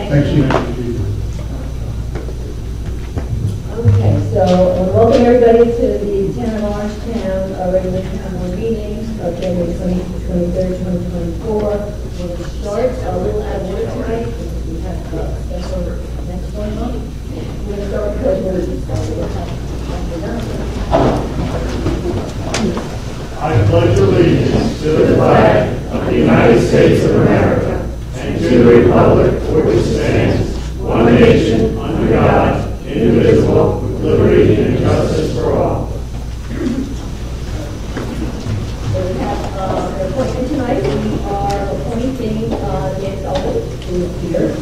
Thank you. Okay, so welcome everybody to the Town of Orangetown regular town board meeting of January 23rd, 2024. We're going to start a little out of order tonight. We have special next one up. We're going to start with pledge of allegiance. I pledge allegiance to the flag of the United States of America and to the republic for which stands one nation under God, indivisible, with liberty and justice for all. So we have an appointment tonight. We are appointing Dan Sullivan, who is here, to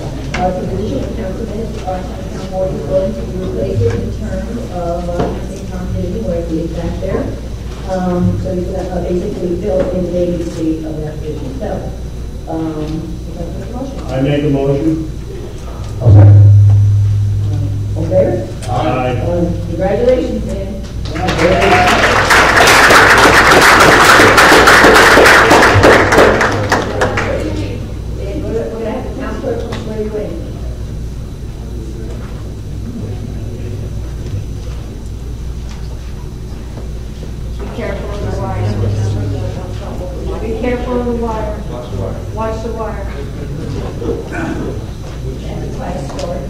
the position of councilman at the Orangetown Town Board. He's going to replace it in terms of Tom Diddy, where he is back there. So he's going to basically fill in the vacancy of that position. So, I make a motion. all in favor? Aye. Congratulations, Dan. Dan, we're going to have the town clerk swear you in. Be careful of the wire. Be careful of the wire. Watch the wire. And the class story.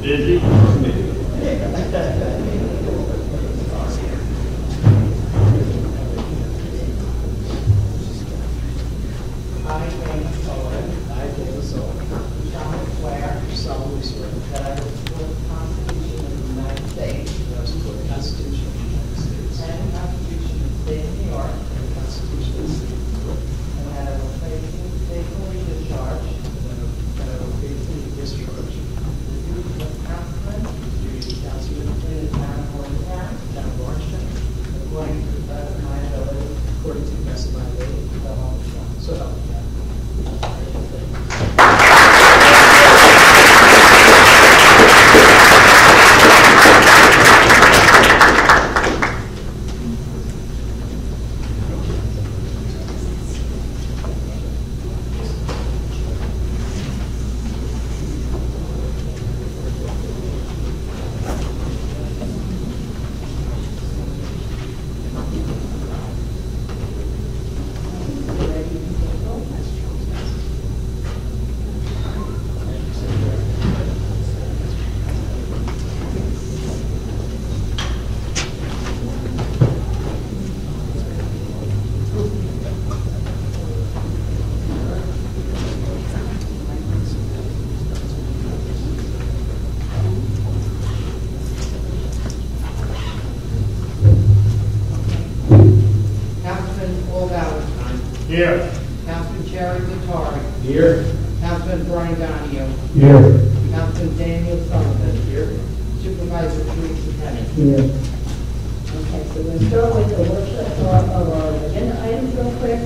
Dizzy? Solemnly swear that I will support the Constitution of the United States, that I will support the Constitution of the United States, and the Constitution of the State of New York, and the Constitution of the State of New York, and that I will faithfully discharge the duties of councilman, the duties of councilman in the town of Orangetown, town of Orangetown, according to the best of my ability, according to the best of my ability, so help me God. Here. Councilman Jerry Vittori. Here. Councilman Brian Donahue. Here. Councilman Daniel Sullivan. Here. Supervisor Teresa Pettit. Here. Okay, so we're going to start with the workshop of our agenda items real quick.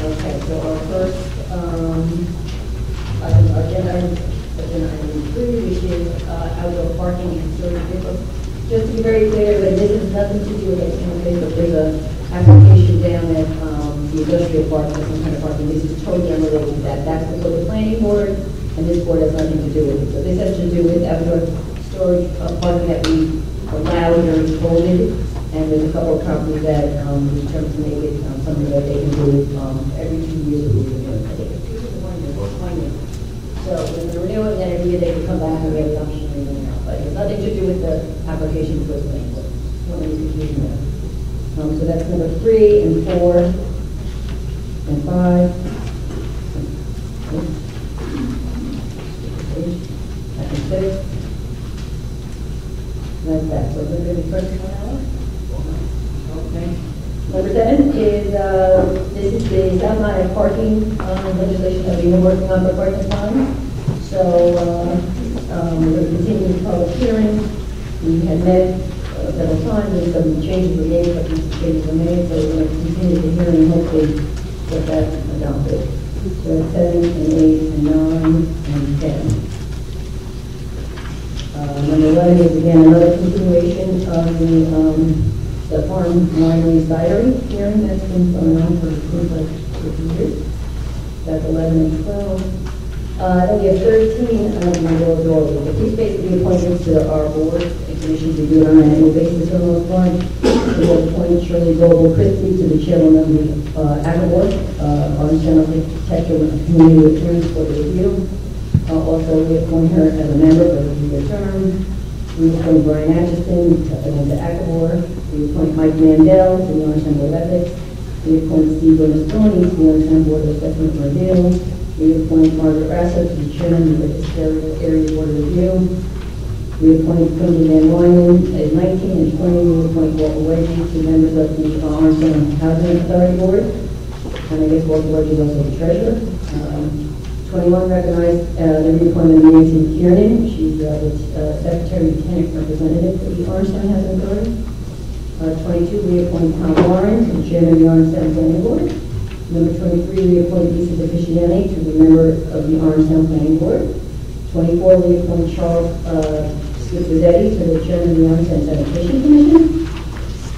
Okay, so our first agenda item 3, which is outdoor parking and storage vehicles. Just to be very clear, that this has nothing to do with the campaign, but there's an application down at the industrial park for some kind of parking. This is totally unrelated to that. That's for the planning board, and this board has nothing to do with it. So this has to do with outdoor storage parking that we allowed during COVID, and there's a couple of companies that we determined to make it something that they can do every 2 years. I think it's 2 years or 1 year. 1 year. So when they renew it, then every year they can come back and we have the option to renew it. But it has nothing to do with the application for the planning board. No any confusion there. So that's number 3 and 4 and 5. And 6. And that's that. So we're going to be first 1 hour. Okay. Number 7 is this is the South Line parking legislation that we've been working on for quite some time. So we're going to continue the public hearing. We had met several times, and some changes were made, but these changes were made, so hopefully get that adopted. So that's 7 and 8 and 9 and 10. Number 11 is again another continuation of the farm winery cidery hearing that's been going on for seems like 50 years. That's 11 and 12. Then we have 13, I don't know what all of but these basically appointments to our boards and commissions we do on an annual basis for the most part. We have appointed Shirley Goble Christie to the chairman of the AGA board, Orangetown Architectural Community Attorneys for the review. Also, we appoint her as a member for a 3-year term. We appoint Brian Atchison to the ACA board. We appoint Mike Mandel to the Orangetown Board of Ethics. We appoint Steve Bernasconi to the Orangetown Board of Assessment and Review. We appoint Margaret Rasso to the chairman of the Historical Area Board of Review. We appoint Quincy Van Wyman at 19 and 20. We appoint Walter Wedgie to members of the Orangetown Housing Authority Board. And I guess Walter Wedgie is also the treasurer. 21 recognized the reappointment of Nancy Kiernan. She's the Secretary Lieutenant Representative for the Orangetown Housing Authority. 22, we appoint Tom Warren to the Chairman of the Orangetown Planning Board. Number 23, we appoint Lisa DeFisciani to be a member of the Orangetown Planning Board. 24, we appoint Charles Scipizzetti to the Chairman of the Orangetown Sanitation Commission.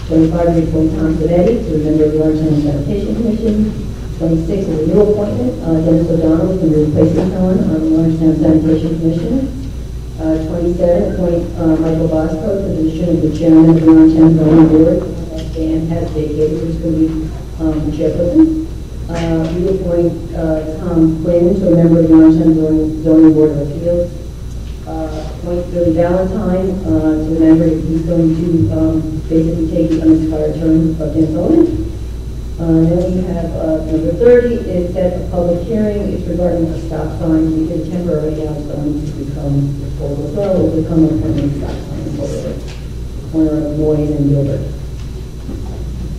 25, we appoint Tom Zavetti to be a member of the Orangetown Sanitation Commission. 26 is a new appointment. Dennis O'Donnell is going to be replacing someone on the Orangetown Sanitation Commission. 27, appoint Michael Bosco to the position of the chairman of the Orangetown Zoning Board. Dan has vacated, who's going to be the chairperson. We appoint Tom Quinn to a member of the Orangetown Zoning Board of Appeals. Appoint Billy Valentine to a member. He's going to basically take the unexpired term of Dan Sullivan. Then we have number 30 is set a public hearing. It's regarding a stop sign. We did temporarily now it's going to become will become a permanent stop sign over the corner of Moyes and Gilbert.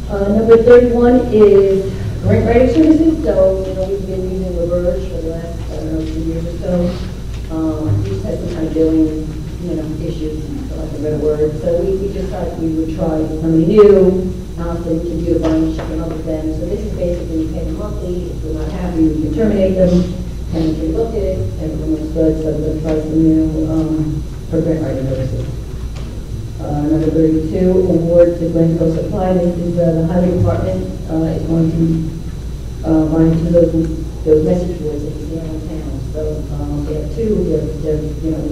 Number 31 is grant writing services. So we've been using LaBerge for the last 2 years or so. We just had some kind of billing issues, for lack of a better word. So we just thought we would try somebody new. So we can do a bunch, came up with them. So this is basically you pay them monthly. If we're not happy, we can terminate them. And we looked at it, everything looks good, so we're going to try some new for grant writing services. Number 32, award to Glencoe Supply. This is the highway department is going to buy into those message boards that you see around town. So they have two.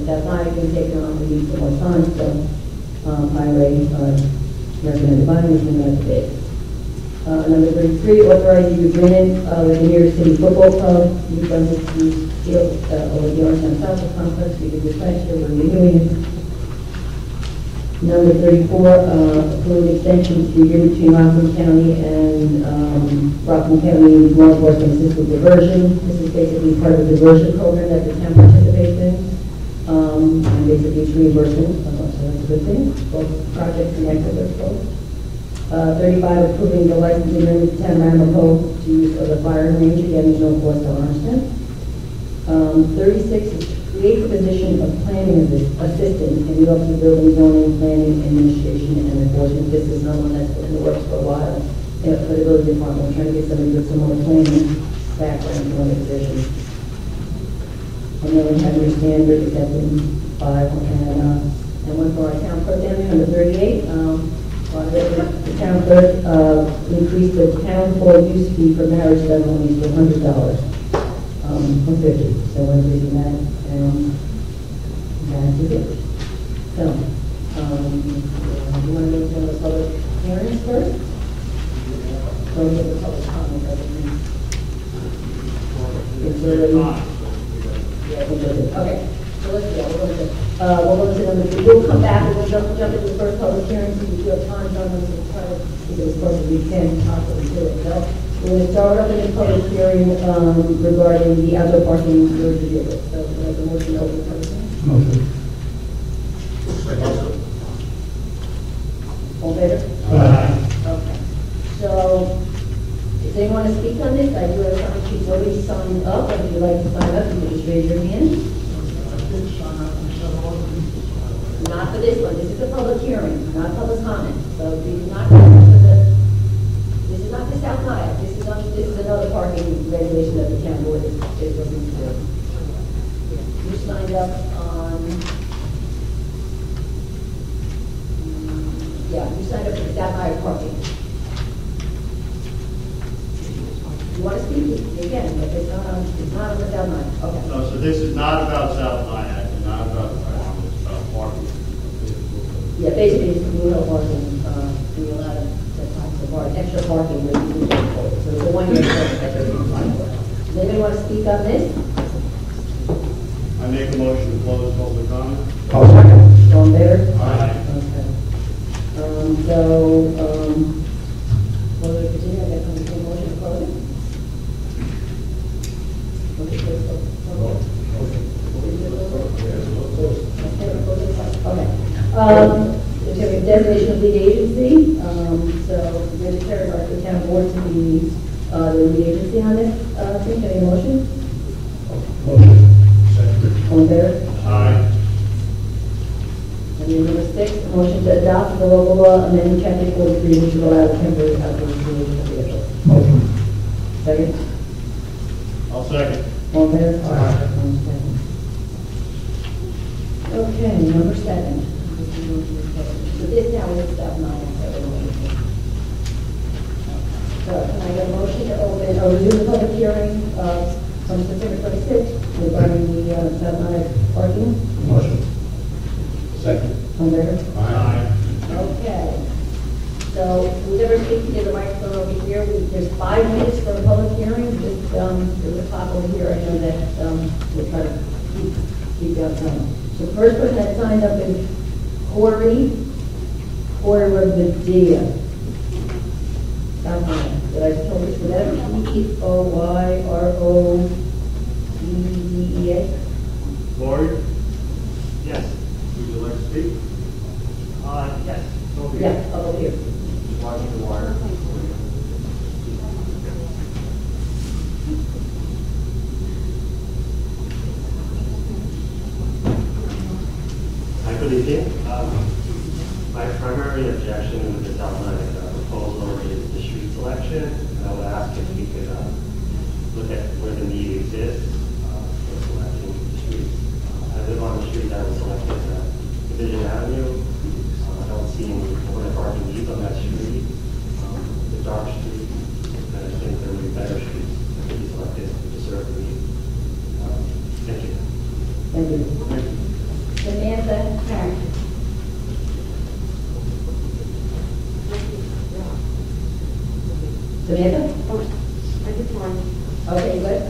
That line can take on we need some more time. So highway. Recommended buying is in that bid. Number 33, authorizing the agreement with the New York City Football Club. We've done this field over the Orangetown South Complex. We did this last year. We're renewing it. Number 34, approved extension to the agreement between Rockland County and Rockland County law enforcement assist with diversion. This is basically part of the diversion program that the town participates in. And basically it's reimbursement, so that's a good thing. Both projects connected, they're both. 35, approving the license agreement with Town of Ramapo to use for the fire range. Again, there's no cost to Orangetown. 36 is to create the position of planning assistant in the Office of Building, Zoning, Planning, Administration, and Enforcement. This is someone that's been in the works for a while for the building department. We're trying to get somebody with some more planning background for the position. And then we have your standard acceptance 5 and one for our town clerk down there, number 38. The town clerk increased the town hall use fee for marriage ceremonies to $100 from 50. So we're increasing that, and that is it. So, you want to go to the public hearings first? So we have the public comment. Okay, so let's go. We'll go to number 3. We'll come back and we'll jump into the first public hearing so we do have time on this and try to keep it as close as we can possibly do it. So we're going to start up in the public hearing regarding the outdoor parking in storage vehicles. So we have the motion to open the public hearing. Motion. All in favor? Aye. Okay. So does anyone want to speak on this? I do have some sheets already signed up. If you'd like to sign up, you can just raise your hand. Not for this one. This is a public hearing, not public comment. So this is not for this is not the South Nile. This is You want to speak? You can, but it's not on the South Nine. Okay. No, so this is not about South Nyack, and not about the farm, it's about parking. Yeah, basically, it's Blue Hill parking, we allow them to park the park, extra parking with the vehicle. So it's a one-year permit that they're applying for. Does anybody want to speak on this? I make a motion to close public comment. I'll second. All in favor? Aye. Okay. Well, we continue, I got a motion to close it. Okay, close it. Okay. The definition of lead agency, so we're declaring by the town board to be the lead agency on this thing. Any motion? Motion. Second. All in favor? Aye. And then number 6, a motion to adopt the local law amending chapter 43, which will allow temporary outdoor storage of vehicles. Motion. Second? I'll second. All in favor? Aye. Okay, number 7. So this now is South Nine. So can I get a motion to open, or resume the public hearing from September 26th regarding the South Nine parking? Motion. Second. On there? Aye. Okay. So whoever speaks to the microphone over here, there's 5 minutes for a public hearing. Just to the top over here, I know that we'll try to keep that time. So the first person that signed up is Corey Medea. Did I tell you for that? Keoyroedea? Lori? Yes. Would you like to speak? Yes. Over here. Yeah, over here. Just watching the wire. Hi, good evening. My primary objection with this outline proposal is the street selection. And I would ask if we could look at where the need exists for selecting the streets. I live on the street that was selected, Division Avenue. I don't see any overnight parking needs on that street. The dark street, and I think there would be better streets that could be selected to serve the need. Thank you. Thank you. Samantha Hack. Samantha? Oh, I did one. Okay, good.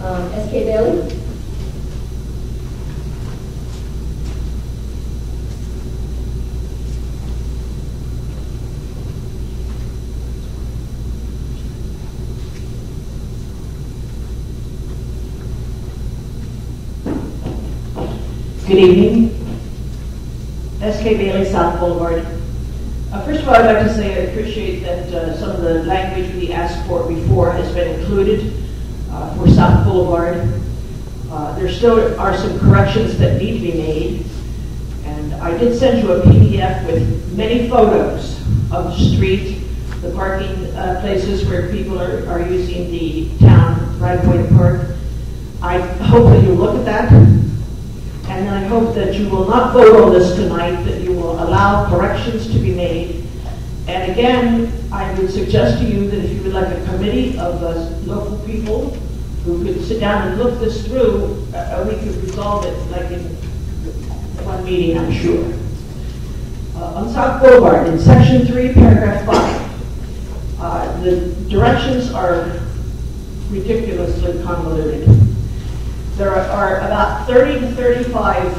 S.K. Bailey? Good evening. S.K. Bailey, South Boulevard. First of all, I'd like to say I appreciate that some of the language we asked for before has been included for South Boulevard. There still are some corrections that need to be made. And I did send you a PDF with many photos of the street, the parking places where people are using the town right-of-way to park. I hope that you'll look at that. And I hope that you will not vote on this tonight, that you will allow corrections to be made. And again, I would suggest to you that if you would like a committee of local people who could sit down and look this through, we could resolve it like in one meeting, I'm sure. On South Boulevard, in Section 3, Paragraph 5, the directions are ridiculously convoluted. There are about 30 to 35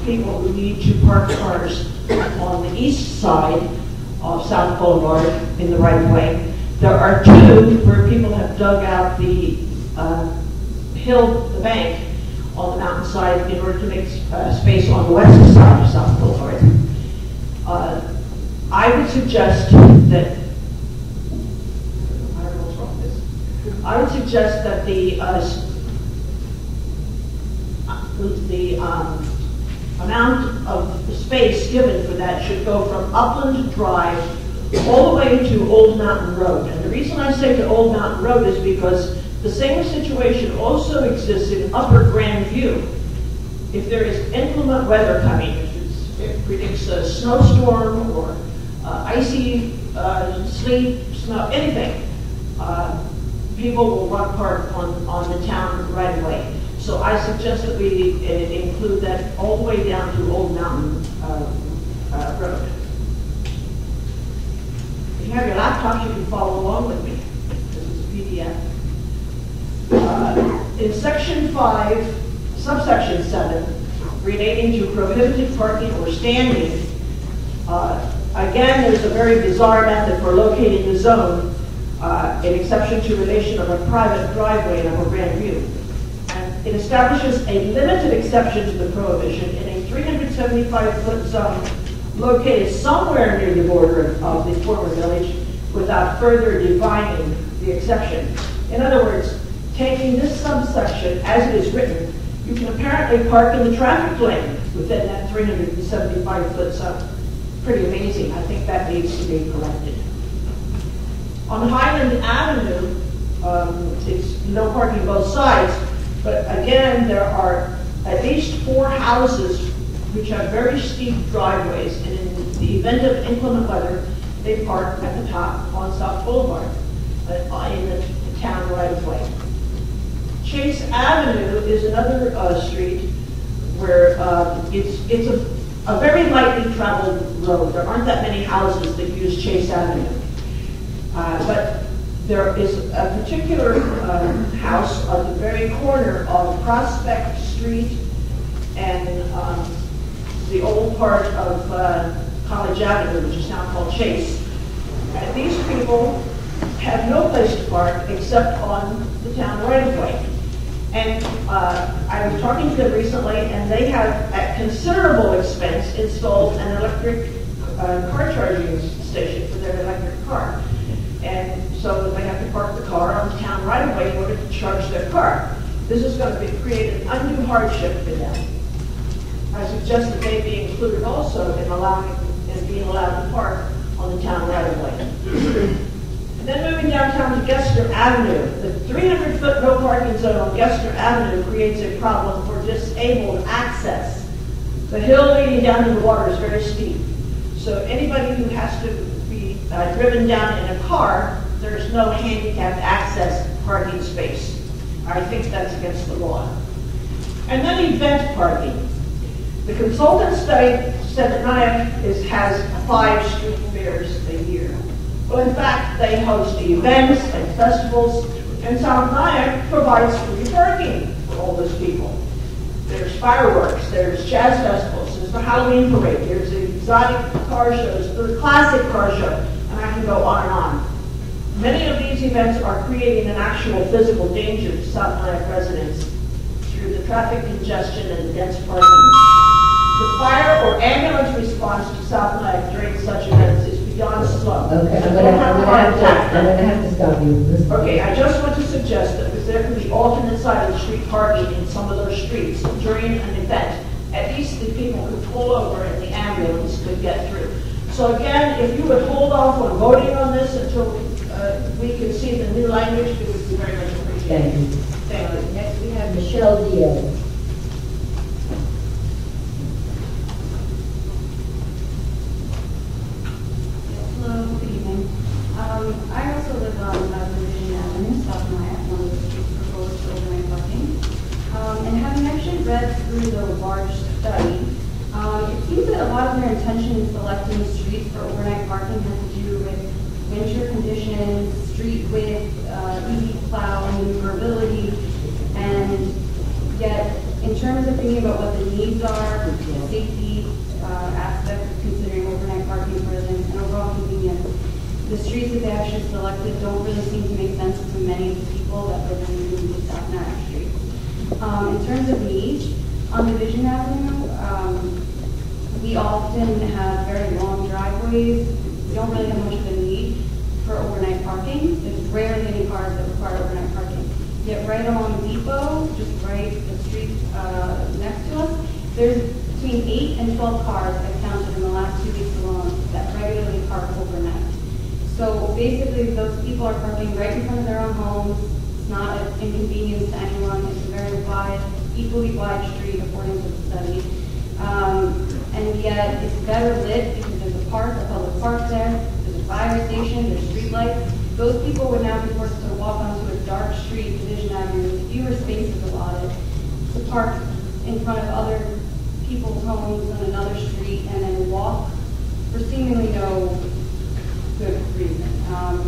people who need to park cars on the east side of South Boulevard in the right of way. There are 2 where people have dug out the the bank on the mountainside in order to make space on the west side of South Boulevard. I would suggest that I would suggest that the amount of space given for that should go from Upland Drive all the way to Old Mountain Road. And the reason I say to Old Mountain Road is because the same situation also exists in Upper Grandview. If there is inclement weather coming, if it predicts a snowstorm or icy sleet, snow, anything, people will run park on the town right away. So I suggest that we include that all the way down to Old Mountain Road. If you have your laptops, you can follow along with me. This is a PDF. In section 5, subsection 7, relating to prohibited parking or standing, again, there's a very bizarre method for locating the zone, an exception to relation of a private driveway in a grand view. And it establishes a limited exception to the prohibition in a 375-foot zone located somewhere near the border of the former village without further defining the exception. In other words, taking this subsection as it is written, you can apparently park in the traffic lane within that 375-foot zone. Pretty amazing. I think that needs to be corrected. On Highland Avenue, it's no parking both sides, but again, there are at least 4 houses which have very steep driveways, and in the event of inclement weather, they park at the top on South Boulevard in the town right of way. Chase Avenue is another street where it's a very lightly traveled road. There aren't that many houses that use Chase Avenue. But there is a particular house at the very corner of Prospect Street and the old part of College Avenue, which is now called Chase. And these people have no place to park except on the town right-of-way. And I was talking to them recently, and they have, at considerable expense, installed an electric car charging station for their electric car. And so they have to park the car on the town right-of-way in order to charge their car. This is going to create an undue hardship for them. I suggest that they be included also in being allowed to park on the town right-of-way. And then moving downtown to Gessner Avenue. The 300-foot no parking zone on Gessner Avenue creates a problem for disabled access. The hill leading down to the water is very steep. So anybody who has to be driven down in a car, there's no handicapped access parking space. I think that's against the law. And then event parking. The consultant study said that Nyack has 5 street fairs a year. Well, in fact, they host events and festivals, and South Nyack provides free parking for all those people. There's fireworks, there's jazz festivals, there's the Halloween parade, there's the exotic car shows, the classic car show, and I can go on and on. Many of these events are creating an actual physical danger to South Nyack residents through the traffic congestion and the dense parking. The fire or ambulance response to South Nyack during such events is beyond slow. Okay, I'm gonna have to stop you. Okay, I just want to suggest that if there can be alternate side of the street parking in some of those streets during an event, at least the people who pull over and the ambulance could get through. So again, if you would hold off on voting on this until we can see the new language, we would be very much appreciated. Thank you. Thank you. Next we have Michelle Diaz. Hello, good evening. I also live on Division Avenue, South Nyack, one of the streets proposed for overnight parking. And having actually read through the large study, it seems that a lot of their intention in selecting streets for overnight parking has to do with winter conditions, street width, easy plow maneuverability, and yet in terms of thinking about what the needs are, the safety aspect of considering overnight parking for residents and overall convenience, the streets that they actually selected don't really seem to make sense to many of the people that live in the South Nyack Street. In terms of needs, on Division Avenue, we often have very long driveways. We don't really have much of a need for overnight parking. There's rarely any cars that require overnight parking. Yet right along Depot, just right the street next to us, there's between 8 and 12 cars I've counted in the last 2 weeks alone that regularly park overnight. So basically, those people are parking right in front of their own homes. It's not an inconvenience to anyone. It's a very wide, equally wide street according to the study. And yet it's better lit because there's a park, a public park there, there's a fire station, there's street lights, those people would now be forced to walk onto a dark street, Division Avenue, with fewer spaces allotted, to park in front of other people's homes on another street, and then walk for seemingly no good reason.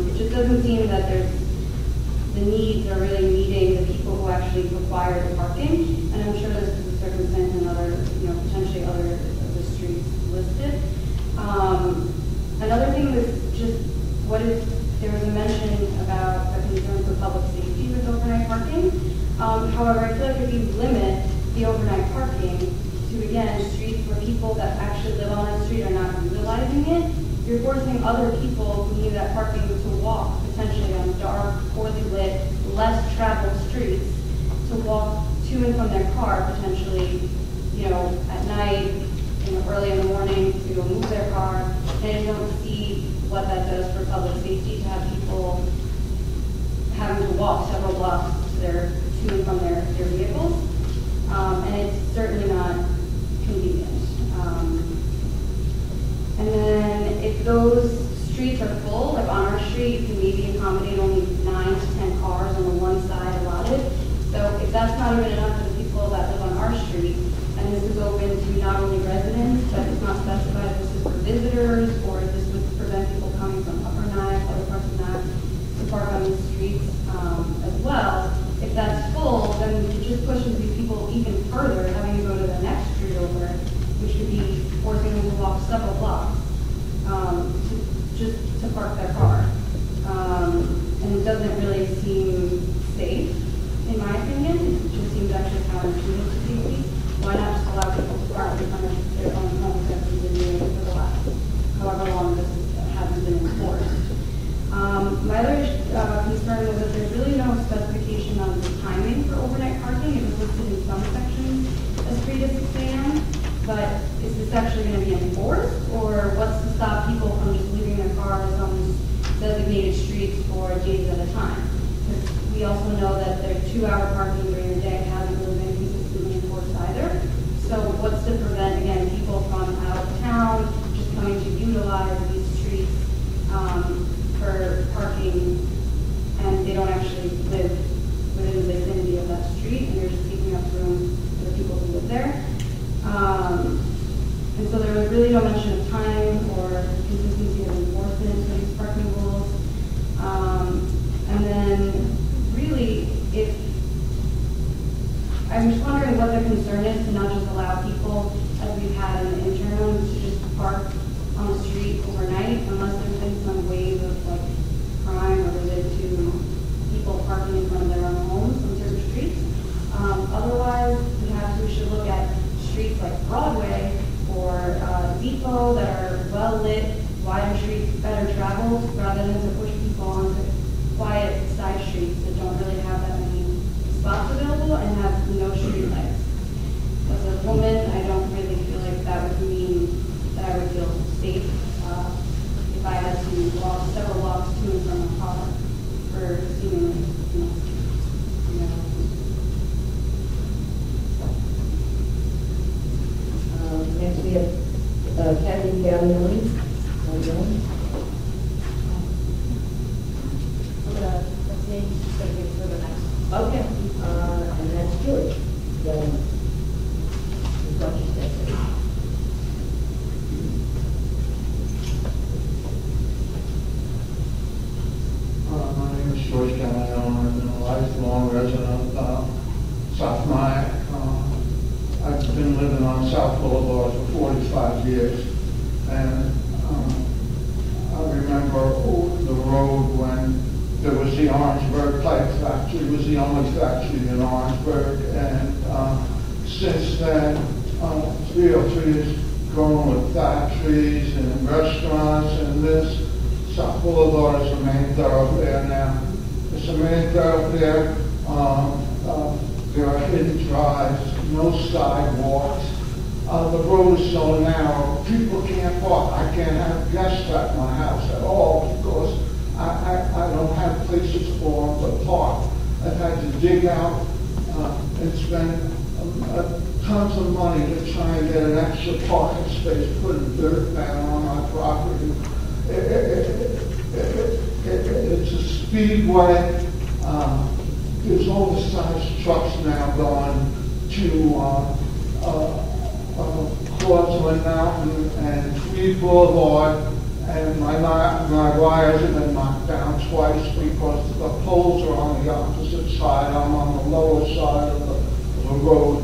It just doesn't seem that the needs are really meeting the people who actually require the parking, and I'm sure this is a circumstance in other, potentially other of the streets listed. Another thing was just there was a mention about a concern for public safety with overnight parking. However, I feel like if you limit the overnight parking to, again, streets where people that actually live on that street are not utilizing it, you're forcing other people who need that parking to walk potentially on dark, poorly lit, less traveled streets to walk to and from their car potentially, at night, early in the morning to go move their car. And I don't see what that does for public safety to have people having to walk several blocks to and from their vehicles. And it's certainly not convenient. And then if those streets are full, like on our street, you can maybe accommodate only 9 to 10 cars on the one side allotted. So if that's not even enough for the people that live on our street, and this is open to not only residents, but it's not specified if this is for visitors, or if this would prevent people coming from Upper Nyack, other parts of Nyack, to park on these streets as well. If that's full, then it just pushes these people even further, having to go to the next street over, which could be forcing them to walk several blocks just to park their car. And it doesn't really seem safe, in my opinion. It just seems actually counterintuitive to safety. Why not just allow people to park in front of their own homes that we've been doing for the last however long this hasn't been enforced? My other concern was that there's really no specification on the timing for overnight parking. It was listed in some sections as 3 to 6 a.m., but is this actually going to be enforced, or what's to stop people from just leaving their cars on these designated streets for days at a time? Because we also know that their 2-hour parking during the day hasn't really been consistently enforced either. So what's to prevent, again, people from out of town just coming to utilize these streets for parking, and they don't actually live within the vicinity of that street, and they're just taking up room for the people who live there. And so there was really no mention of time or consistency of enforcement for these parking rules. And then really, I'm just wondering what the concern is to not just allow people, as we've had in the interim, to just park on the street overnight, unless there's been some wave of crime related to people parking in front of their own homes on certain streets. Otherwise, perhaps we should look at streets like Broadway or Depot that are well lit, wider streets, better traveled, rather than to push people onto quiet side streets that don't really have that many spots available and have no street lights. As a woman, I don't really feel like that would mean that I would feel safe if I had to walk several blocks to and from a car for seemingly, Next we have Kathy Gallioni. Okay, and that's George Gallioni. My name is George Gallioni. I've been a lifelong resident of South Nyack. I've been living on South Boulevard for 45 years, and I remember the road when there was the Orangeburg pipe factory. It was the only factory in Orangeburg, and since then, 303 has grown with factories and restaurants, and this South Boulevard is the main thoroughfare now. It's the main thoroughfare. There are hidden drives, no sidewalks. The road is so narrow, people can't park. I can't have guests at my house at all because I don't have places for them to park. I've had to dig out and spend tons of money to try and get an extra parking space, put a dirt pad on my property. It's a speedway. There's oversized trucks now going to Clauseland Mountain and Tweed Boulevard, and my wires have been knocked down twice because the poles are on the opposite side. I'm on the lower side of the road.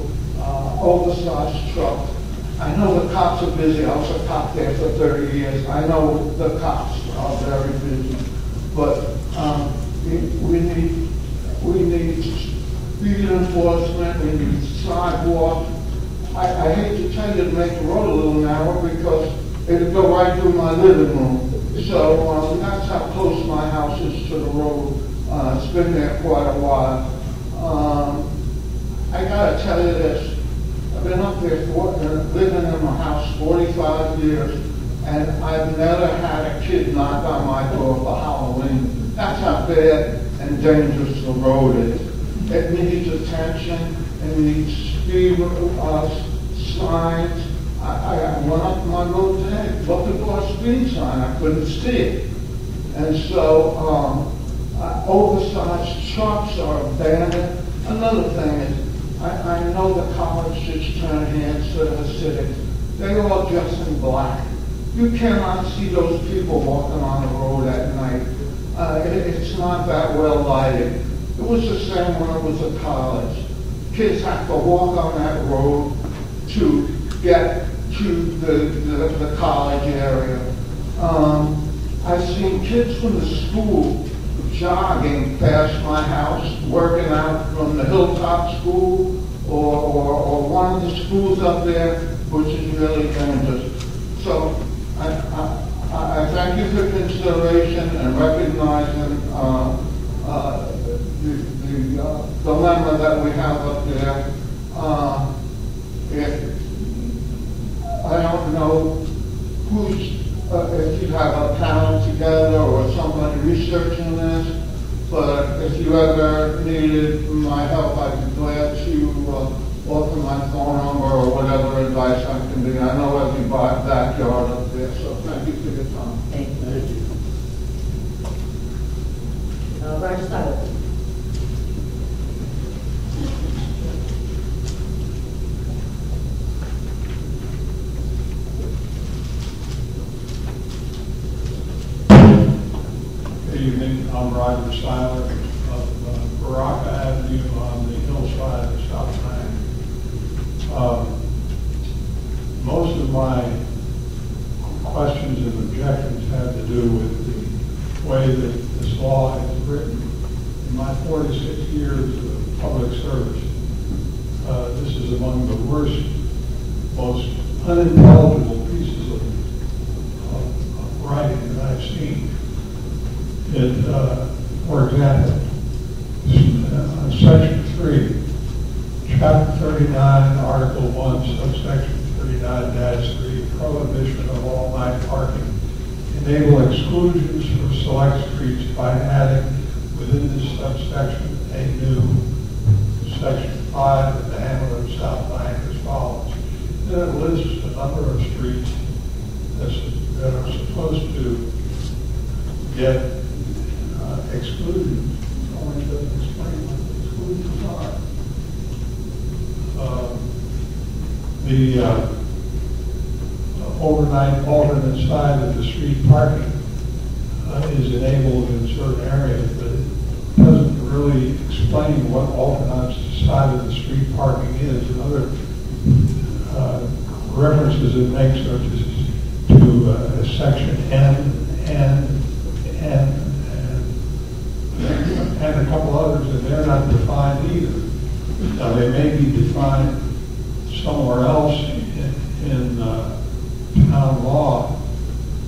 Oversized trucks. I know the cops are busy. I was a cop there for 30 years. I know the cops are very busy, but we need speed enforcement. We need sidewalks. I hate to tell you to make the road a little narrower because it'll go right through my living room. So that's how close my house is to the road. It's been there quite a while. I gotta tell you this. I've been up there living in my house 45 years, and I've never had a kid knock on my door for Halloween. That's how bad and dangerous the road is. It needs attention. It needs speed signs. I went up my road today, looked for a speed sign. I couldn't see it. And so oversized trucks are abandoned. Another thing is, I know the college kids turn hands to the Hasidics. They all dress in black. You cannot see those people walking on the road at night. It's not that well lighted. It was the same when I was at college. Kids have to walk on that road to get to the college area. I've seen kids from the school jogging past my house, working out from the Hilltop School or one of the schools up there, which is really dangerous. So I thank you for consideration and recognizing the dilemma that we have up there. I don't know if you have a panel together or somebody researching this, but if you ever needed my help, I'd be glad to offer my phone number or whatever advice I can do. I know every backyard up there, so thank you for your time. Thank you. Roger Stiles. Good evening. I'm Roger Seiler of Baraka Avenue on the hillside of South Miami. Most of my questions and objections have to do with the way that this law is written. In my 46 years of public service, this is among the worst, most unintelligible pieces of writing that I've seen. For example, Section 3, Chapter 39, Article 1, Subsection 39-3, Prohibition of all night parking, enable exclusions for select streets by adding within this subsection a new Section 5 of the Hamlet of South Miami as follows. Then it lists a number of streets that are supposed to get exclusions. It only doesn't explain what the exclusions are. The overnight alternate side of the street parking is enabled in certain areas, but it doesn't really explain what alternate side of the street parking is. And other references it makes are to Section N, and a couple others, and they're not defined either. Now, they may be defined somewhere else in town law,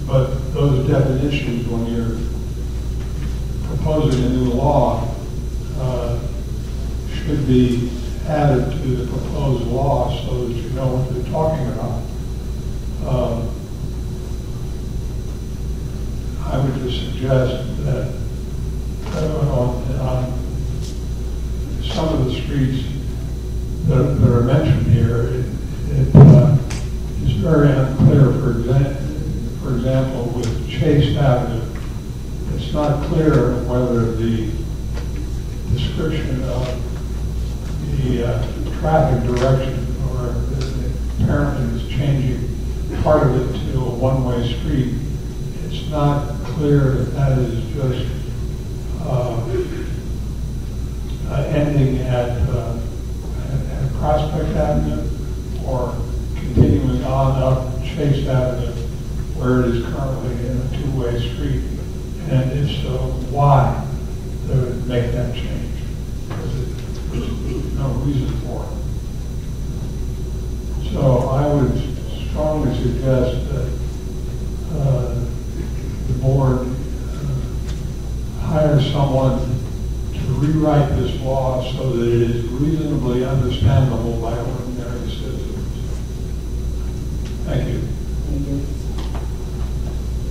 but those definitions, when you're proposing a new law, should be added to the proposed law so that you know what they're talking about. I would just suggest that on some of the streets that are mentioned here, it is very unclear. For example, with Chase Avenue, it's it's not clear whether the description of the traffic direction or apparently is changing part of it to a one-way street. It's not clear if that is just ending at Prospect Avenue or continuing on up Chase Avenue where it is currently in a two-way street. And if so, why they would make that change? Because there's no reason for it. So I would strongly suggest that the board hire someone to rewrite this law so that it is reasonably understandable by ordinary citizens. Thank you. Thank you.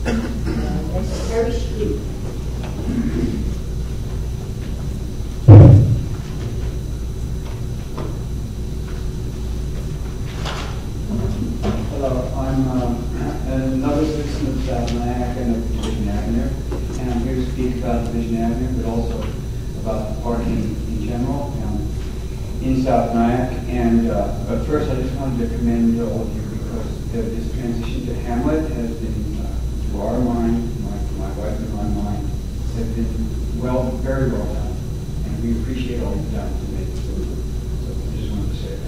Next, Harry Street. Hello, I'm another citizen of South Nyack and of Division Avenue, and I'm here to speak about Division Avenue, but also about parking in general in South Nyack. And but first, I just wanted to commend all of you because this transition to Hamlet has been, to our mind, my wife and my mind, has been very well done, and we appreciate all you've done to make it so. So I just wanted to say that.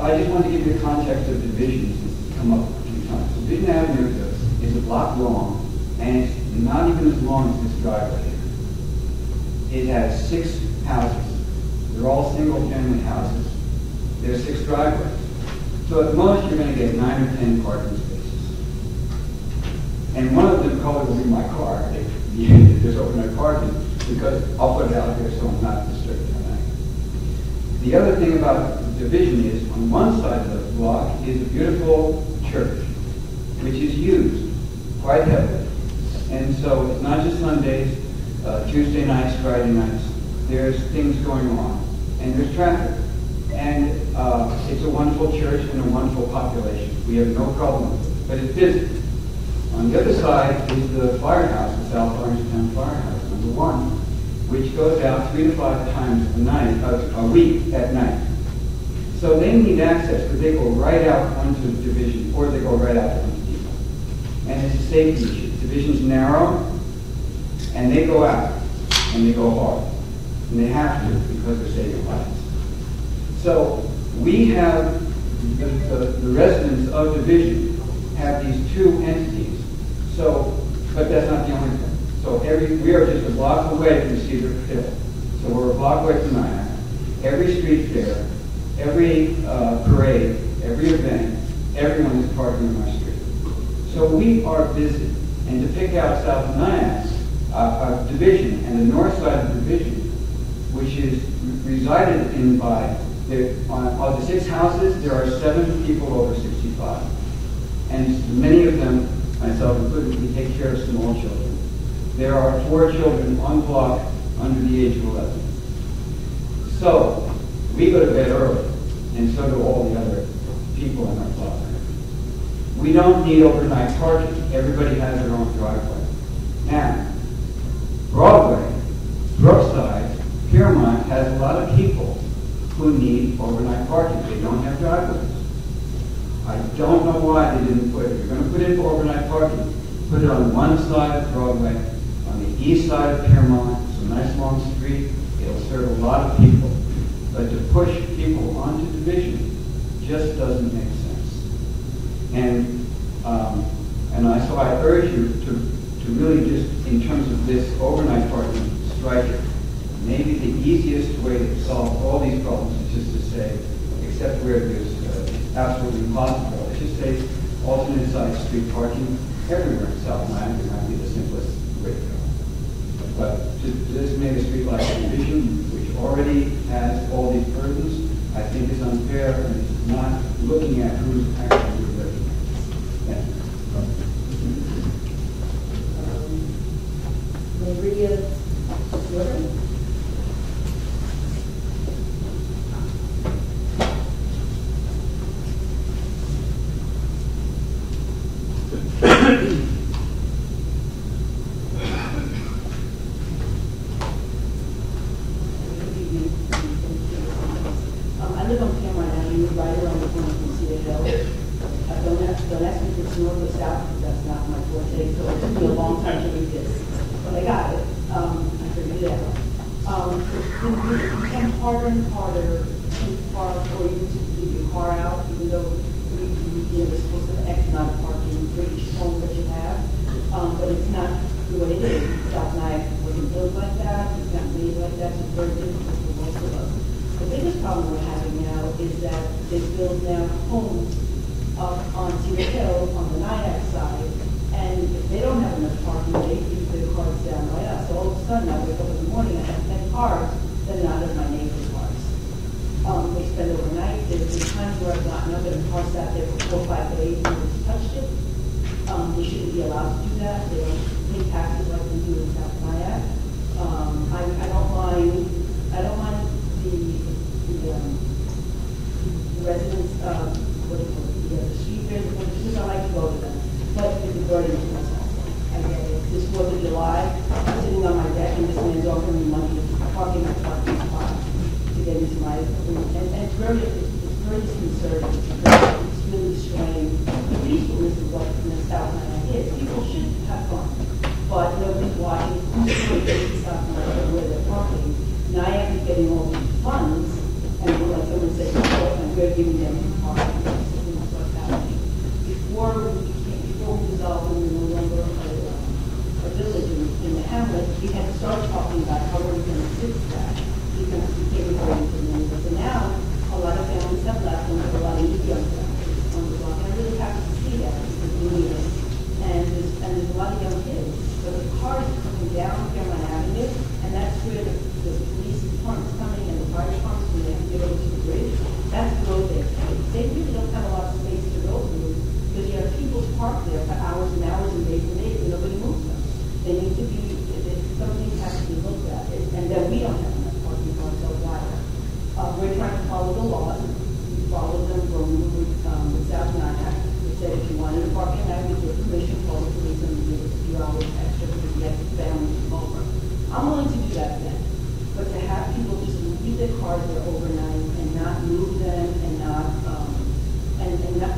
I just want to give you the context of Division, since it's come up a few times. Division Avenue is a block long, and it's not even as long as this driveway here. It has 6 houses. They're all single-family houses. There are 6 driveways. So at most, you're going to get 9 or 10 parking spaces. And one of them probably will be my car, if there's overnight parking, because I'll put it out here so I'm not disturbed tonight. The other thing about Division is, on one side of the block is a beautiful church, which is used quite heavily. And so it's not just Sundays, Tuesday nights, Friday nights. There's things going on, and there's traffic. And it's a wonderful church and a wonderful population. We have no problem with it, but it's busy. On the other side is the firehouse, the South Orangetown Firehouse, number 1, which goes out 3 to 5 times a week at night. So they need access because they go right out onto Division, or they go right out onto people. And it's a safety issue. Division's narrow, and they go out, and they go hard. And they have to because they're saving lives. So we have, the residents of Division have these 2 entities. So, but that's not the only thing. So we are just a block away from Cedar Hill. So we're a block away from Nyack. Every street fair, every parade, every event, everyone is parking on our street. So we are busy. And to pick out South Nyack's Division and the north side of Division, which is resided in by, of the 6 houses, there are 7 people over 65. And many of them, myself included, we take care of small children. There are 4 children on block under the age of 11. So we go to bed early, and so do all the other people in our block. We don't need overnight parking. Everybody has their own driveway. Now, Broadway, Brookside, Piermont has a lot of people who need overnight parking. They don't have driveways. I don't know why they didn't put it. If you're going to put in for overnight parking, put it on one side of Broadway, on the east side of Piermont. It's a nice long street. It'll serve a lot of people. But to push people onto Division just doesn't make sense. And so I urge you to really just, in terms of this overnight parking, strike it. Maybe the easiest way to solve all these problems is just to say, except where there's absolutely impossible, let's just say alternate side street parking everywhere in South Nyack. It might be the simplest way to go. But to designate a street like Division, which already has all these burdens, I think is unfair and is not looking at who's actually living. Thank you. Maria Slaughter. trying to read this, but I got it. I figured it out. It becomes harder and harder to park or even to leave your car out, even though we're supposed to have X amount of parking for each home that you have. But it's not the way it is. South Niagara wasn't built like that. It's not made like that. So it's very difficult for most of us. The biggest problem we're having now is that they build now homes up on Cedar Hill on the Nyack side, and if they don't have enough parking, they keep their cars down by us. So all of a sudden, I wake up in the morning, I have 10 cars that are not as my neighbor's cars. They spend overnight. There's been times where I've gotten up and a car sat there for 4 or 5 days and nobody's touched it. They shouldn't be allowed to do that. They don't pay taxes like we do in South Nyack. I don't mind the residents, what do you call it, the street fairs, because I like to go to them. But it's a burden to us also. I get it. This 4th of July, I'm sitting on my deck and this man's offering me money to parking my parking spot to get into my, and it's very disconcerting. It's really destroying the peacefulness of what the South Nyack is. People should have fun, but nobody's watching who's doing this in South Nyack where they're parking. Nyack is getting all these funds, and like someone said before, and we're giving them parking. That's what's happening. Before we dissolved and we were no longer a village in the hamlet, we had to start talking about how we're going to fix that because we came going to the neighbors. And now, a lot of families have left and there's a lot of new young families on the block. And I'm really happy to see that because we need it. And there's a lot of young kids. So the cars are coming down Fairmont Avenue, and that's where the police department's coming and the fire department's when they have to get over to the bridge. That's the road there. They really don't have a lot of space to go through because you have people parked there for hours and hours and days and nobody moves them. They need to be, something has to be looked at. And then we don't have enough parking for ourselves either. We're trying to follow the laws. We follow them with South Nyack. We said if you wanted to park at night with your permission, call the police and give us a few hours extra because we have families come over. I'm willing to do that again. But to have people just leave their cars there overnight and not move them and not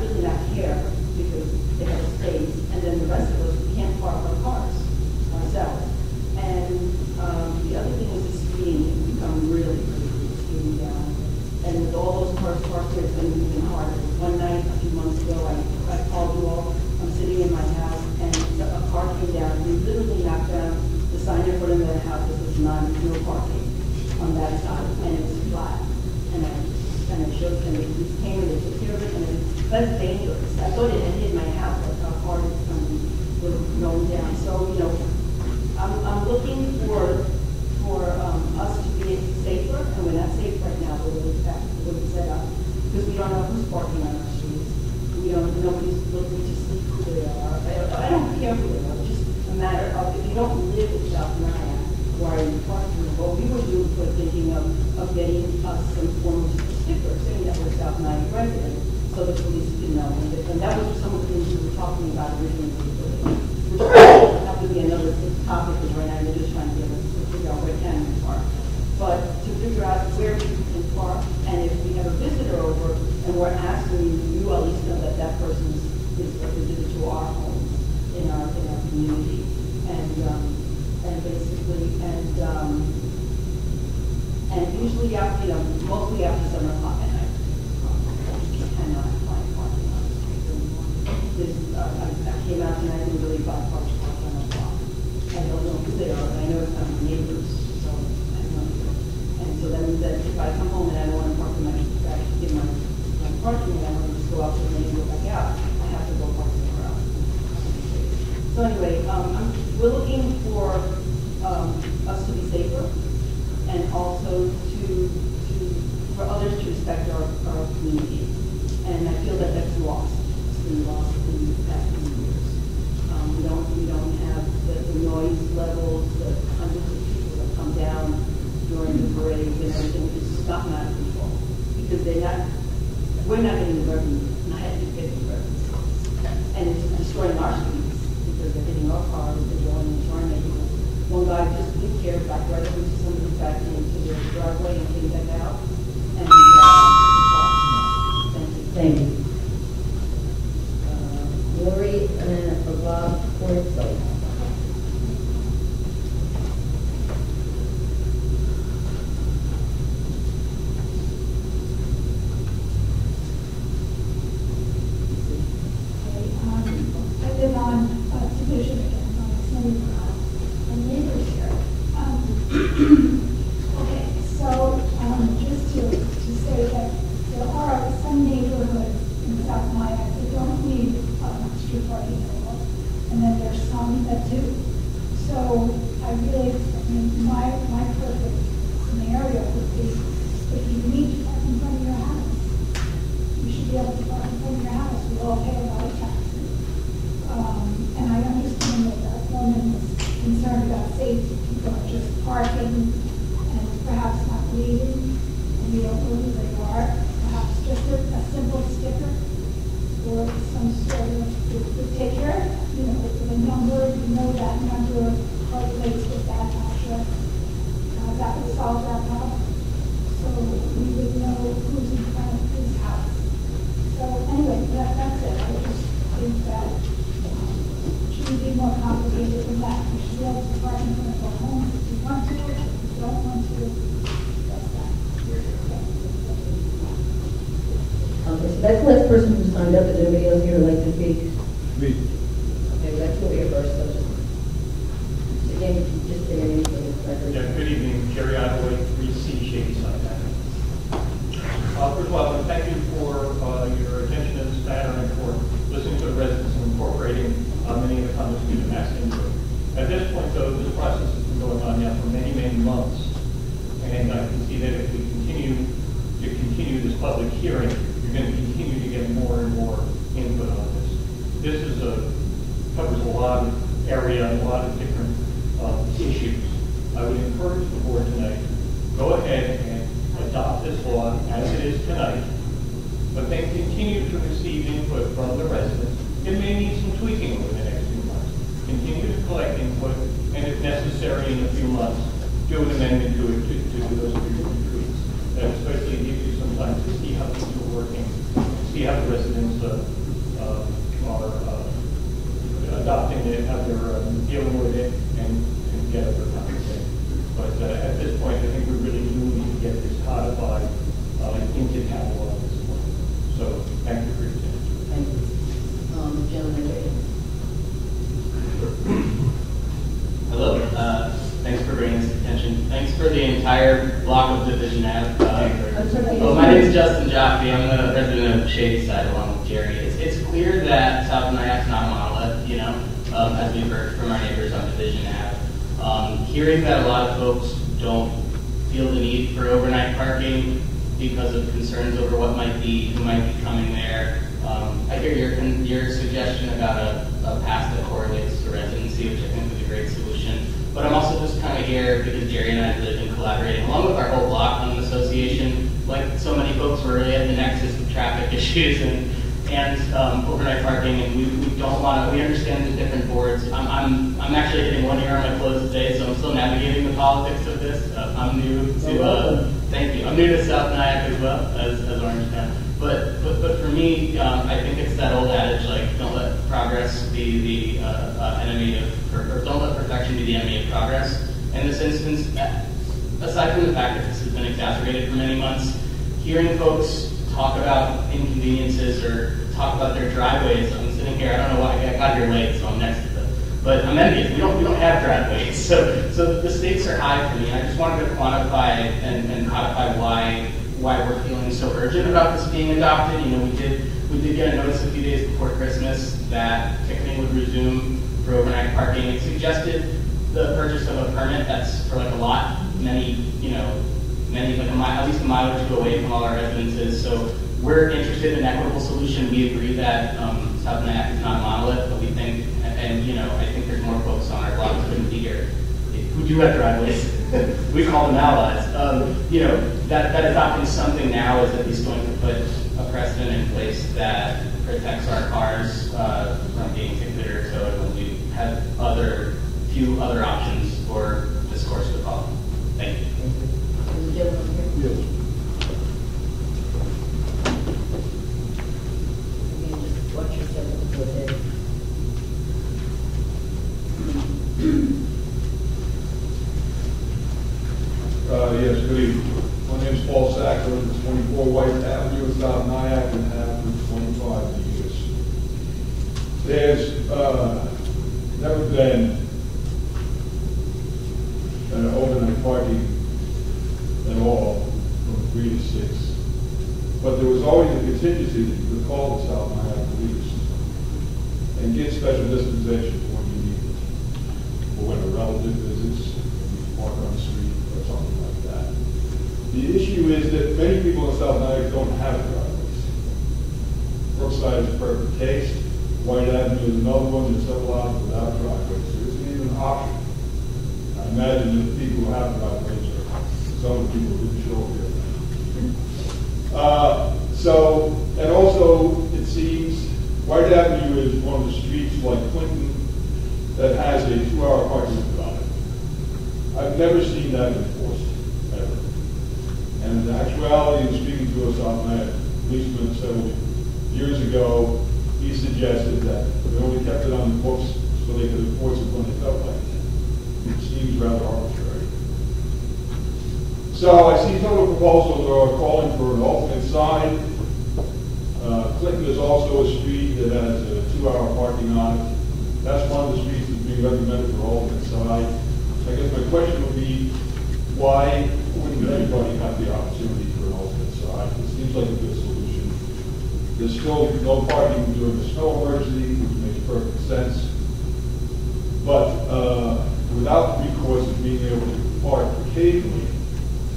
really not care because they have space, and then the rest of us, we can't park our cars ourselves. And the other thing is the speeding has become really speeding down. And with all those cars parked there, it's going to be even harder. One night, a few months ago, I called you all. I'm sitting in my house, and a car came down. We literally knocked down the sign in front of the house that says no parking on that side, and it was flat. And I showed them, the police came and they took care of it, and that's dangerous. I thought it ended my house, like how hard it's going down. So, I'm looking for us to be safer, and we're not safe right now the way it's set up, because we don't know who's parking on our streets. Nobody's looking to see who they are. I don't care who they are. It's just a matter of if you don't live in South Nyack, why are you parking? Well, we were thinking of getting us some form of sticker saying that we're South Nyack residents, so the police can know. And that was some of the things we were talking about originally. Which that would be another topic because right now they're just trying to get us to figure out where can we park. But to figure out where we can park, and if we have a visitor over and we're asking you at least know that that person is a visitor to our homes in our community, and basically and usually after mostly after 7 o'clock at night. You cannot find parking on the street anymore. I came out tonight and really bought cars parked on the block. I don't know who they are, but I know it's not my neighbors, so I don't know. And so that means that if I come home and I don't want to park in my parking and I want to just go out to the lane and go back out, I have to go park somewhere else. So anyway, we're looking for us to be safer and also for others to respect our community. And I feel that that's lost. It's been lost in the past few years. We don't have the noise levels, the hundreds of people that come down during the parades and everything. It's just not out of control because we're not getting the revenue, not getting the revenue. And it's destroying our streets because they're hitting our cars, they're going into our neighborhood. One guy just didn't care back right up into somebody's back into their driveway and came back out. And thank you. Lori and Bob Corso. So I really, I mean, my perfect scenario would be if you need to park in front of your house, you should be able to park in front of your house. We all pay a lot of taxes. And I understand that that woman was concerned about safety. People are just parking and perhaps not leaving, and you don't know who they are. Perhaps just a simple sticker or some sort of the ticker, you know, with a number, you know that number of car plates with that address. That would solve that problem. So we would know who's in front of whose house. So anyway, that's it. I just think that it shouldn't be more complicated than that. You should be able to park in front of a home if you want to, if you don't want to. That's that. Okay, so that's the last person who signed up. Is anybody else here who'd like to speak? Me. Okay, well, that's what we hear first, so just, again, just say your name for the record. Yeah, good evening, Jerry Idleway, 3C Shadyside Avenue. First of all, I want to thank you for your attention to this matter and for listening to the residents and incorporating many of the comments we've been asking for. At this point, though, this process has been going on now for many, many months, and I can see that if we continue this public hearing, you're going to continue to get more and more input on this. This is covers a lot of area, a lot of different issues. I would encourage the board tonight, go ahead and adopt this law as it is tonight, but then continue to receive input from the residents. It may need some tweaking over the next few months. Continue to collect input, and if necessary, in a few months, do an amendment to it to those tweaks. That especially gives you some time to see how things are working, see how the residents are adopting it, how they're dealing with it, and get other compensation. But at this point, I think we really do need to get this codified into town law at this point. So thank you for your attention. Thank you. Gentleman, right Hello. Thanks for bringing this to attention. Thanks for the entire block of Division Ave. My name is Justin Jaffe. I'm the resident of Shadyside along with Jerry. It's clear that South Nyak's not a monolith, you know, as we've heard from our neighbors on Division Ave. Hearing that a lot of folks don't feel the need for overnight parking because of concerns over who might be coming there. I hear your suggestion about a pass that correlates to residency, which I think is a great solution. But I'm also just kind of here because Jerry and I live and collaborating along with our whole block on an association. Like so many folks, we're really at the nexus of traffic issues and overnight parking, and we don't want to. We understand the different boards. I'm actually hitting 1 year on my close today, so I'm still navigating the politics of this. I'm new to thank you. I'm new to South Nyack as well as Orangetown. But for me, I think it's that old adage like don't let progress be the enemy of, or don't let perfection be the enemy of progress. In this instance, aside from the fact that this has been exacerbated for many months, hearing folks talk about inconveniences or talk about their driveways. I'm sitting here, I don't know why I got here late, so I'm next to them. But I'm envious. We don't have driveways, so the stakes are high for me. I just wanted to quantify and codify why we're feeling so urgent about this being adopted. You know, we did get a notice a few days before Christmas that ticketing would resume for overnight parking. It suggested the purchase of a permit that's for like a lot, at least a mile or two away from all our residences. So we're interested in an equitable solution. We agree that South Nyack is not a monolith, but we think, and I think there's more folks on our block who couldn't be here who do have driveways. We call them allies. That adopting something now is at least going to put a precedent in place that protects our cars from being ticketed or towed when we have few other options for discourse to follow. Thank you. Yes. Just watch yourself go ahead. Yes, good evening. My name is Paul Sacker, 24 White Avenue, South Nyack, and have for 25 years. There's never been an overnight parking at all from 3 to 6. But there was always a contingency that you could call the South Nyack police and get special dispensation when you need it, or when a relative relative visits, maybe park on the street or something like that. The issue is that many people in South Nyack don't have driveways. Brookside is a perfect case. White Avenue is another one. There's several houses without driveways. There isn't even an option. I imagine that the people who have driveways are some of the people who didn't show up here. And also, it seems White Avenue is one of the streets like Clinton that has a 2-hour parking limit on it. I've never seen that enforced, ever. And in actuality, in speaking to a South Nyack policeman several years ago, he suggested that they only kept it on the books so they could enforce it when they felt like it. It seems rather arbitrary. So I see some of the proposals are calling for an alternate sign. Clinton is also a street that has a 2-hour parking on it. That's one of the streets that's being recommended for alternate sign. I guess my question would be, why wouldn't everybody have the opportunity for an alternate sign? It seems like a good solution. There's still no parking during the snow emergency, which makes perfect sense. But without the recourse of being able to park occasionally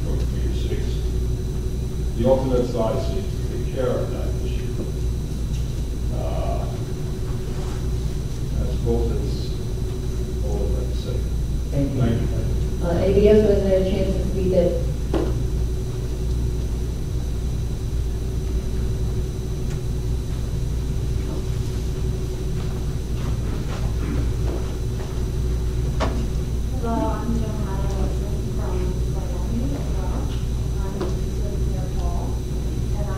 from 3 to 6, the alternate side seems to take care of that issue. I suppose that's all I'd like to say. Thank you. Thank you. Anybody else who hasn't had a chance to speak that? Hello, I'm Johanna Wilson from Wyoming as well. I'm living near Paul, and I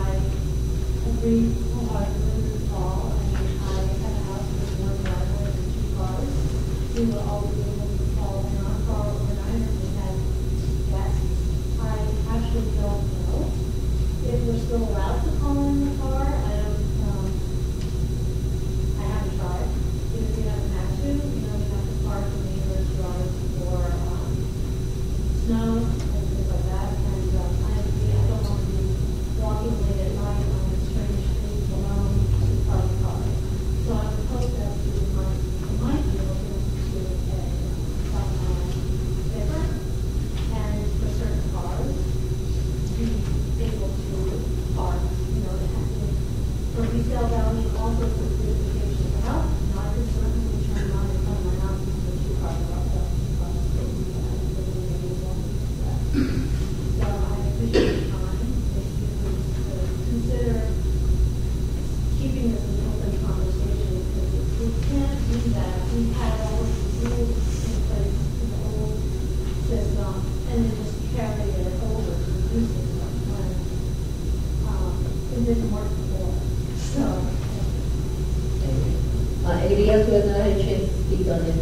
agree wholeheartedly with Paul. I mean, I had a house with 1 driveway and 2 cars. We were all able to call in our car overnight if we had guests. I actually don't know if we're still allowed to call in the car. I haven't tried. Because we haven't had to, you know, we have to park in neighbor's yard for snow and things like that. And I don't want to be walking late at night on a strange street alone to park a car. So I would hope that we might be able to do a different, and for certain cars, be able to park, you know, for resale value, also for beautification of the house. Not concerned with turning on in front of my house and put 2 cars outside. So I appreciate your time. If you would consider keeping this an open conversation, because we can't do that. We've had all of these rules in place in the old system, and then just carry it over to the new system when it didn't work before. So. Anybody else who has not had a chance to speak on this?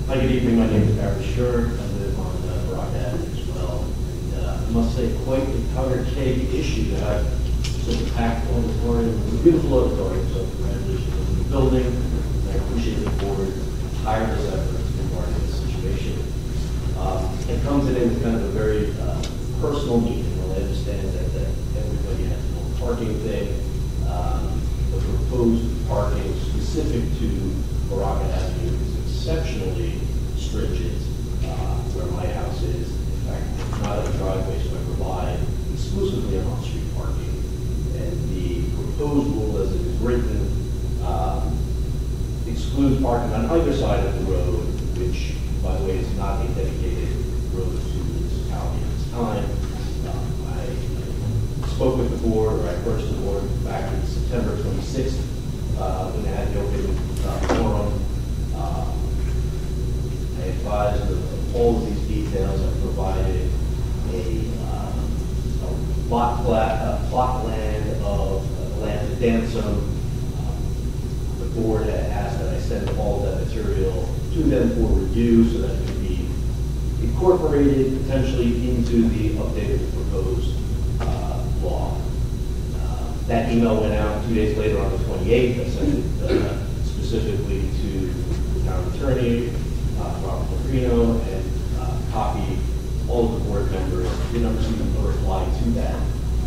Hi, good evening. My name is Barry Shur. I live on Brock Avenue as well. And I must say, quite a powder keg issue to have such a packed auditorium, a beautiful auditorium. So congratulations on the building. And I appreciate the board tireless efforts in regarding this situation. It comes in as kind of a very personal meeting. I understand that everybody has no parking thing. The proposed parking specific to Baraka Avenue is exceptionally stringent where my house is. In fact, it's not a driveway, so I rely exclusively on on-street parking. And the proposed rule as it is written excludes parking on either side of the road, which, by the way, is not a dedicated road to the municipality at this time. I spoke with the board, or I approached the board back in September 26th when they had the open forum. I advised of all of these details. I provided a plot land of land to Dansom. The board had asked that I send all of that material to them for review so that it could be incorporated potentially into the updated proposed law. That email went out 2 days later on the 28th. I sent it specifically to the town attorney, Robert Pellegrino, and copied all of the board members. Did not receive a reply to that.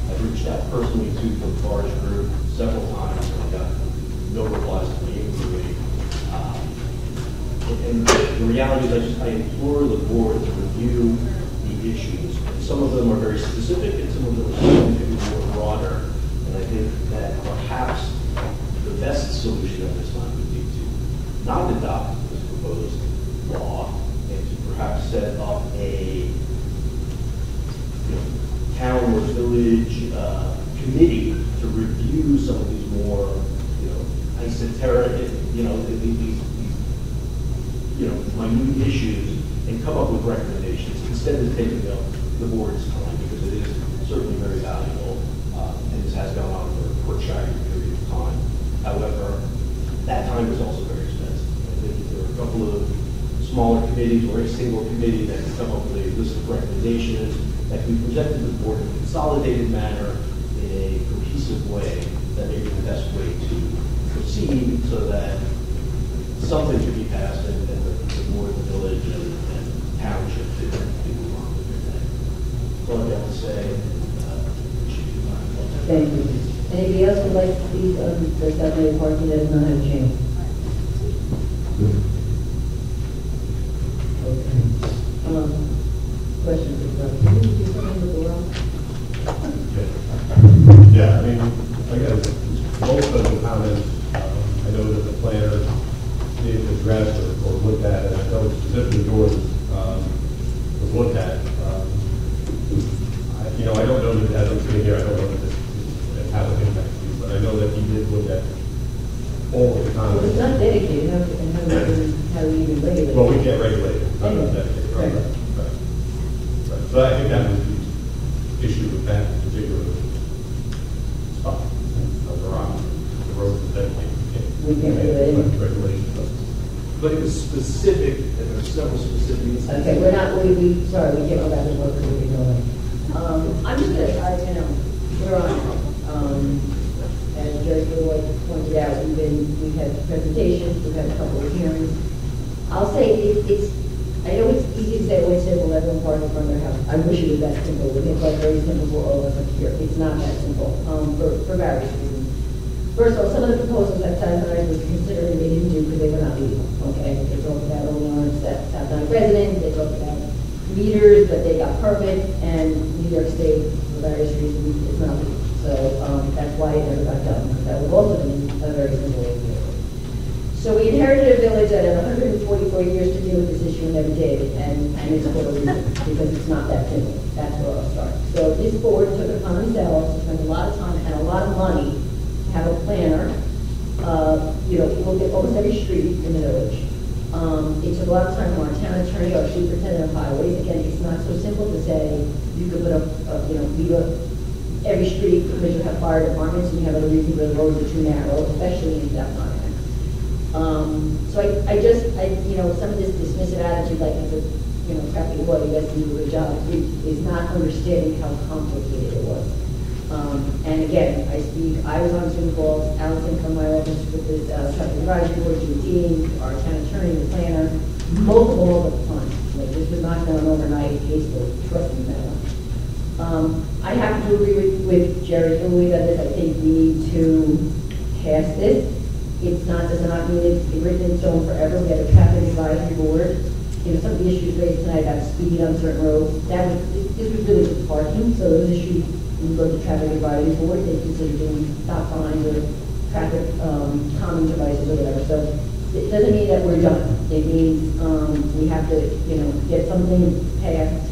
I reached out personally to the Forest Group several times, and I got no replies to the inquiry. And the reality is I implore the board to review the issues. Some of them are very specific and some of them are significantly more broader. And I think that perhaps the best solution at this time would be to not adopt this proposed law and to perhaps set up a town or village committee to review some of these more, esoteric, these minute issues and come up with recommendations instead of taking up the board's time, because it is certainly very valuable, and this has gone on for a shaggy period of time. However, that time is also very expensive. I think if there are a couple of smaller committees or a single committee that can come up with a list of recommendations that can be presented to the board in a consolidated manner in a cohesive way, that may be the best way to proceed so that something can be passed and the board, the village, and township to move on with their day. That's all I have to say. Thank you. Anybody else would like to speak on the Saturday parking that is not a change? Okay. Questions? Can you do something with the law? Yeah, I mean, again, most of the comments, I know that the planner did address or looked at, and I know specifically yours was looked at. I don't know that as I'm sitting here, I don't know that this how it impacts you, but I know that he did look at all of the comments. Well, it's not dedicated, and how do we even regulate it? Well, we can't regulate it. Anyway. Right. So I think that was the issue with that particular spot. The road is dedicated. We can't regulate it. Regulations. But it was specific, and there are several specific instances. Okay, we're not, sorry, we can't go back and work for you, no way. I'm just gonna, we're on, as Jerry Lloyd pointed out, we've had presentations, we've had a couple of hearings. I'll say I know it's easy to say, well, simple, everyone parks in front of their house. I wish it was that simple. We make life very simple for all of us up here. It's not that simple, for various reasons. First of all, some of the proposals that South Night was considering they didn't do because they were not legal, okay? They talked about only on South Night residents, they talked about meters, but they got permits, and New York State, for various reasons, is not legal. So that's why it never got done, because that would also be a very simple way to do it. So we inherited a village that had 144 years to deal with this issue and never did, and it's for a reason, because it's not that simple. That's where I'll start. So this board took it upon themselves to spend a lot of time and a lot of money to have a planner, look at almost every street in the village. It took a lot of time from our town attorney, our superintendent of highways. Again, it's not so simple to say you could put up, every street because you have fire departments and you have other reasons where the roads are too narrow, especially in South Niagara. So some of this dismissive attitude, like it's a, crappy water, you guys do a good job, is not understanding how complicated it was. And again, I was on Zoom calls, Allison from my office with the traffic advisory board, Judy, our town attorney, the planner, multiple times. Like, this was not done overnight, hastily, trust me that one. I have to agree with Jerry Louis that I think we need to pass this. It's not, does not mean it's written in stone forever. We have a traffic advisory board. Some of the issues raised tonight about speed on certain roads, this was really just parking. So those issues, when you go to traffic advisory board, they consider doing stop signs or traffic calming devices or whatever. So it doesn't mean that we're done. It means we have to, get something passed.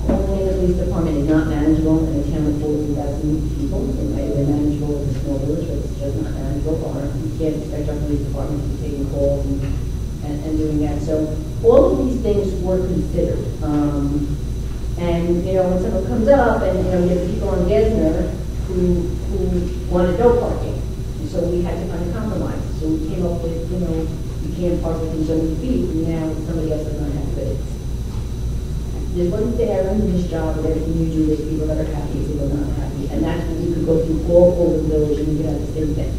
Only the police department is not manageable in a town of 40,000 people. It might have been manageable in a small village, but it's just not manageable. We can't expect our police department to be taking calls and doing that. So all of these things were considered. And when someone comes up and you have people on Gesner who wanted no parking, and so we had to find a compromise. So we came up with, you can't park within so many feet, and now somebody else is not happy with it. There's one fair in this job of everything you do, there's people that are happy, people not happy. And that's when you could go through all over the village and you get out the same thing.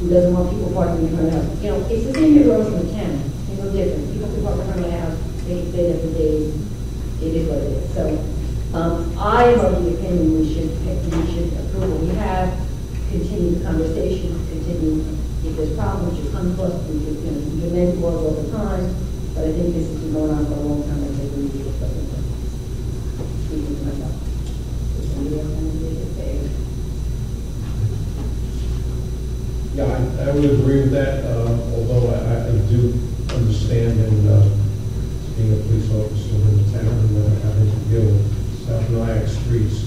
Who doesn't want people parking in front of the house? It's the same here in the town. It's no different. People can park in front of the house, they can stay there for days. It is what it is. So I am of the opinion we should approve what we have, continue the conversation, continue continue. If there's problems, you come to us, you make laws all the time, but I think this has been going on for a long time, I think we need to do something. Speaking for myself. Does somebody else want to make it fair? Yeah, I would agree with that, although I do understand and being a police officer in the town and having to deal with South Nyack streets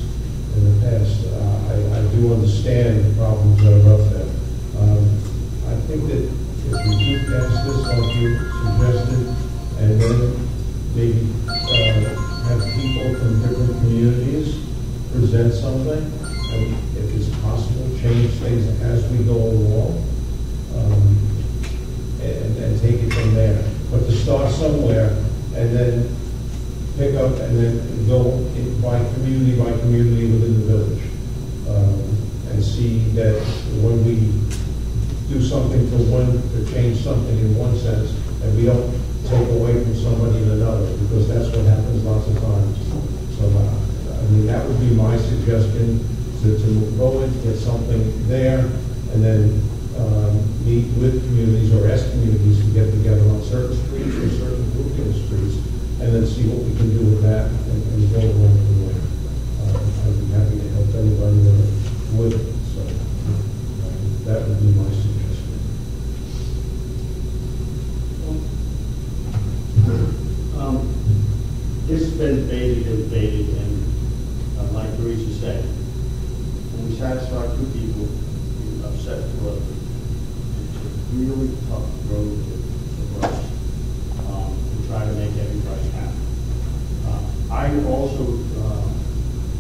in the past, I do understand the problems that are up there. I think that if we do pass this, like you suggested, and then maybe have people from different communities present something, and if it's possible, change things as we go along, and take it from there. But to start somewhere, and then pick up, and then go by community within the village, and see that when we do something to change something in one sense, and we don't take away from somebody in another, because that's what happens lots of times. So, I mean, that would be my suggestion, to go and get something there, and then meet with communities or ask communities to get together on certain streets or certain grouping of streets, and then see what we can do with that and go along from there. I'd be happy to help anybody with it. So that would be my suggestion. This has been debated, and like Teresa said, when we satisfy two people, we upset two others. It's a really tough road to cross, to try to make everybody happy. I also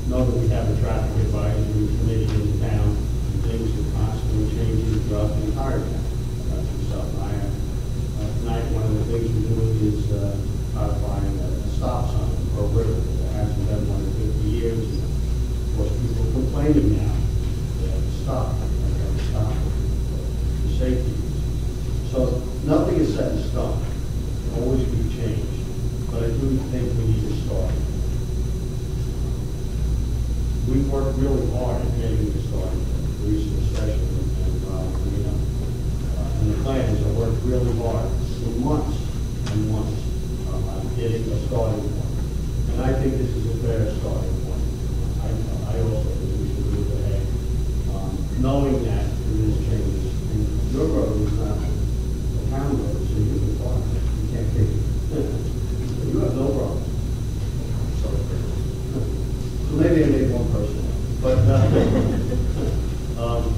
know that we have a traffic advisory committee in town, and things are constantly changing throughout the entire town. That's yourself. Tonight, one of the things we're doing is codifying a stop sign for a river that hasn't been one in 50 years. Of course, people are complaining now. They have to stop. They have to stop for safety. So nothing is set in stone. Always be changed. But I do think we need to start. We've worked really hard at getting this started, Teresa especially, and the planners have worked really hard for months and months on getting a starting point. And I think this is a fair starting point. I also think we should move ahead, knowing that there is changes. And your road is not a town road, so you can park. You can't take it. You have no problem. So maybe I made one person, but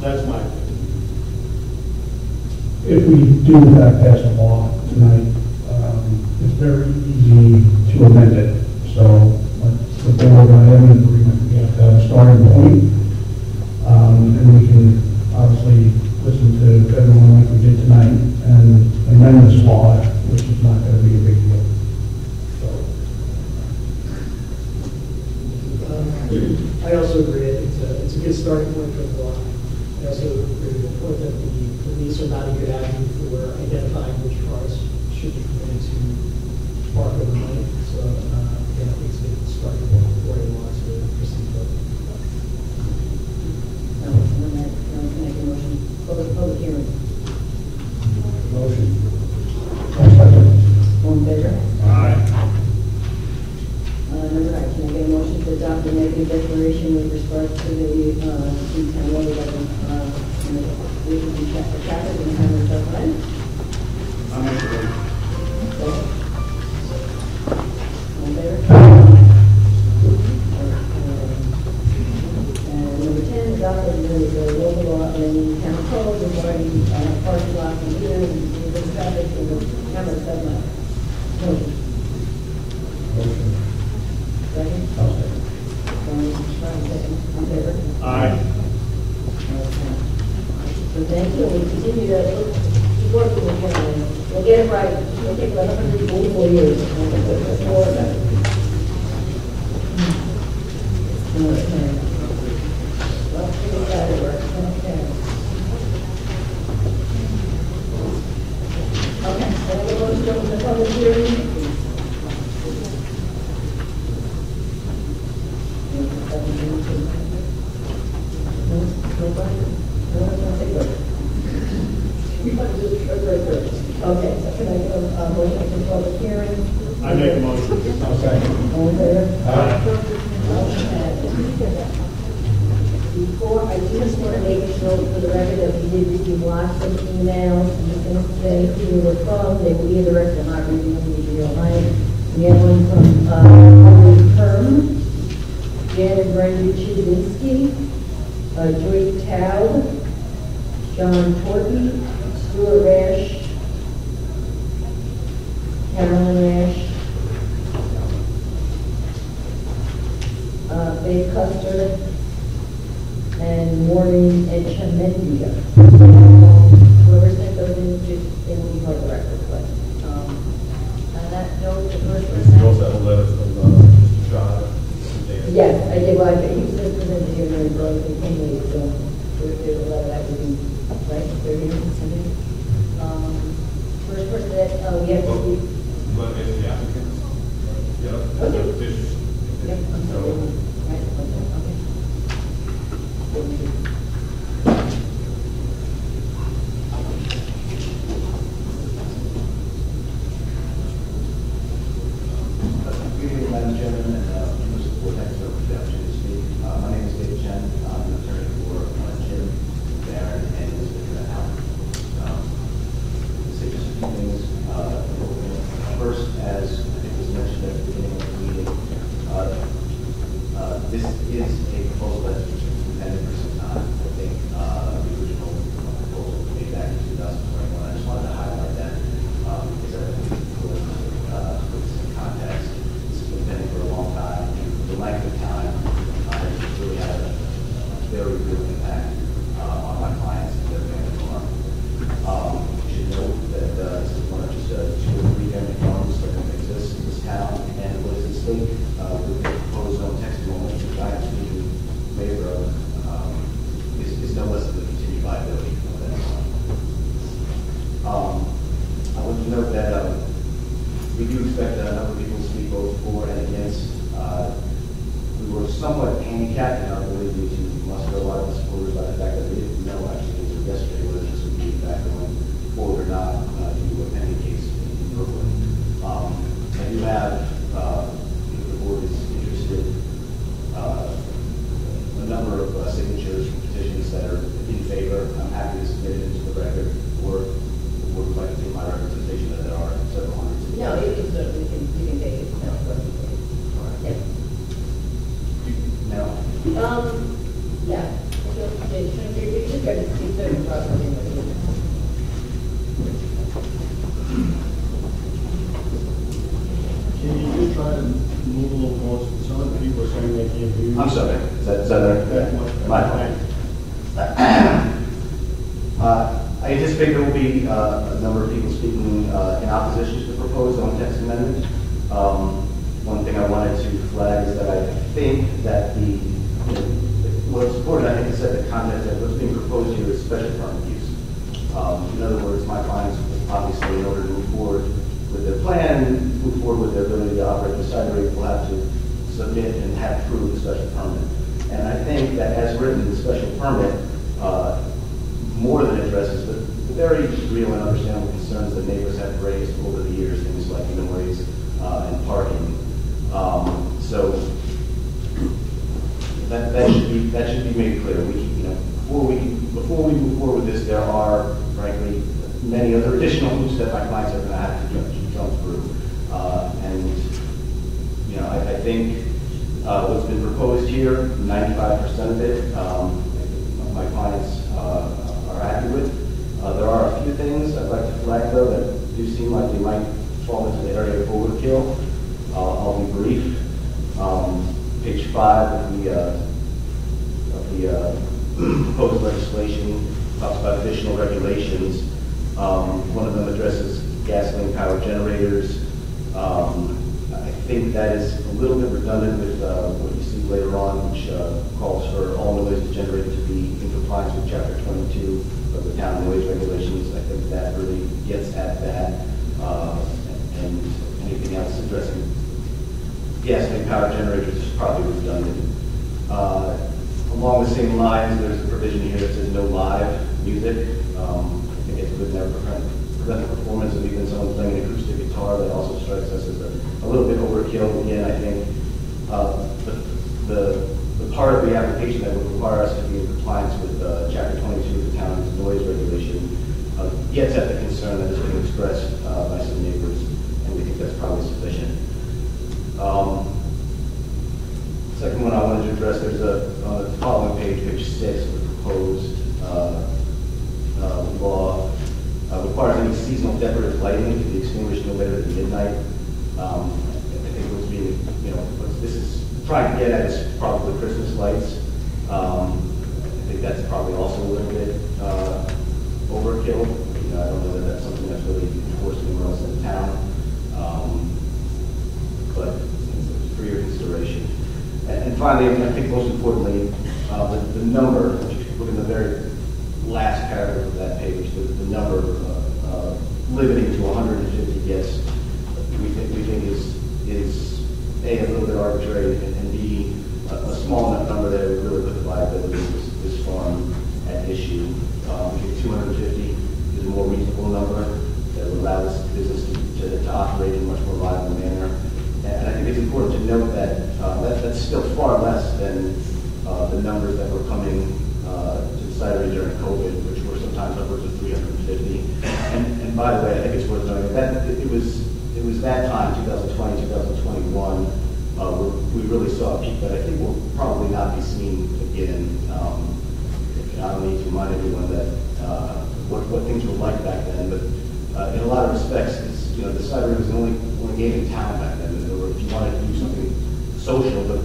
that's my opinion. If we do in fact pass a law tonight, it's very easy to amend it. So the board, I am in agreement, we have to have a starting point. And we can obviously listen to everyone like we did tonight and amend this law, which is not going to be a big deal. I also agree. It's a good starting point for the law. I also agree with the point that the police are not a good avenue for identifying which cars should be permitted to park overnight. So, again, I think it's a good starting point for the law to proceed further. Make a motion, public hearing. Motion. All in favor? Aye. Number 9, can I get a motion to adopt the negative declaration with respect to the town law 11, traffic and highway self-line? I'm in agreement. All in favor? And number 10, adopt the local law and town code regarding parking lots and meters and the traffic and the highway self-line. Motion. Motion. Second? I'll second. Second. On favor? Aye. So thank you. We continue to keep working with you. We'll get it right. It'll take about 144 years. That's more of that. Okay. Well, we got it work. Okay. Okay. So we're going to open the public hearing. Nobody? No one's going to take it. Okay, so can I get a motion for public hearing? I make a motion. Okay. All in favor? Aye. Before, I just want to make sure for the record that we did receive lots of emails, and the things say who they were from, they were either direct or not reading them, usually online. We had one from, Howard Perm, Janet Brenda Chidinsky, Joy Taub, John Torpy, Stuart Rash, Carolyn Rash, Faye Custer, and Maureen Echamendia. Whoever sent those in, just, they will be part of the record, but, on that note, the first You person. also have a letter from Mr. John. Yes, I did, well, he was presented here in Burlington, anyway, so there's a letter that would be, right, 30 minutes, something. First person that, we have to speak. You want to make the applicants? Yeah. Okay. Petition. Yep, I'm sorry. Right, okay. Good evening, Madam Chairman, and members of the board. Thanks for the opportunity to speak. My name is David Chen. I'm an attorney for Jim, Darren, and Elizabeth Howard. Say just a few things. First, as I think was mentioned at the beginning of the meeting, this is a proposal that's been pending for some time. I think the original proposal was made back in 2021. I just wanted to highlight that because I think it's important to put this in context. This has been pending for a long time. The length of time has really had a very real impact on my clients and their family farm. You should note that this is one of just 2 or 3 family farms that exist in this town and what is at stake with the proposed zone text amendment, which I am speaking in favor of, is no less than the continued viability of that farm. I would note that we do expect a number of people to speak both for and against. We were somewhat handicapped in our ability to muster a lot of supporters by the fact that we didn't know actually until yesterday whether this would be in fact going forward or not due to a pending case in Brooklyn. I do have, if the board is interested, a number of signatures for petitions that are in favor. I'm happy to submit it into the record, or the board would like to take my representation that there are several hundred. No, you can certainly, you can take it, no, yeah. No. Yeah. You just got to see certain property. Can you just try to move a little closer? Some of the people are saying they can't hear you. I'm sorry. Is that better? My fault. I anticipate there will be a number of people speaking in opposition to the proposed zone text amendment. One thing I wanted to flag is that I think that what's important, I think, to set the context that what's being proposed here is special permit use. In other words, my clients, obviously, in order to move forward with their plan, move forward with their ability to operate the site rate, will have to submit and have proof of special permit. And I think that as written, the special permit more than addresses the very real and understandable concerns that neighbors have raised over the years, things like noise and parking. So that should be made clear. Before we move forward with this, there are, frankly, many other additional hoops that my clients are going to have to jump through. I think what's been proposed here, 95% of it, my clients are happy with. There are a few things I'd like to flag, though, that do seem like they might fall into the area of overkill. I'll be brief. Page 5 of the proposed legislation talks about additional regulations. One of them addresses gasoline-powered generators. I think that is a little bit redundant with what you see later on, which calls for all noise generated to be in compliance with Chapter 22 of the town noise regulations. I think that really gets at that, and anything else addressing gasoline-powered generators is probably redundant. Along the same lines, there's a provision here that says no live music. I think it's a good prevent the performance of even someone playing an acoustic guitar. That also strikes us as a little bit overkill. Again, I think the part of the application that would require us to be in compliance with Chapter 22 of the town's noise regulation gets at the concern that is being expressed by some neighbors, and we think that's probably sufficient. Second one I wanted to address, there's on the following page, page 6, of the proposed law requires any seasonal decorative lighting to be extinguished no later than midnight. I think what's being, what this is trying to get at is probably Christmas lights. I think that's probably also a little bit overkill. I don't know that that's something that's really enforced anywhere else in the town, but it's for your consideration. And finally, I think most importantly, the number, if you look in the very last paragraph of that page, the number limiting to 150 guests, we think is A, a little bit arbitrary, and B, a small enough number that it would really put the viability of this farm at issue. I think 250 is a more reasonable number that would allow this business to operate in a much more viable manner. And I think it's important to note that that's still far less than the numbers that were coming to the cidery during COVID, which were sometimes upwards of 350. And by the way, I think it's worth noting that it was that time, 2020, 2021, where we really saw a peak that I think will probably not be seen again. I don't need to remind everyone that what things were like back then, but in a lot of respects, the cidery was the only game in town back then. If you wanted to do something social, but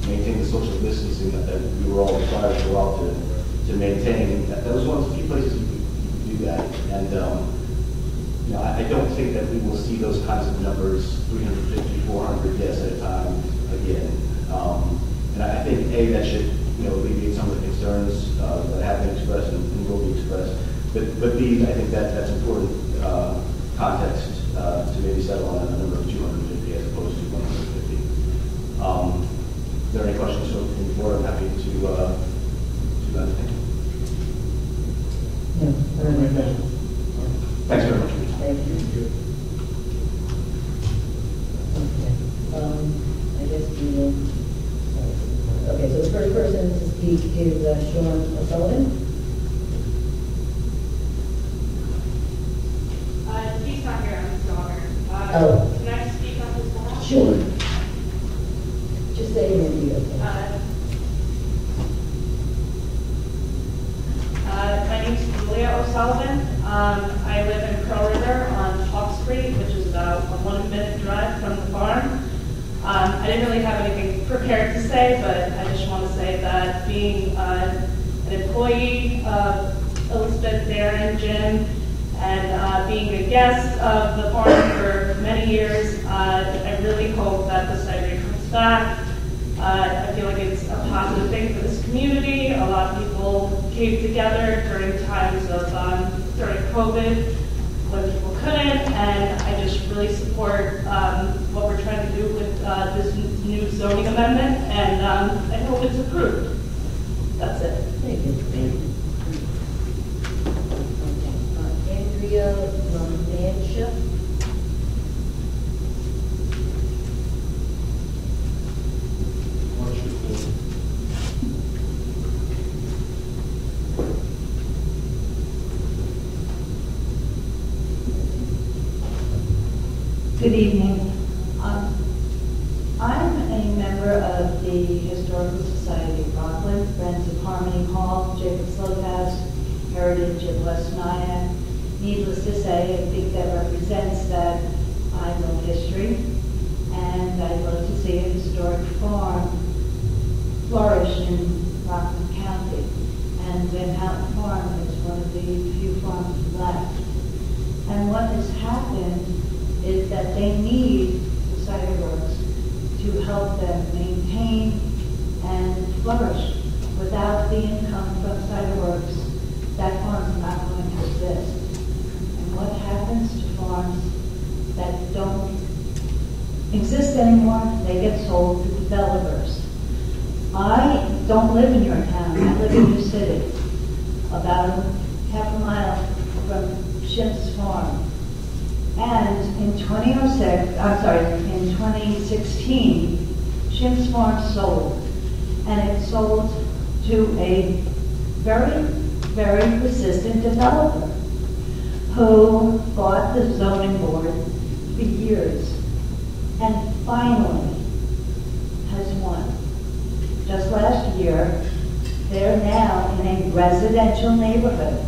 maintain the social distancing that we were all required to go out to maintain, that was one of the few places you could do that. And I don't think that we will see those kinds of numbers, 350, 400 guests at a time again. And I think that should alleviate some of the concerns that have been expressed and will be expressed. But B, I think that's important context to maybe settle on a number of 250 as opposed to 150. If there are any questions from the board, I'm happy to entertain. Thanks very much. Thank you. Okay. I guess we will. Okay, so the first person to speak is Sean O'Sullivan. He's not here, I'm his daughter. Oh. Can I speak on his behalf? Sure. Just say your name. My name is Julia O'Sullivan. I live in Pearl River on Hawk Street, which is about a 1-minute drive from the farm. I didn't really have anything prepared to say, but I just want to say that being an employee of Elizabeth, Darren, Jim, and being a guest of the farm for many years, I really hope that the cidery comes back. I feel like it's a positive thing for this community. A lot of people came together during times of during COVID when people couldn't, and I just really support what we're trying to do with this new zoning amendment, and I hope it's approved. That's it. Thank you. Andrea Manship. Good evening. I'm a member of the Historical Society of Rockland, Friends of Harmony Hall, Jacob Slothouse, Heritage of West Nyack. Needless to say, I think that represents that I know history, and I'd love to see a historic farm flourish in Rockland County. And Van Houten Farm is one of the few farms left. And what has happened is that they need the cider works to help them maintain and flourish. Without the income from cider works, that farm's not going to exist. And what happens to farms that don't exist anymore? They get sold to developers. I don't live in your town. I live in your city, about half a mile from Schimp's Farm. And in 2016, Schimp's Farm sold. And it sold to a very, very persistent developer who fought the zoning board for years and finally has won. Just last year, they're now in a residential neighborhood,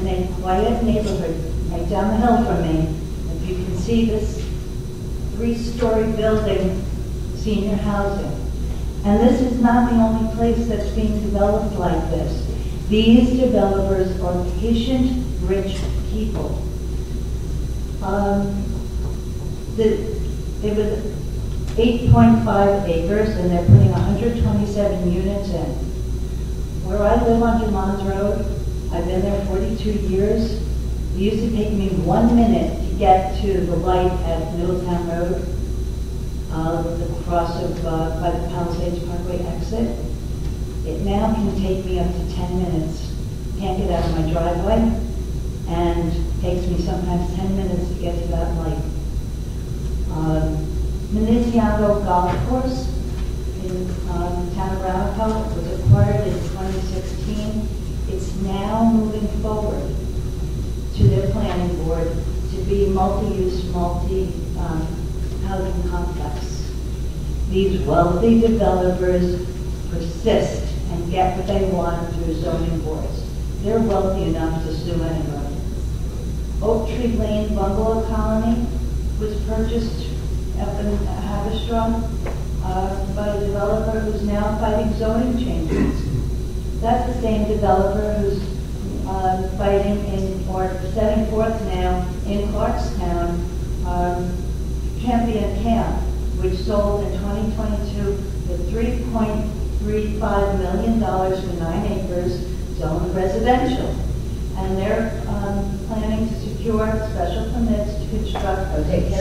in a quiet neighborhood right down the hill from me. If you can see this 3-story building, senior housing. And this is not the only place that's being developed like this. These developers are patient, rich people. It was 8.5 acres, and they're putting 127 units in. Where I live on Dumont Road, I've been there 42 years. It used to take me 1 minute to get to the light at Middletown Road, the cross of by the Palisades Parkway exit. It now can take me up to 10 minutes. Can't get out of my driveway, and takes me sometimes 10 minutes to get to that light. Municiano Golf Course in the town of Orangetown was acquired in 2016. It's now moving forward to their planning board to be multi-use, multi-housing complex. These wealthy developers persist and get what they want through zoning boards. They're wealthy enough to sue anybody. Oak Tree Lane Bungalow Colony was purchased up in Haverstraw by a developer who's now fighting zoning changes. That's the same developer who's fighting or setting forth now in Clarkstown, Champion Camp, which sold in 2022 for $3.35 million for 9 acres, zoned residential. And they're planning to secure special permits to construct. Okay, I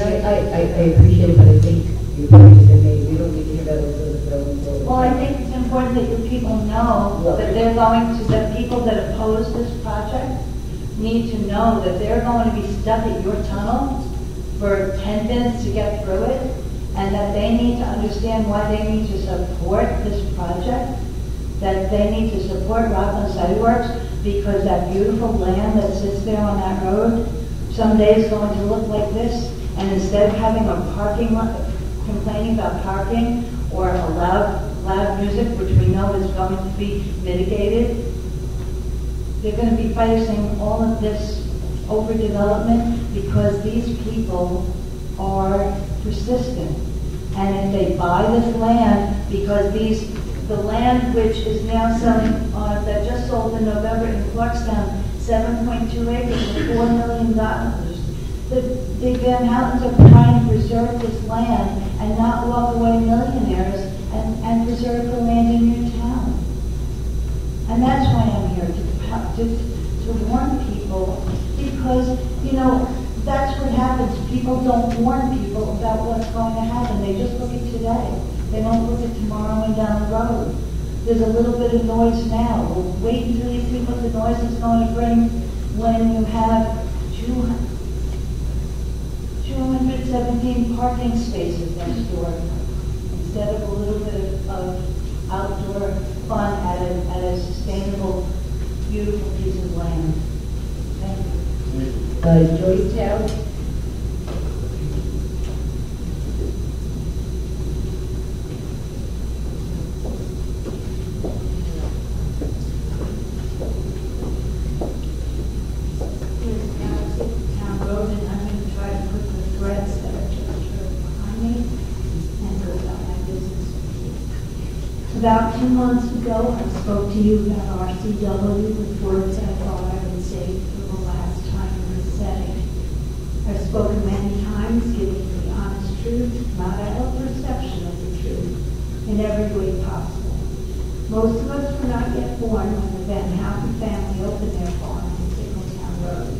appreciate it, but I think you probably said maybe we don't need to hear about it until the building. Well, I think it's important that your people know that they're going to, that people that oppose this project need to know that they're going to be stuck at your tunnel for 10 minutes to get through it, and that they need to understand why they need to support this project, that they need to support Rockland Sidewalks, because that beautiful land that sits there on that road someday is going to look like this, and instead of having a parking lot, complaining about parking or a loud music, which we know is going to be mitigated, they're going to be facing all of this overdevelopment because these people are persistent. And if they buy this land, because the land which is now selling, that just sold in November in Clarkstown, 7.2 acres for $4 million. The Van Houtens are trying to preserve this land and not walk away millionaires and preserve the land in your town. And that's why I'm here, to warn people, because, you know, that's what happens. People don't warn people about what's going to happen. They just look at today. They don't look at tomorrow and down the road. There's a little bit of noise now. We'll wait until you see what the noise is going to bring when you have 217 parking spaces next door, instead of a little bit of outdoor fun at a sustainable, beautiful piece of land. Thank you. Joystown. Town Road, and I'm going to try to put the threads that are just behind me and go about my business. About 2 months ago, I spoke to you about RCW with words I thought I would say for the last time in this setting. I've spoken many times, giving the honest truth, not a perception of the truth, in every way possible. Most of us were not yet born when the Van Houten family opened their farm on Signaltown Road.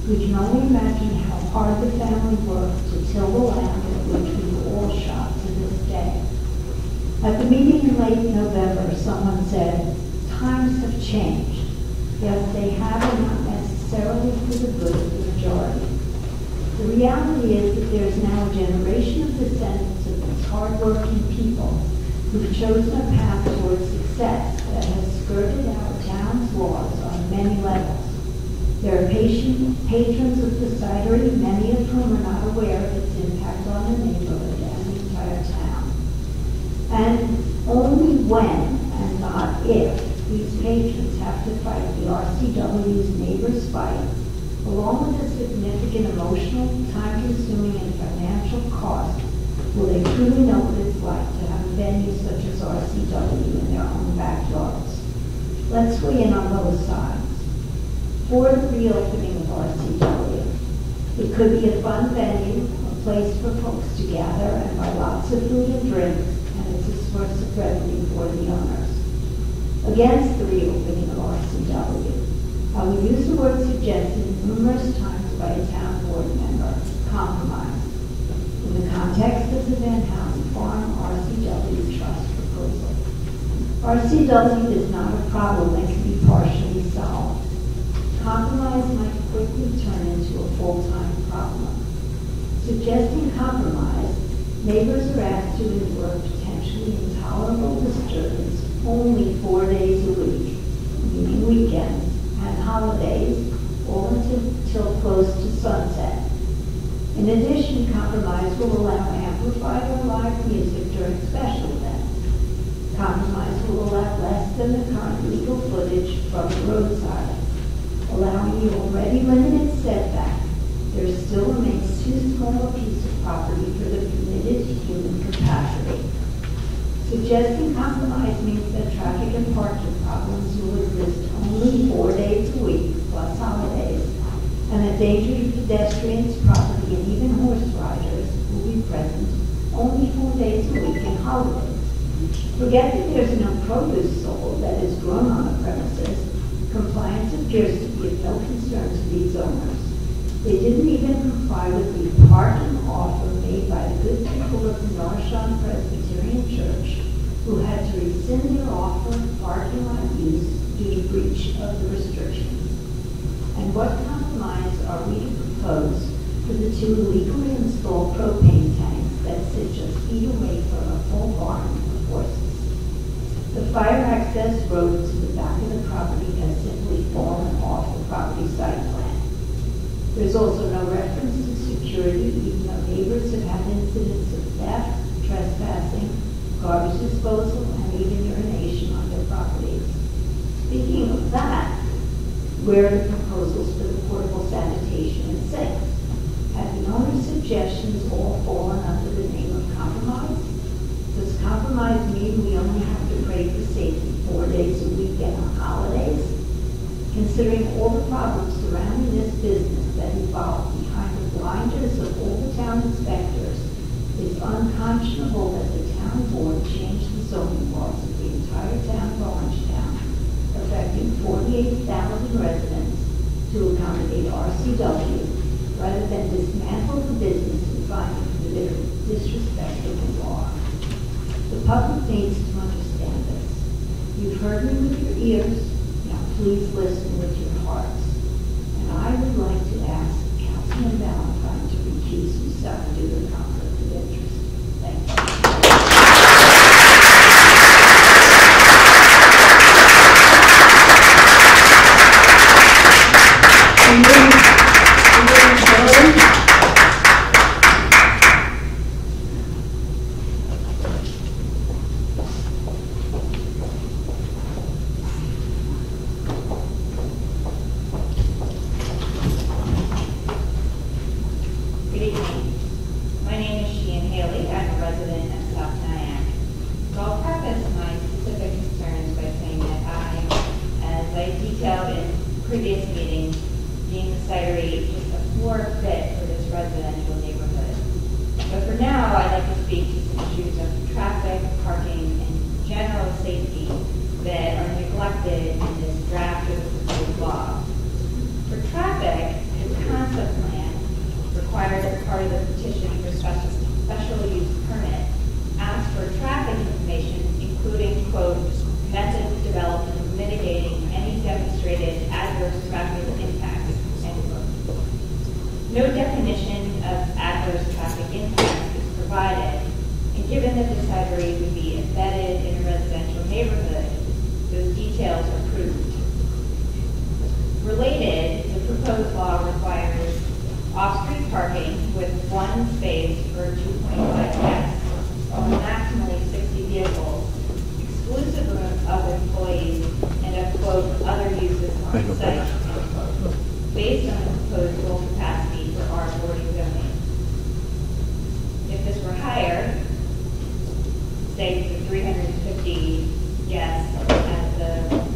We can only imagine how hard the family worked to till the land at which we all shop to this day. At the meeting in late November, someone said, times have changed. Yes, they have, and not necessarily for the good of the The reality is that there is now a generation of descendants of these hardworking people who've chosen a path towards success that has skirted our town's laws on many levels. There are patrons of the cidery, many of whom are not aware of its impact on the neighborhood and the entire town. And only when, and not if, these patrons have to fight the RCW's neighbors' fight, along with the significant emotional, time-consuming, and financial cost, will they truly know what it's like to have a venue such as RCW in their own backyards. Let's weigh in on both sides. For the reopening of RCW, it could be a fun venue, a place for folks to gather and buy lots of food and drinks, and it's a source of revenue for the owners. Against the reopening of RCW, I will use the word suggested numerous times by a town board member, compromise, in the context of the Van House Farm RCW trust proposal. RCW is not a problem that can be partially solved. Compromise might quickly turn into a full-time problem. Suggesting compromise, neighbors are asked to endure potentially intolerable disturbance only 4 days a week, meaning weekends and holidays, all until close to sunset. In addition, compromise will allow amplified or live music during special events. Compromise will allow less than the current legal footage from the roadside. Allowing the already limited setback, there still remains too small a piece of property for the permitted human capacity. Suggesting compromise means that traffic and parking problems will exist only 4 days a week, plus holidays, and that danger to pedestrians, property, and even horse riders will be present only 4 days a week in holidays. Forget that there's no produce sold that is grown on the premises. Compliance appears to be of no concern to these owners. They didn't even comply with the parking offer made by the good people of the Norsham Presbyterian Church, who had to rescind their offer of parking lot use due to breach of the restrictions. And what compromise are we to propose for the 2 illegally installed propane tanks that sit just feet away from a full barn of horses? The fire access road to the back of the property has simply fallen off the property site plan. There's also no reference to security, even though neighbors have had incidents of theft, trespassing, garbage disposal, and even urination on their properties. Speaking of that, where are the proposals for the portable sanitation and sinks? Have the owner's suggestions all fallen under the name of compromise? Does compromise mean we only have to pray for safety 4 days a week and on holidays? Considering all the problems surrounding this business that evolved behind the blinders of all the town inspectors, it's unconscionable that the town board changed the zoning laws of the entire town of Orangetown, affecting 48,000 residents, to accommodate RCW, rather than dismantle the business and finding the disrespectful the law. The public needs to understand this. You've heard me with your ears, now please listen with your hearts. And I would like to ask Councilman Valentine to recuse himself due to conflict of interest. Thank you. Good evening. My name is Sheehan Haley. I'm a resident of South Nyack. So I'll preface my specific concerns by saying that I, as I detailed in previous meetings, deem the cidery just a poor fit for this residential neighborhood. But for now, I'd like to speak to some issues of traffic, parking, and general safety that are neglected in this draft of the proposed law. For traffic, the concept plan required as part of the petition for special use permit asks for traffic information, including, quote, methods developed for mitigating any demonstrated adverse traffic impacts, end quote. No definition provided. And given that the cidery would be embedded in a residential neighborhood, those details are proved. Related, the proposed law requires off-street parking with one space for 2.5 guests, or maximally 60 vehicles, exclusive of employees and of, quote, other uses on site, based on the proposed full capacity for R40 zoning. If this were higher, say for 350 guests, as the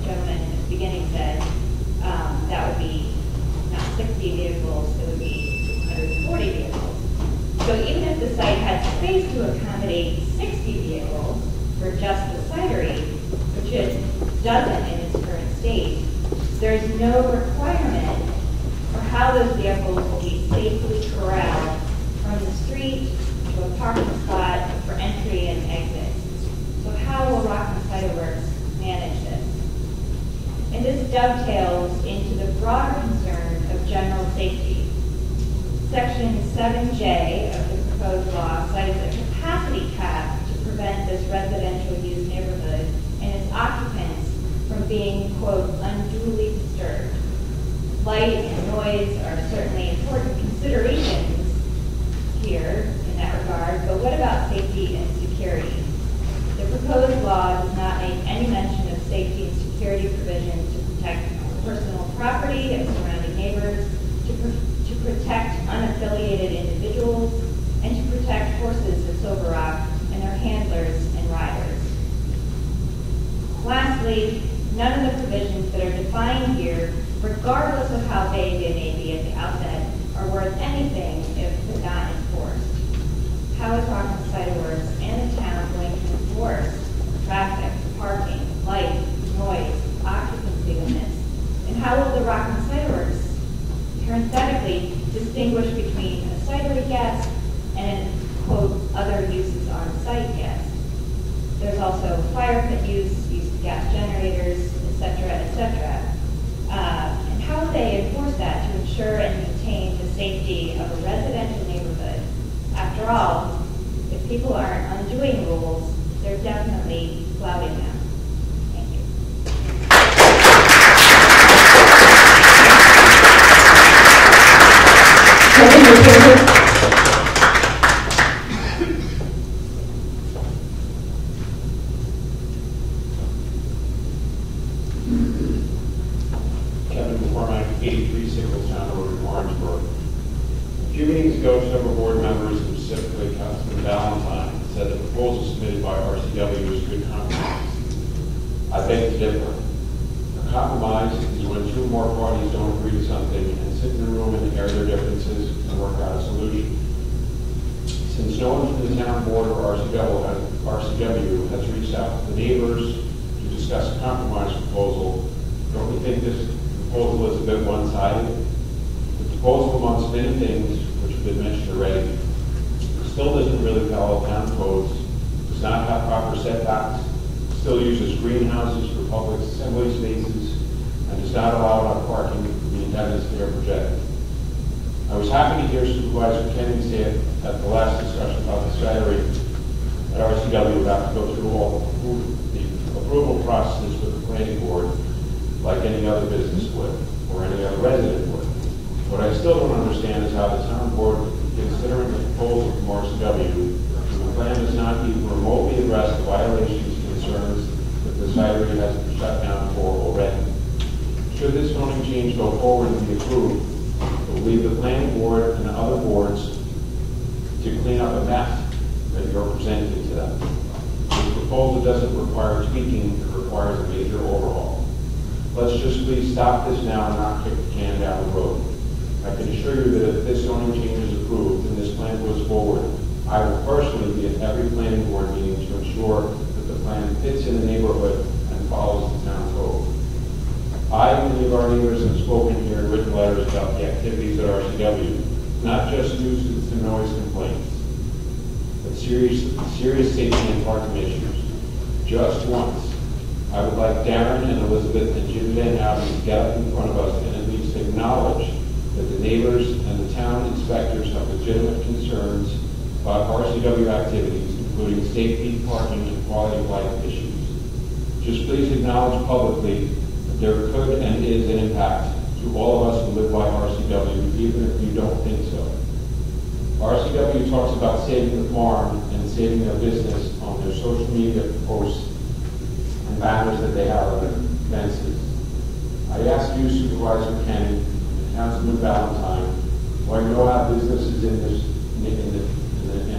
gentleman at the beginning said, that would be not 60 vehicles, it would be 140 vehicles. So even if the site had space to accommodate 60 vehicles for just the cidery, which it doesn't in its current state, there's no requirement for how those vehicles will be safely corralled from the street to a parking spot for entry and exit. So how will Rockland Cider Works manage this? And this dovetails into the broader concern of general safety. Section 7J of the proposed law cites a capacity cap to prevent this residential use neighborhood and its occupants from being, quote, unduly disturbed. Light and noise are certainly important considerations here in that regard, but what about safety and security? The proposed law does not make any mention of safety and security provisions to protect personal property of surrounding neighbors, to protect unaffiliated individuals, and to protect horses at Silver Rock and their handlers and riders. Lastly, none of the provisions that are defined here, regardless of how vague they may be at the outset, are worth anything if they're not enforced. How is Rockland Cider Works and the town going to enforce traffic, parking, light, noise, occupancy limits? And how will the Rockland Cider Works parenthetically distinguish between a cidery guest and an, quote, other uses on site guest? There's also fire pit use of gas generators, etc., etc. And how will they enforce that to ensure and maintain the safety of a residential neighborhood? After all, if people aren't undoing rules, they're definitely flouting them. Thank you. Kevin McCormack, 83 Singletown Road in Orangeburg. A few meetings ago, several board members, specifically Councilman Valentine, said the proposal submitted by RCW is a good compromise. I beg to differ. A compromise is when two or more parties don't agree to something and sit in the room and air their differences and work out a solution. Since no one from the town board or RCW has reached out to the neighbors to discuss a compromise proposal, don't we think this proposal is a bit one-sided? The proposal, amongst many things which have been mentioned already, still doesn't really follow town codes, does not have proper setbacks, still uses greenhouses for public assembly spaces, and does not allow enough parking for the attendance they are projected. I was happy to hear Supervisor Kenny say at the last discussion about the cidery that RCW would have to go through all the approval processes with the planning board like any other business would, or any other resident would. What I still don't understand is how the town board, considering the proposal from RCW, the plan does not even remotely address the violations and concerns that the cidery has been shut down for already. Should this zoning change go forward and be approved, it will leave the planning board and other boards to clean up a mess that you're presenting to them. The proposal doesn't require tweaking, it requires a major overhaul. Let's just please stop this now and not kick the can down the road. I can assure you that if this zoning change is approved and this plan goes forward, I will personally be at every planning board meeting to ensure that the plan fits in the neighborhood and follows the town code. I and many of our neighbors have spoken here in written letters about the activities at RCW, not just nuisance and noise complaints, but serious safety and parking issues. Just once, I would like Darren and Elizabeth and Jim Van Houten to get up in front of us and at least acknowledge that the neighbors and the town inspectors have legitimate concerns about RCW activities, including safety, parking, and quality of life issues. Just please acknowledge publicly that there could and is an impact to all of us who live by RCW, even if you don't think so. RCW talks about saving the farm and saving their business on their social media posts and banners that they have on their fences. I ask you, Supervisor Kenny, and Councilman Valentine, who I know have businesses in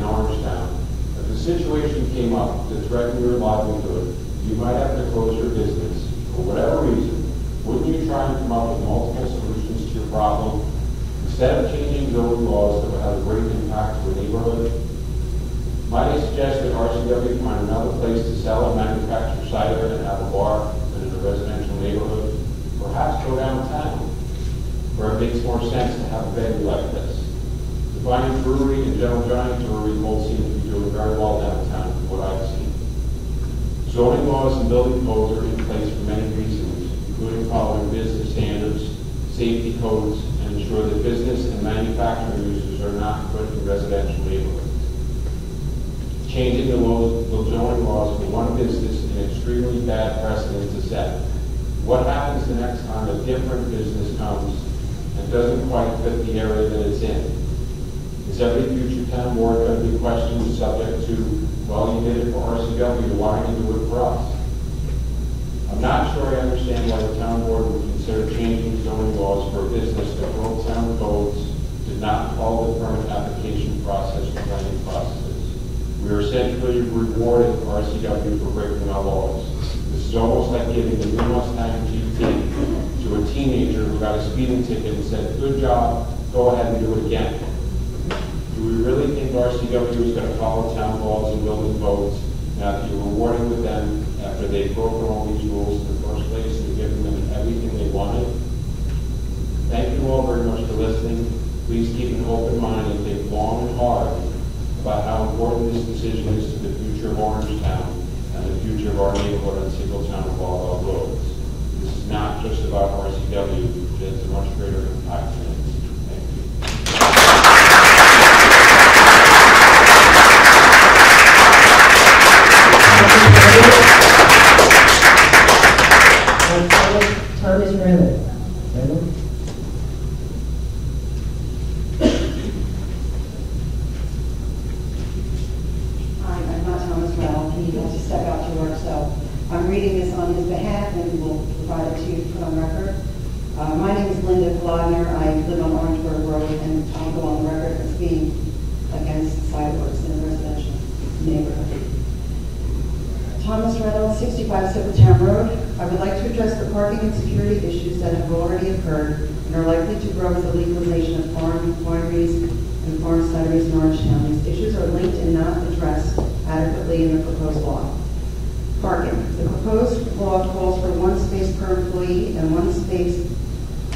Orangetown, if the situation came up to threaten your livelihood, you might have to close your business for whatever reason. Wouldn't you try and come up with multiple solutions to your problem instead of changing zoning laws that would have a great impact to a neighborhood? Might I suggest that RCW find another place to sell and manufacture cider and have a bar than in a residential neighborhood? Perhaps go downtown, where it makes more sense to have a venue like this. The Vine Brewery and Gentle Giant Brewery both seem to be doing very well downtown from what I've seen. Zoning laws and building codes are in place for many reasons, including following business standards, safety codes, and ensure that business and manufacturing uses are not put in residential neighborhoods. Changing the zoning laws for one business is an extremely bad precedent to set. What happens the next time a different business comes and doesn't quite fit the area that it's in? Is every future town board going to be questioned subject to, well, you did it for RCW, why didn't you do it for us? I'm not sure I understand why the town board would consider changing zoning laws for a business that broke town codes, did not follow the permit application process or planning processes. We are essentially rewarding RCW for breaking our laws. This is almost like giving a new Mustang GT to a teenager who got a speeding ticket and said, good job, go ahead and do it again. Do we really think RCW is going to follow town laws and building codes now that you're rewarding with them after they've broken all these rules in the first place and giving them everything they wanted? Thank you all very much for listening. Please keep an open mind and think long and hard about how important this decision is to the future of Orangetown and the future of our neighborhood and single town of all our roads. This is not just about RCW, it has a much greater impact than it. Thank you. Thomas Reynolds. Hi, I'm not Thomas Reynolds. He has to step out to work, so I'm reading this on his behalf and will provide it to you to put on record. My name is Linda Flodner. I live on Orangeburg Road, and I'll go on the record as being against sidewalks in a residential neighborhood. Thomas Reynolds, 65 Town Road. I would like to address the parking and security issues that have already occurred and are likely to grow with the legalization of wineries and farm cideries in Orangetown. These issues are linked and not addressed adequately in the proposed law. Parking. The proposed law calls for one space per employee and one space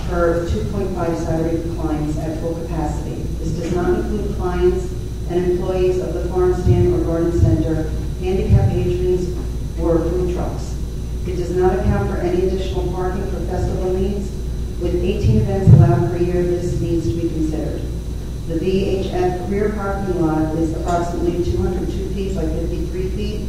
per 2.5 cidery clients at full capacity. This does not include clients and employees of the farm stand or garden center, handicapped patrons, or food trucks. It does not account for any additional parking for festival needs. With 18 events allowed per year, this needs to be considered. The VHF rear parking lot is approximately 202 feet by 53 feet.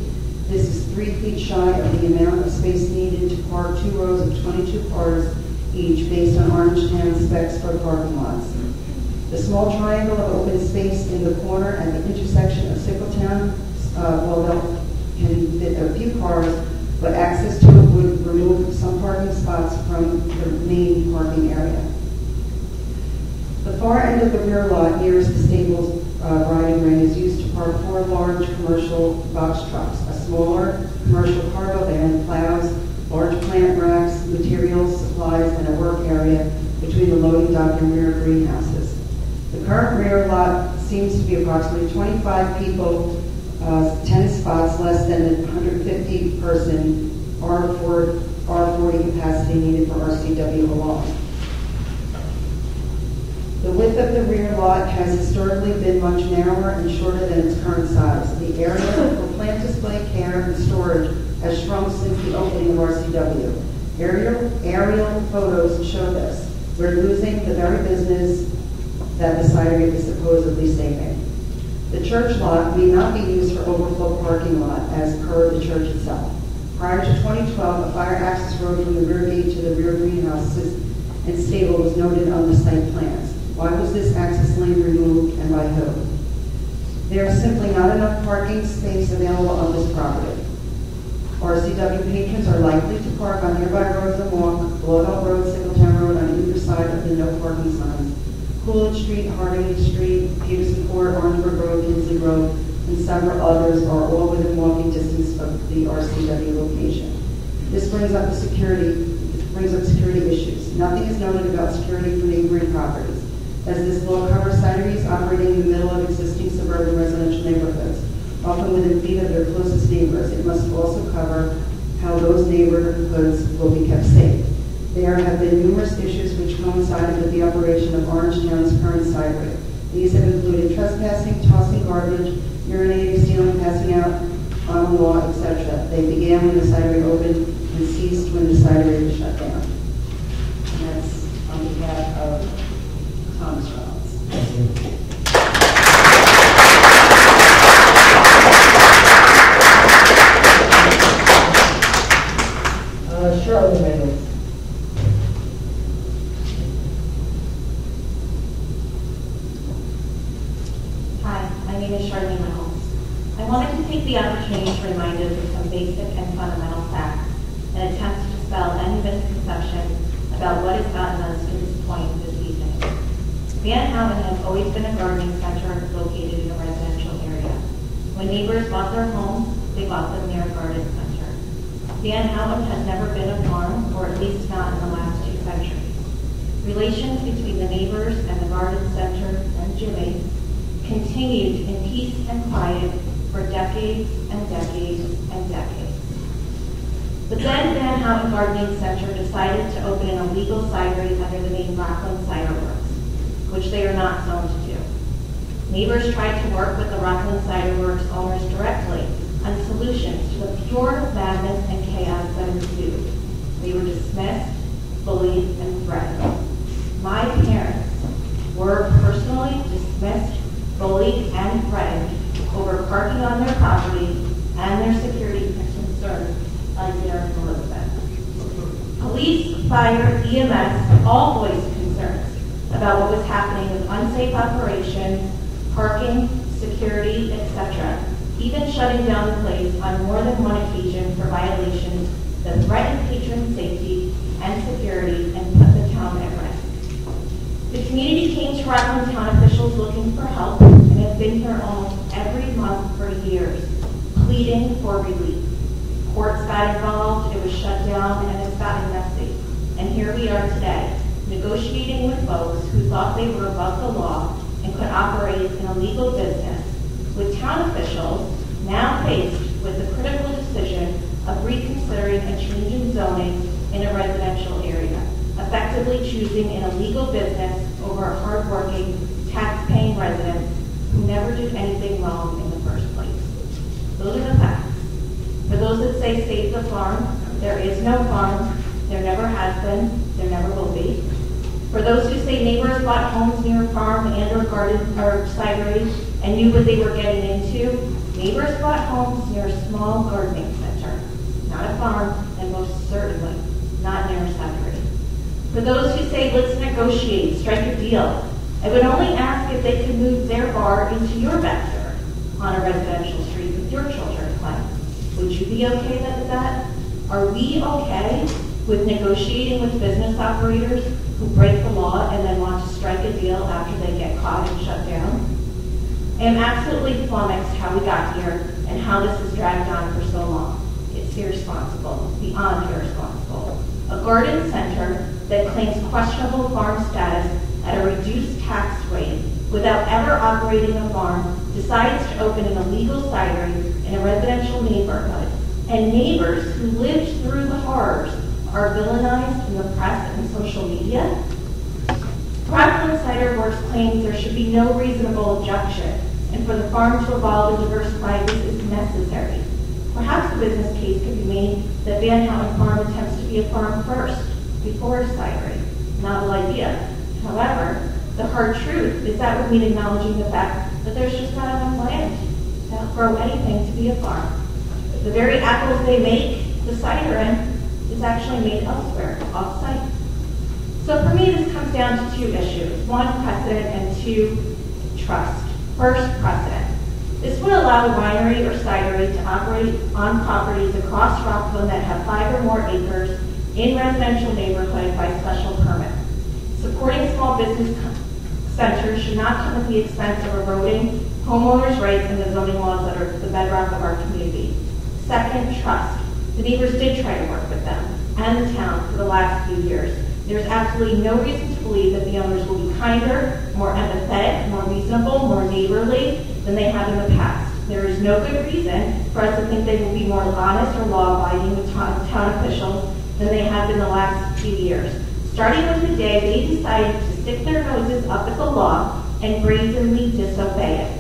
This is 3 feet shy of the amount of space needed to park 2 rows of 22 cars each based on Orangetown specs for parking lots. The small triangle of open space in the corner at the intersection of Sickletown, well, can fit a few cars, but access to it would remove some parking spots from the main parking area. The far end of the rear lot nearest the stables riding ring is used to park 4 large commercial box trucks, a smaller commercial cargo van, plows, large plant racks, materials, supplies, and a work area between the loading dock and rear greenhouses. The current rear lot seems to be approximately 25 people, 10 spots less than the 150-person R40 capacity needed for RCW alone. The width of the rear lot has historically been much narrower and shorter than its current size. The area for plant display, care, and storage has shrunk since the opening of RCW. Aerial photos show this. We're losing the very business that the cidery is supposedly saving. The church lot may not be used for overflow parking lot as per the church itself. Prior to 2012, a fire access road from the rear gate to the rear greenhouses and stable was noted on the site plans. Why was this access lane removed and by who? There is simply not enough parking space available on this property. RCW patrons are likely to park on nearby roads and walk Bloodhope Road, Singletown Road on either side of the no parking signs. Coolidge Street, Harding Street, Peterson Court, Orangeburg Road, Kinsley Road, and several others are all within walking distance of the RCW location. This brings up security issues. Nothing is noted about security for neighboring properties, as this law covers cideries operating in the middle of existing suburban residential neighborhoods, often within feet of their closest neighbors. It must also cover how those neighborhoods will be kept safe. There have been numerous issues which coincided with the operation of Orangetown's current cidery. These have included trespassing, tossing garbage, urinating, stealing, passing out on the law, etc. They began when the cidery opened and ceased when the cidery was shut down. And that's on behalf of Thomas Reynolds. Charlotte Reynolds. Hi, my name is Charlene Reynolds. I wanted to take the opportunity to remind us of some basic and fundamental facts and attempt to dispel any misconception about what has gotten us to this point this evening. Van Houten has always been a gardening center located in a residential area. When neighbors bought their homes, they bought them near a garden center. Van Houten has never been a farm, or at least not in the last 2 centuries. Relations between the neighbors and the garden center and Jimmy continued in peace and quiet for decades and decades and decades. But then Van Houten Gardening Center decided to open an illegal cidery under the name Rockland Cider Works, which they are not zoned to do. Neighbors tried to work with the Rockland Cider Works owners directly on solutions to the pure madness and chaos that ensued. They were dismissed, bullied, and threatened. My parents were personally dismissed, bullied, and threatened over parking on their property and their security concerns by Derek and Elizabeth. Police, fire, EMS all voiced concerns about what was happening with unsafe operations, parking, security, etc., even shutting down the place on more than one occasion for violations that threatened patron safety and security and put the town at risk. The community came to Rockland Town officials looking for help and have been here almost every month for years, pleading for relief. Courts got involved, it was shut down, and it's gotten messy. And here we are today, negotiating with folks who thought they were above the law and could operate in a legal business, with town officials now faced with the critical decision of reconsidering a change in zoning in a residential area, effectively choosing an illegal business over a hardworking, tax-paying resident who never did anything wrong in the first place. Those are the facts. For those that say save the farm, there is no farm, there never has been, there never will be. For those who say neighbors bought homes near a farm and or garden or cidery and knew what they were getting into, neighbors bought homes near a small gardening center, not a farm, and most certainly not near a cidery. For those who say let's negotiate, strike a deal, I would only ask if they could move their bar into your backyard on a residential street with your children playing. Would you be okay with that? Are we okay with negotiating with business operators who break the law and then want to strike a deal after they get caught and shut down? I am absolutely flummoxed how we got here and how this has dragged on for so long. It's irresponsible, beyond irresponsible. A garden center that claims questionable farm status at a reduced tax rate without ever operating a farm decides to open an illegal cidery in a residential neighborhood, and neighbors who lived through the horrors are villainized in the press and social media? Rockland Cider Works claims there should be no reasonable objection, and for the farm to evolve and diversify this is necessary. Perhaps the business case could be made that Van Houten Farm attempts to be a farm first, before a cidery. Novel idea. However, The hard truth is that would mean acknowledging the fact that there's just not enough land to grow anything to be a farm. The very apples they make the cider in is actually made elsewhere, off-site. So for me, this comes down to two issues. One, precedent, and two, trust. First, precedent. This would allow a winery or cidery to operate on properties across Rockland that have 5 or more acres in residential neighborhood by special permit. Supporting small business centers should not come at the expense of eroding homeowners' rights and the zoning laws that are the bedrock of our community. Second, trust. The neighbors did try to work with them and the town for the last few years. There's absolutely no reason to believe that the owners will be kinder, more empathetic, more reasonable, more neighborly than they have in the past. There is no good reason for us to think they will be more honest or law-abiding with town officials than they have been the last few years. Starting with the day they decided to stick their noses up at the law and brazenly disobey it.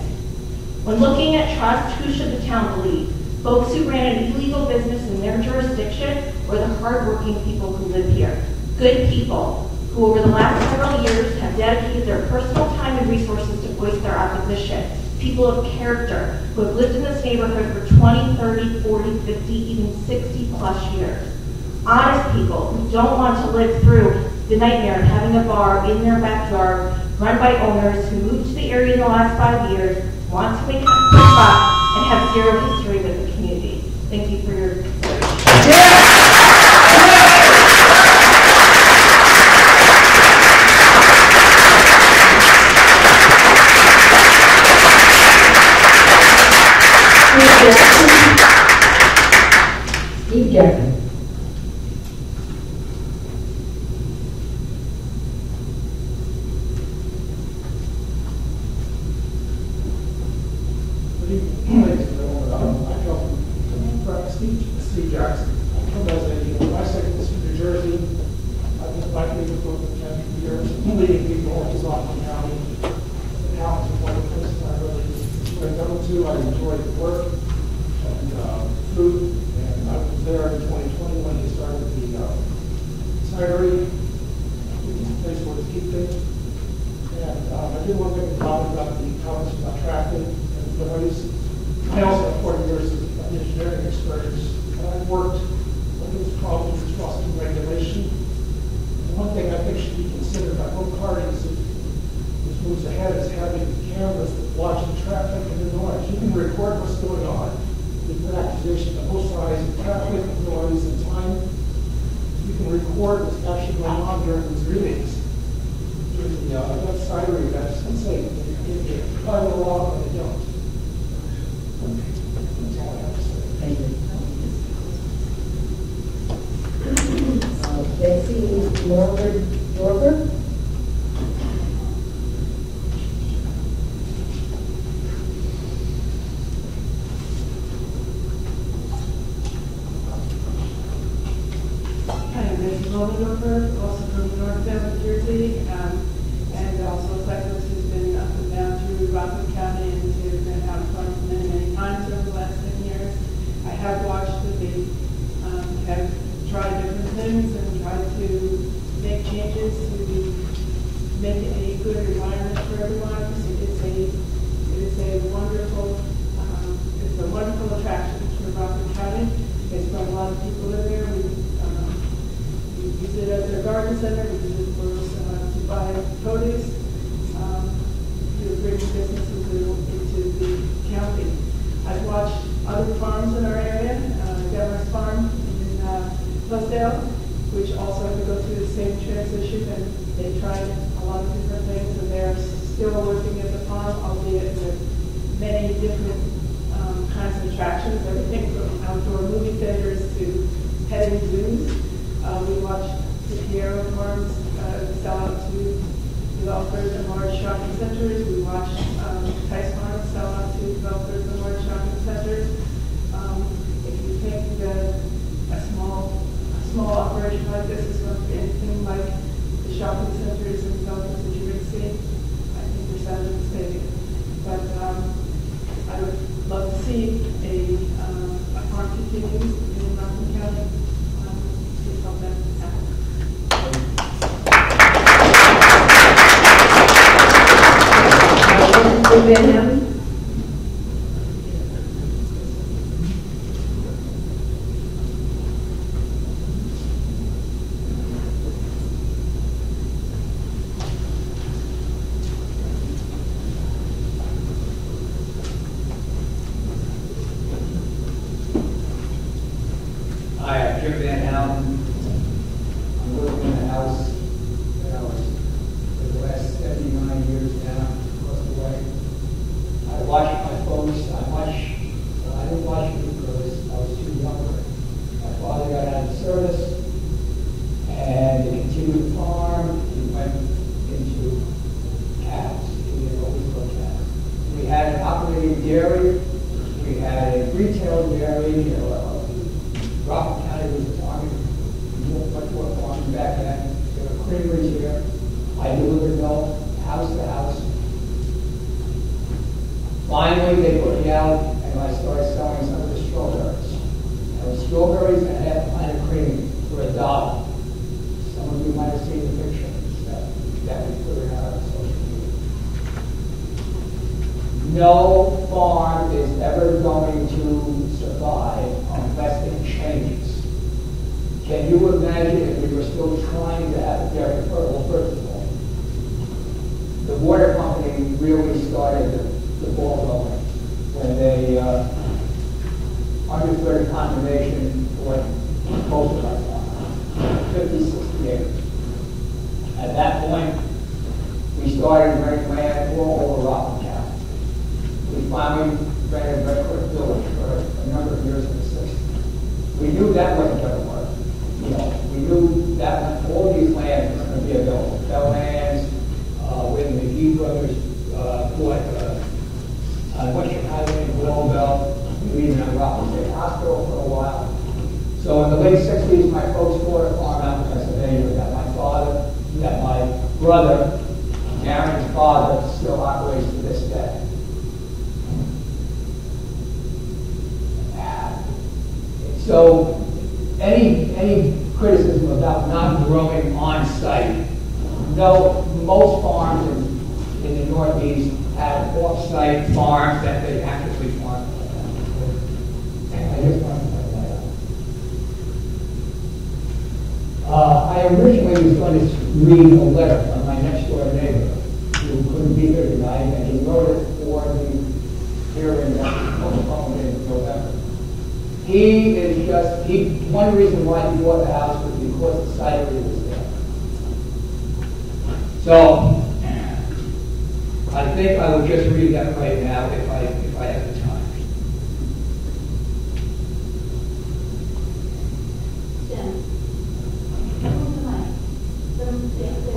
When looking at trust, who should the town believe? Folks who ran an illegal business in their jurisdiction or the hardworking people who live here? Good people who over the last several years have dedicated their personal time and resources to voice their opposition. People of character who have lived in this neighborhood for 20, 30, 40, 50, even 60 plus years. Honest people who don't want to live through the nightmare of having a bar in their backyard run by owners who moved to the area in the last 5 years, want to make a quick buck, and have zero history with the community. Thank you for your consideration. Steve Jackson. Steve Jackson. I come as a bicyclist from New Jersey. I've been biking for 10 years, leading people in Rockland County. Now it's one of the places I really enjoy going to. I enjoy the work and food. And I was there in 2020 when they started the cidery, which is a place where to keep things. And I did want to make a comment about the comments about traffic and noise. I also have 40 years of engineering experience. I've worked on these problems with trust and regulation. And one thing I think should be considered by both parties if this moves ahead is having cameras that watch the traffic and the noise. You can record what's going on. You can accusation of both sides of traffic, noise, and time. You can record what's actually going on during these meetings. During the event cidery events and say, if you apply the law or they don't. That's all I have to say. Thank you. Betsy Norwood Dorfer. Hi, I'm Betsy Dorfer, also from Orangetown, New Jersey, and also a cyclist who's been up and down through Rockland County and to Orangetown farms many, many times over the last 10 years. I have watched that they have tried different things and tried to make changes to make it a good environment for everyone. It is a wonderful, attraction to Rockland County. It's brought a lot of people in there. We use it as a garden center. We use it to buy produce. To bring businesses into the county. I've watched other farms in our area, Demar's Farm in Pleasdale, which also had to go through the same transition, and they tried a lot of different things, and they're still working at the farm, albeit with many different kinds of attractions, everything from outdoor movie theaters to petting zoos. We watched the Piero farms sell out to developers and large shopping centers. We watched Tice Farms sell out to developers and large shopping centers. If you think that a small operation like this is going to be anything like the shopping centers and developers that you're going to see, I think you're sadly mistaken. But I would love to see a farm continues in Rockland County to help that happen. Rick Van Houten? Hi, I'm Jim Van Houten. I'm living in a house that I was for the last 79 years now, across the way. I watched my folks. I didn't watch it because I was too young. My father got out of the service, and to continue to farm, he went into cows. He had always loved cows. We had an operating dairy. We had a retail dairy. Rockland County was farming, much more farming back then. There were creameries here. I delivered milk house to house. Finally, they put me out, and I started selling some of the strawberries. There were strawberries and half a pint of cream for $1. Some of you might have seen the picture that we put it out on social media. No farm is ever going to survive unless it changes. Can you imagine if we were still trying to have a dairy fertile? First of all, the water company really started the ball rolling when they understood condemnation for most of our farm, 50, 60 acres. At that point, we started renting land all over Rockland County. We finally rented Red Cliff Village for a number of years in the 60s. We knew that wasn't going to work. We knew that all these lands were going to be available. Bell lands, when the McGee brothers bought Western Highway in Wallbell, we even had Rockland State Hospital for a while. So in the late 60s, my folks bought a farm out in Pennsylvania that my brother, Aaron's father, still operates to this day. So any criticism about not growing on site, no, most farms in the Northeast have off-site farms that they actively farm. I just want to point that out. I originally was going to read a letter from my next door neighbor who couldn't be here tonight, and he wrote it for the hearing that was postponed in November. One reason why he bought the house was because the cidery was there. So, I think I will just read that right now if I have the time. Jim, hold the mic. There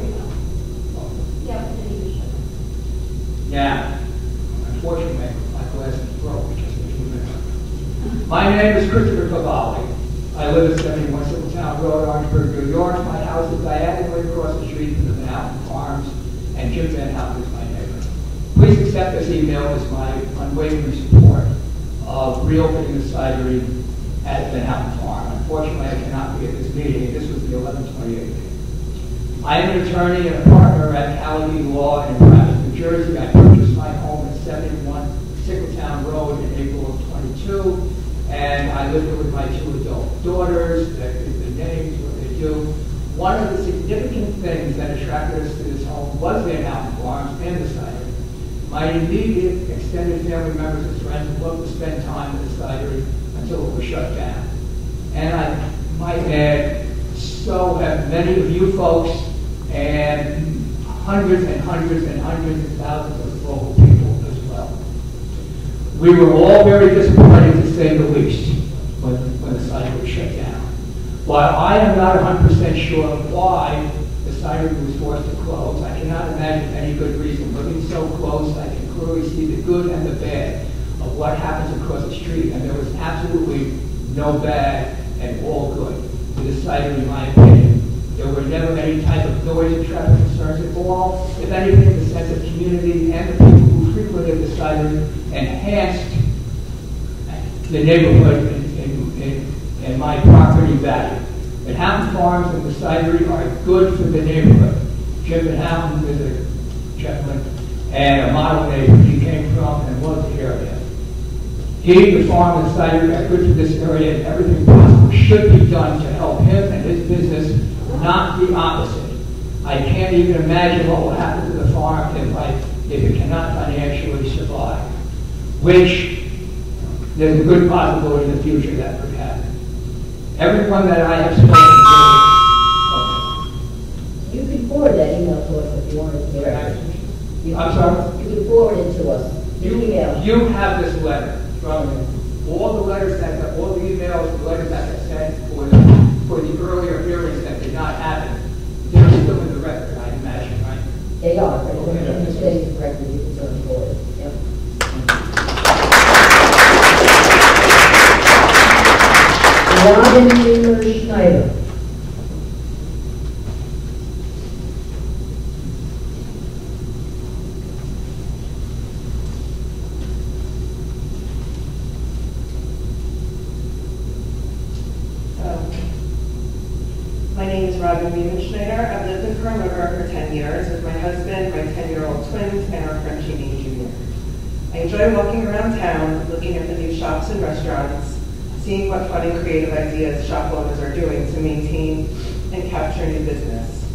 you go. Yeah, there you go. Now, unfortunately, my glasses broke just a few minutes. My name is Christopher Cavalli. I live at 71 Town Road, Orangeburg, New York. My house is diagonally across the street from the Van Houten Farms, and Jim Van Houten is my neighbor. Please accept this email as my unwavering support of reopening the cidery at the Van Houten Farm. Unfortunately, I cannot be at this meeting. This was the 11/28 meeting. I am an attorney and a partner at Callagy Law in Paramus, New Jersey. I purchased my home at 71 Town Road in April of 22. And I lived here with my 2 adult daughters, the names, what they do. One of the significant things that attracted us to this home was Van Houten Farms and the cidery. My immediate extended family members and friends loved to spend time at the cidery until it was shut down. And I might add, so have many of you folks and hundreds and hundreds and hundreds and thousands of local people as well. We were all very disappointed, to say the least, when the cidery was shut down. While I am not 100% sure why the cidery was forced to close, I cannot imagine any good reason. Looking so close, I can clearly see the good and the bad of what happens across the street, and there was absolutely no bad and all good to the cidery, in my opinion. There were never any type of noise or traffic concerns at all. If anything, the sense of community and the people who frequented the cidery enhanced the neighborhood and my property value. Van Houten Farms and the cidery are good for the neighborhood. Jim Van Houten is a gentleman and a model neighbor. He came came from and loved the area. He, the farm and cider, are good for this area, and everything possible should be done to help him and his business, not the opposite. I can't even imagine what will happen to the farm if it cannot financially survive, which there's a good possibility in the future that could happen. Everyone that I have spoken to, You can forward that email to us if you wanted to. I'm sorry? You can forward it to us. You have this letter from all the letters all the emails, the letters that I sent for the earlier hearings that did not happen. They're still in the record, I imagine, right? They are, but if you say the record, you can turn forward. Yep. Robin Taylor Schneider. My name is Robin Schneider. I've lived in Pearl River for 10 years with my husband, my 10-year-old twins, and our friend Jeannie Jr. I enjoy walking around town, looking at the new shops and restaurants, seeing what fun and creative ideas shop owners are doing to maintain and capture new business.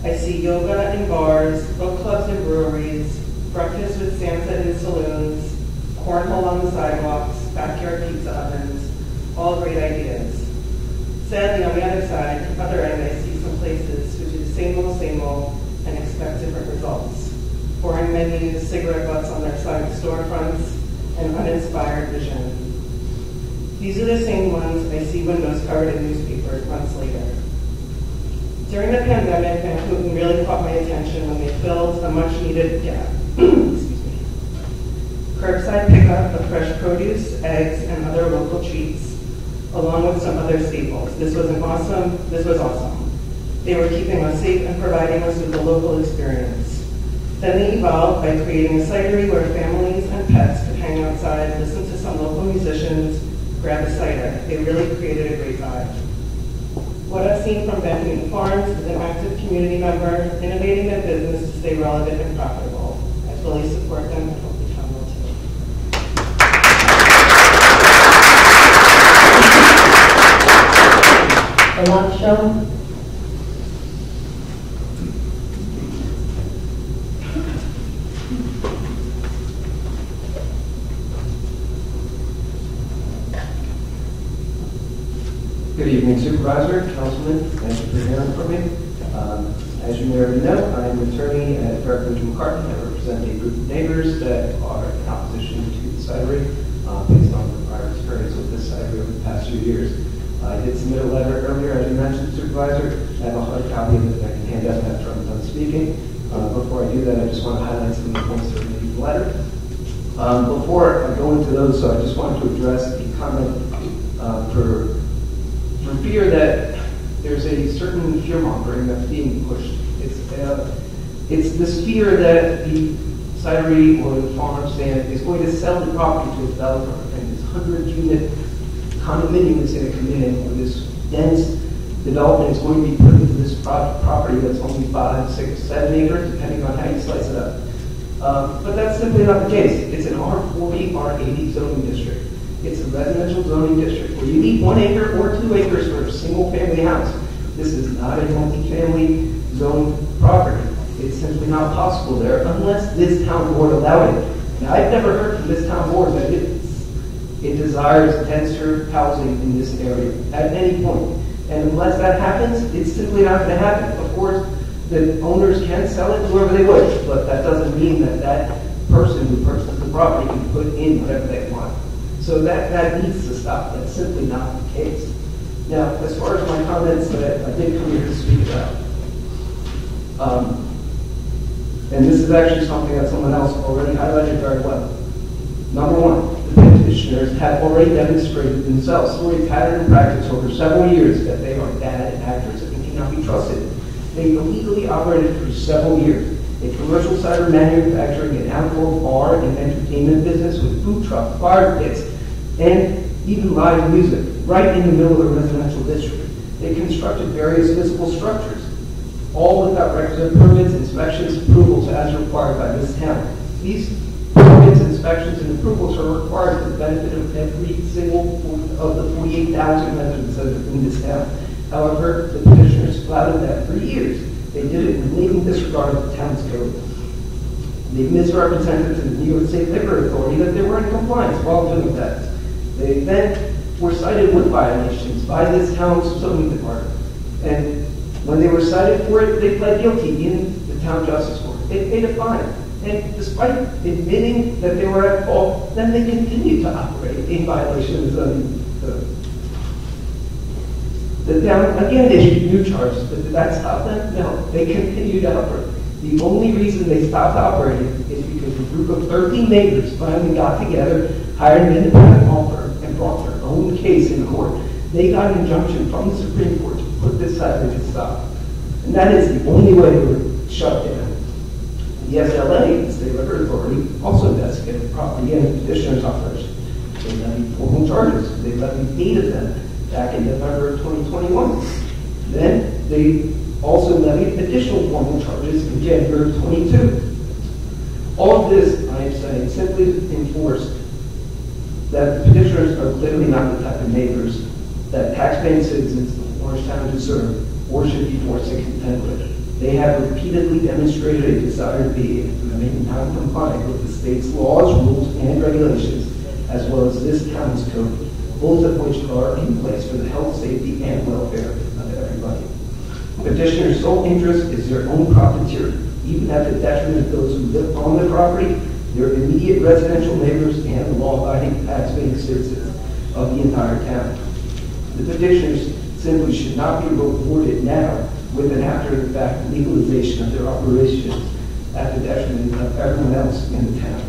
I see yoga in bars, book clubs in breweries, breakfast with sunset in saloons, cornhole on the sidewalks, backyard pizza ovens, all great ideas. Sadly, on the other end, I see some places who do the same old, and expect different results. Boring menus, cigarette butts on their side storefronts, and uninspired vision. These are the same ones I see windows covered in newspapers months later. During the pandemic, Van Houten really caught my attention when they filled a much-needed gap. Curbside pickup of fresh produce, eggs, and other local treats, along with some other staples. This was awesome. They were keeping us safe and providing us with a local experience. Then they evolved by creating a cidery where families and pets could hang outside, listen to some local musicians, grab a cider. They really created a great vibe. What I've seen from Van Houten Farms is an active community member, innovating their business to stay relevant and profitable. I fully support them and hope the town will too. Elisha. Good evening, Supervisor, Councilman. Thank you for hearing from me. As you may already know, I am an attorney at Berkeley McCartney. I represent a group of neighbors that are in opposition to the cidery based on the prior experience with this cidery over the past few years. I did submit a letter earlier, as you mentioned, Supervisor. I have a hard copy of it that I can hand out after I'm done speaking. Before I do that, I just want to highlight some of the points that are made in the letter. Before I go into those, so I just wanted to address the comment for fear that there's a certain fear-mongering that's being pushed. It's this fear that the cidery or the farm stand is going to sell the property to a developer, and this 100-unit condominium is going to come in, or this dense development is going to be put into this property that's only 5, 6, 7 acres, depending on how you slice it up. But that's simply not the case. It's an R40, R80 zoning district. It's a residential zoning district where you need 1 acre or 2 acres for a single-family house. This is not a multi-family zoned property. It's simply not possible there unless this town board allowed it. Now, I've never heard from this town board that it desires denser housing in this area at any point. And unless that happens, it's simply not going to happen. Of course, the owners can sell it to whoever they wish, but that doesn't mean that that person who purchased the property can put in whatever they want. So that needs to stop. That's simply not the case. Now, as far as my comments that I did come here to speak about, and this is actually something that someone else already highlighted very well. Number one, the petitioners have already demonstrated themselves through a pattern and practice over several years that they are bad actors and cannot be trusted. They illegally operated for several years. A commercial cider manufacturing and outdoor bar and entertainment business with food trucks, fire pits, and even live music right in the middle of the residential district. They constructed various physical structures, all without requisite permits, inspections, approvals as required by this town. These permits and inspections and approvals are required for the benefit of every single of the 48,000 residents that are in this town. However, the petitioners flouted that for years. They did it in blatant disregard of the town's code. They misrepresented to the New York State Liquor Authority that they were in compliance while doing that. They then were cited with violations by this town's zoning department. And when they were cited for it, they pled guilty in the town justice court. They paid a fine. And despite admitting that they were at fault, then they continued to operate in violation of the zoning code. The town again issued new charges, but did that stop them? No, they continued to operate. The only reason they stopped operating is because a group of 13 neighbors finally got together, hired an independent law firm, and brought their own case in court. They got an injunction from the Supreme Court to put this side to stop. And that is the only way they were shut down. The SLA, the State Liquor Authority, also investigated the property and the petitioner's operation. They levied formal charges. They levied 8 of them back in November of 2021. Then they also levied additional formal charges in January of 22. All of this, I am saying, simply enforced that the petitioners are clearly not the type of neighbors that taxpaying citizens of Orangetown deserve or should be forced to contend with. They have repeatedly demonstrated a desire to be non-compliant with the state's laws, rules, and regulations, as well as this town's code, both of which are in place for the health, safety, and welfare of everybody. Petitioner's sole interest is their own profiteering, even at the detriment of those who live on the property, their immediate residential neighbors, and the law-abiding taxpaying citizens of the entire town. The petitioners simply should not be rewarded now with an after-the-fact legalization of their operations at the detriment of everyone else in the town.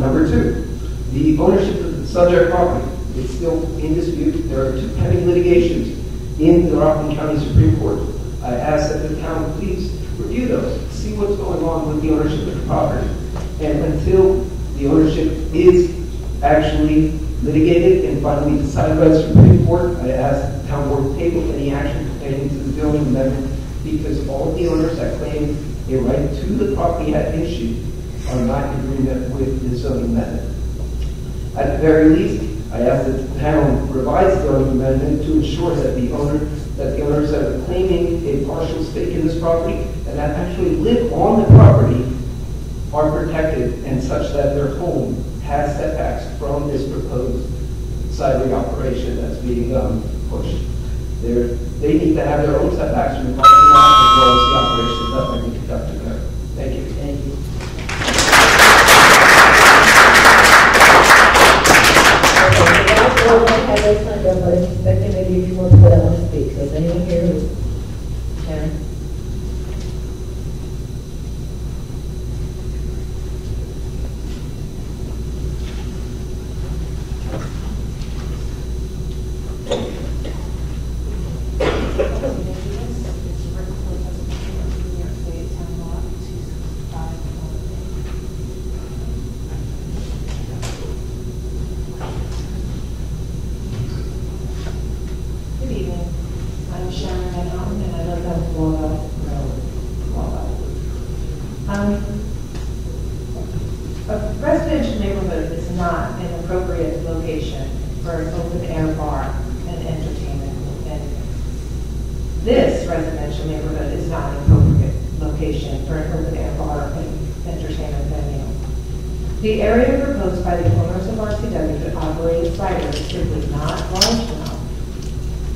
Number 2, the ownership of the subject property is still in dispute. There are 2 pending litigations in the Rockland County Supreme Court. I ask that the town please review those, see what's going on with the ownership of the property. And until the ownership is actually litigated and finally decided by the Supreme Court, I ask the town board to table any action pertaining to the zoning amendment, because all of the owners that claim a right to the property at issue are not in agreement with the zoning amendment. At the very least, I ask that the town revise the zoning amendment to ensure that the owners that are claiming a partial stake in this property and that actually live on the property are protected, and such that their home has setbacks from this proposed sideway operation that's being pushed. They need to have their own setbacks from the parking lot as well as the operations that might be conducted there. Thank you. Thank you. As I signed up, I was expecting maybe a few more people that want to speak. So is anyone here who can? A residential neighborhood is not an appropriate location for an open-air bar and entertainment venue. This residential neighborhood is not an appropriate location for an open-air bar and entertainment venue. The area proposed by the owners of RCW to operate a cider is simply not large enough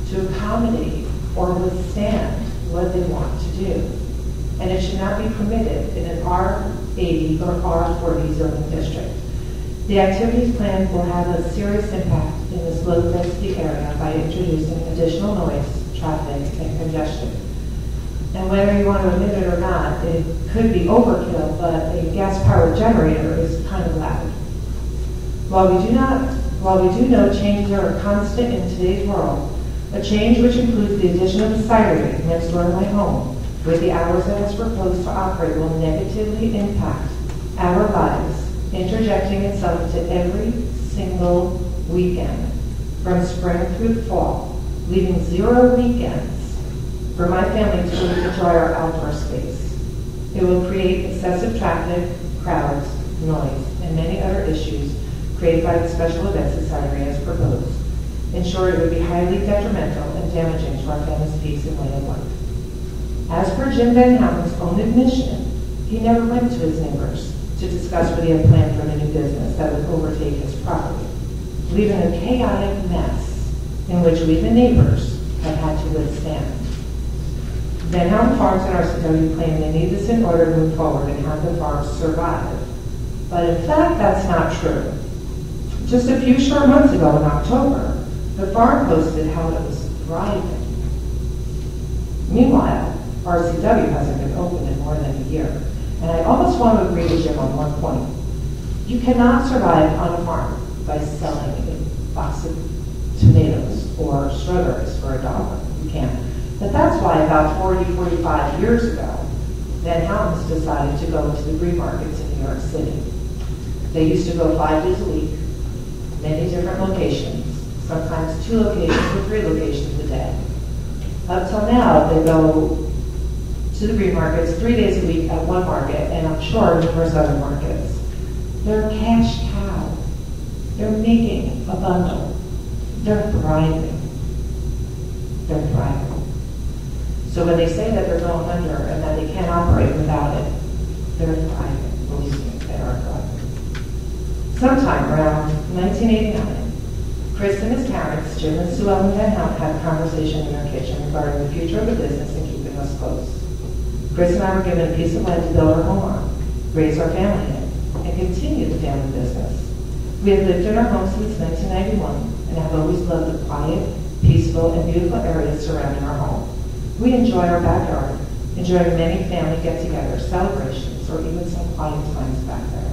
to accommodate or withstand what they want to do. And it should not be permitted in an R80 or R40 zoning district. The activities planned will have a serious impact in this low-density area by introducing additional noise, traffic, and congestion. And whether you want to admit it or not, it could be overkill, but a gas-powered generator is kind of loud. While we do know changes are a constant in today's world, a change which includes the addition of a cidery next door to my home, with the hours that it's proposed to operate, will negatively impact our lives, interjecting itself into every single weekend, from spring through fall, leaving 0 weekends for my family to enjoy our outdoor space. It will create excessive traffic, crowds, noise, and many other issues created by the special event society as proposed. In short, it would be highly detrimental and damaging to our family's peace and way of life. As per Jim Van Houten's own admission, he never went to his neighbors to discuss what he had planned for the new business that would overtake his property, leaving a chaotic mess in which we, the neighbors, have had to withstand. Van Houten Farms and RCW claim they need this in order to move forward and have the farms survive. But in fact, that's not true. Just a few short months ago in October, the farm posted how it was thriving. Meanwhile, RCW hasn't been open in more than a year. And I almost want to agree with Jim on one point. You cannot survive on a farm by selling a box of tomatoes or strawberries for $1. You can't. But that's why about 45 years ago, Van Houten's decided to go into the green markets in New York City. They used to go 5 days a week, many different locations, sometimes 2 locations or 3 locations a day. Up till now, they go to the green markets 3 days a week at one market, and I'm sure numerous other markets. They're a cash cow. They're making a bundle. They're thriving. They're thriving. So when they say that they're going under and that they can't operate without it, they're thriving. Believe me, they are thriving. Sometime around 1989, Chris and his parents, Jim and Sue Ellen Van Houten, had a conversation in their kitchen regarding the future of the business and keeping us close. Chris and I were given a piece of land to build our home on, raise our family in, and continue the family business. We have lived in our home since 1991 and have always loved the quiet, peaceful, and beautiful areas surrounding our home. We enjoy our backyard, enjoying many family get-togethers, celebrations, or even some quiet times back there.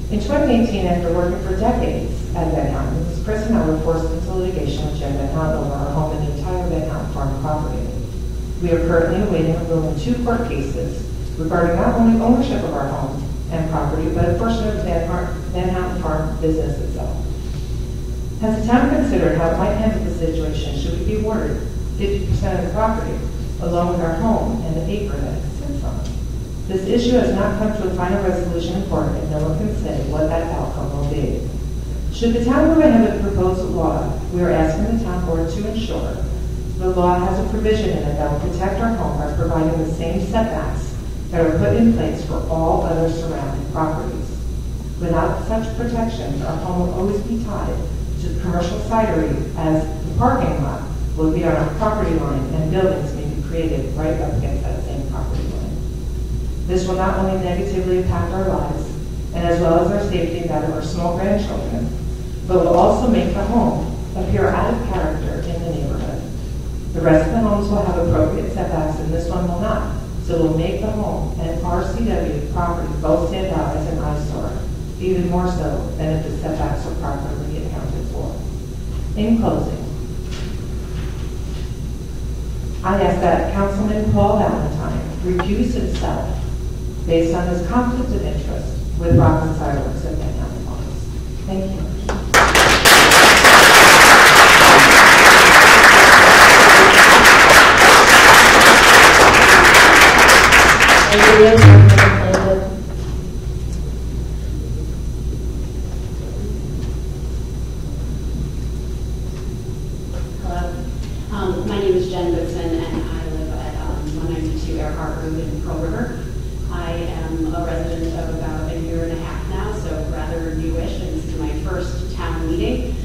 In 2018, after working for decades at Van Houten's, Chris and I were forced into litigation with Jim Van Houten over our home and the entire Van Houten farm property. We are currently awaiting a ruling in 2 court cases regarding not only ownership of our home and property, but a portion of the Van Houten farm business itself. Has the town considered how it might handle the situation should we be awarded 50% of the property, along with our home and the acre that it sits on? This issue has not come to a final resolution in court, and no one can say what that outcome will be. Should the town go ahead with the proposed law, we are asking the town board to ensure the law has a provision in it that will protect our home by providing the same setbacks that are put in place for all other surrounding properties. Without such protections, our home will always be tied to the commercial cidery, as the parking lot will be on our property line and buildings may be created right up against that same property line. This will not only negatively impact our lives, and as well as our safety and that of our small grandchildren, but will also make the home appear out of character in the neighborhood. The rest of the homes will have appropriate setbacks and this one will not, so it will make the home and RCW property both stand out as an eyesore, even more so than if the setbacks are properly accounted for. In closing, I ask that Councilman Paul Valentine recuse himself based on his conflict of interest with Rockland Fireworks at Van Houten Farms. Thank you. Anybody else want to comment? Hello. My name is Jen Goodson, and I live at 192 Earhart Road in Pearl River. I am a resident of about a year and a half now, so rather newish, and this is my first town meeting.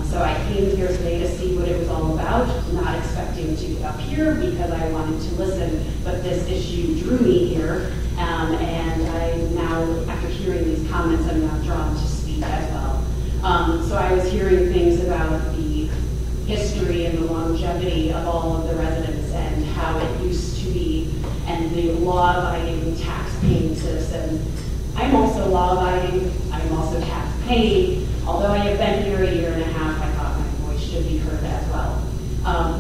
So I came here today to see what it was all about, not expecting to get up here because I wanted to listen, but this issue drew me here, and I now, after hearing these comments, I'm now drawn to speak as well. So I was hearing things about the history and the longevity of all of the residents and how it used to be, and the law-abiding, tax-paying citizen. I'm also law-abiding, I'm also tax-paying. Although I have been here a year and a half, I thought my voice should be heard as well.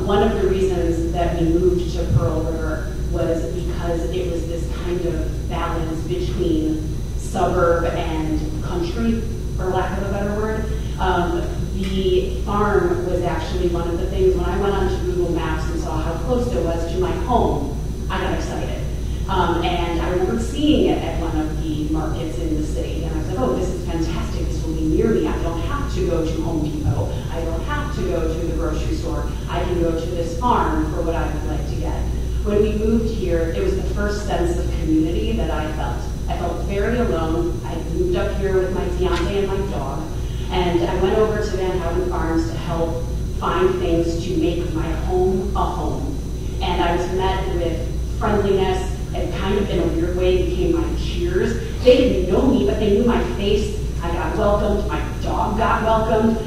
One of the reasons that we moved to Pearl River was because it was this kind of balance between suburb and country, for lack of a better word. The farm was actually one of the things, when I went onto Google Maps and saw how close it was to my home, I got excited. And I remember seeing it at one of the the markets in the city. And I was like, oh, this is fantastic. This will be near me. I don't have to go to Home Depot. I don't have to go to the grocery store. I can go to this farm for what I would like to get. When we moved here, it was the first sense of community that I felt. I felt very alone. I moved up here with my fiance and my dog, and I went over to Van Houten Farms to help find things to make my home a home. And I was met with friendliness, and kind of in a weird way became my cheers. They didn't know me, but they knew my face. I got welcomed. My dog got welcomed.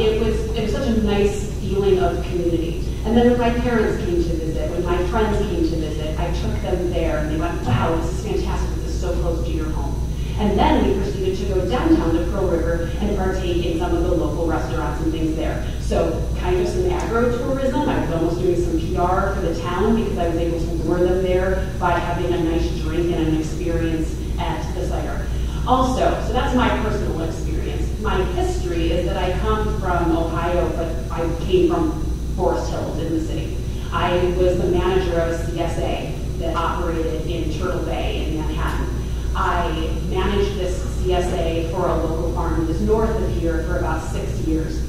It was such a nice feeling of community. And then when my parents came to visit, when my friends came to visit, I took them there, and they went, wow, this is fantastic. This is so close to your home. And then we proceeded to go downtown to Pearl River and partake in some of the local restaurants and things there. So kind of some agro-tourism. I was almost doing some PR for the town because I was able to lure them there by having a nice drink and an experience at the cider. Also, so that's my personal experience. My history is that I come from Ohio, but I came from Forest Hills in the city. I was the manager of a CSA that operated in Turtle Bay in Manhattan. I managed this CSA for a local farm that is north of here for about 6 years.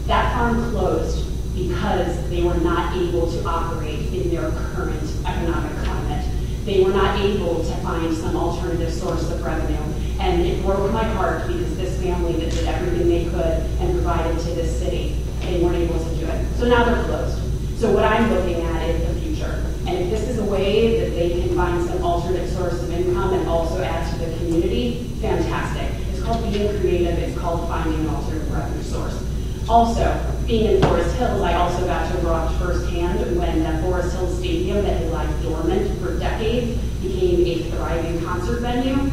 That farm closed because they were not able to operate in their current economic climate. They were not able to find some alternative source of revenue. And it broke my heart because this family that did everything they could and provided to this city, they weren't able to do it. So now they're closed. So what I'm looking at is the future. And if this is a way that they can find some alternate source of income and also add to the community, fantastic. It's called being creative. It's called finding an alternate revenue source. Also, being in Forest Hills, I also got to watch firsthand when that Forest Hills Stadium that had lied dormant for decades became a thriving concert venue.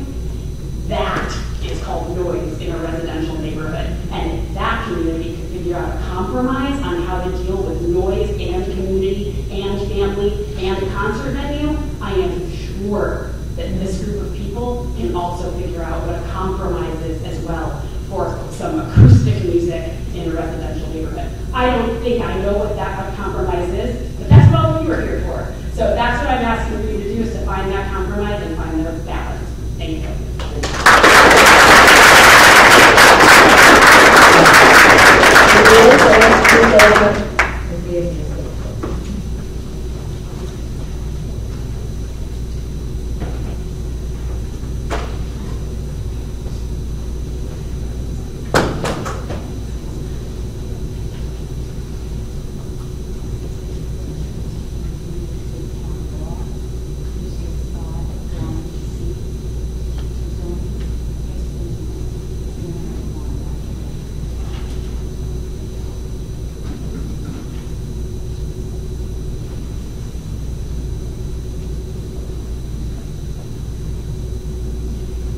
That is called noise in a residential neighborhood. And if that community could figure out a compromise on how to deal with noise and community and family and a concert venue, I am sure that this group of people can also figure out what a compromise is as well for some acoustic music in a residential neighborhood. I don't think I know what that compromise is, but that's what all of you are here for. So that's what I'm asking for you to do, is to find that compromise and find the balance. Thank you.